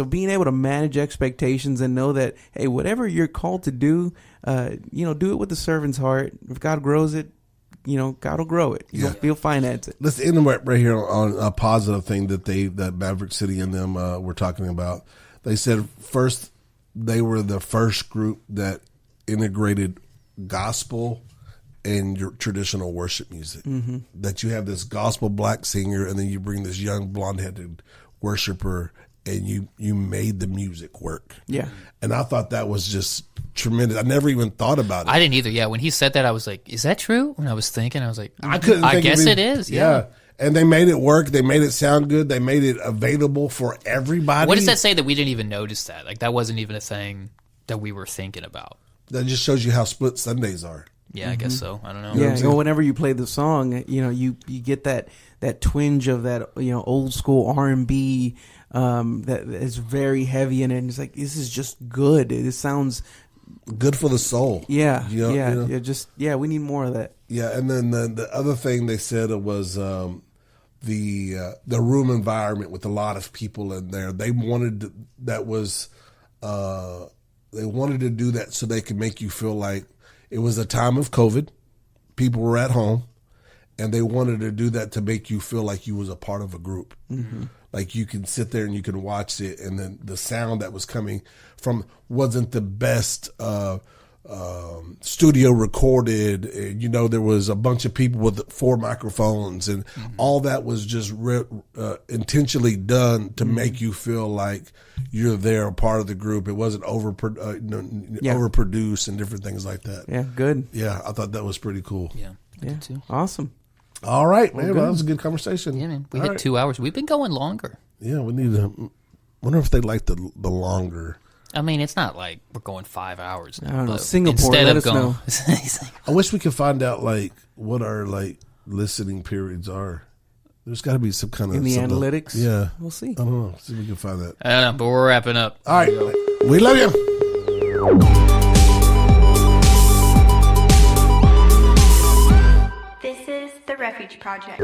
being able to manage expectations and know that, hey, whatever you're called to do, do it with the servant's heart. If God grows it, God will grow it. You'll finance it. Let's end right here on a positive thing that Maverick City and them were talking about. They said first they were the first group that integrated gospel and your traditional worship music. That you have this gospel black singer and then you bring this young blonde-headed worshiper and you made the music work. Yeah. And I thought that was just tremendous. I never even thought about it. I didn't either. Yeah. When he said that, I was like, is that true? When I was thinking, I was like, I guess it is. Yeah. And they made it work. They made it sound good. They made it available for everybody. What does that say that we didn't even notice that? Like, that wasn't even a thing that we were thinking about. That just shows you how split Sundays are. Yeah, I guess so. I don't know. Yeah, whenever you play the song, you get that twinge of that old school R&B that is very heavy in it. And it's like, this is just good. It sounds good for the soul. Yeah, You know- yeah, you know? we need more of that. Yeah, and then the other thing they said was the room environment with a lot of people in there. They wanted to do that so they could make you feel like it was a time of COVID. People were at home, and they wanted to do that to make you feel like you was a part of a group. Mm-hmm. Like you can sit there and you can watch it, and then the sound that was coming from wasn't the best studio recorded. You know, there was a bunch of people with 4 microphones, and all that was just intentionally done to make you feel like you're there, a part of the group. It wasn't overproduced and different things like that. Yeah, good. Yeah, I thought that was pretty cool. Yeah, I did too. Awesome. All right, man. Well, that was a good conversation. Yeah, man. We All hit 2 hours. We've been going longer. Yeah, we need to. Wonder if they like the longer. I mean, it's not like we're going 5 hours now. I don't know. but Singapore, instead let of us going, know. He's like, I wish we could find out like what our like listening periods are. There's got to be some kind of In the something. analytics? Yeah, We'll see. I don't know. See if we can find that. I don't know, but we're wrapping up. All right, we love you. This is the Refuge Project.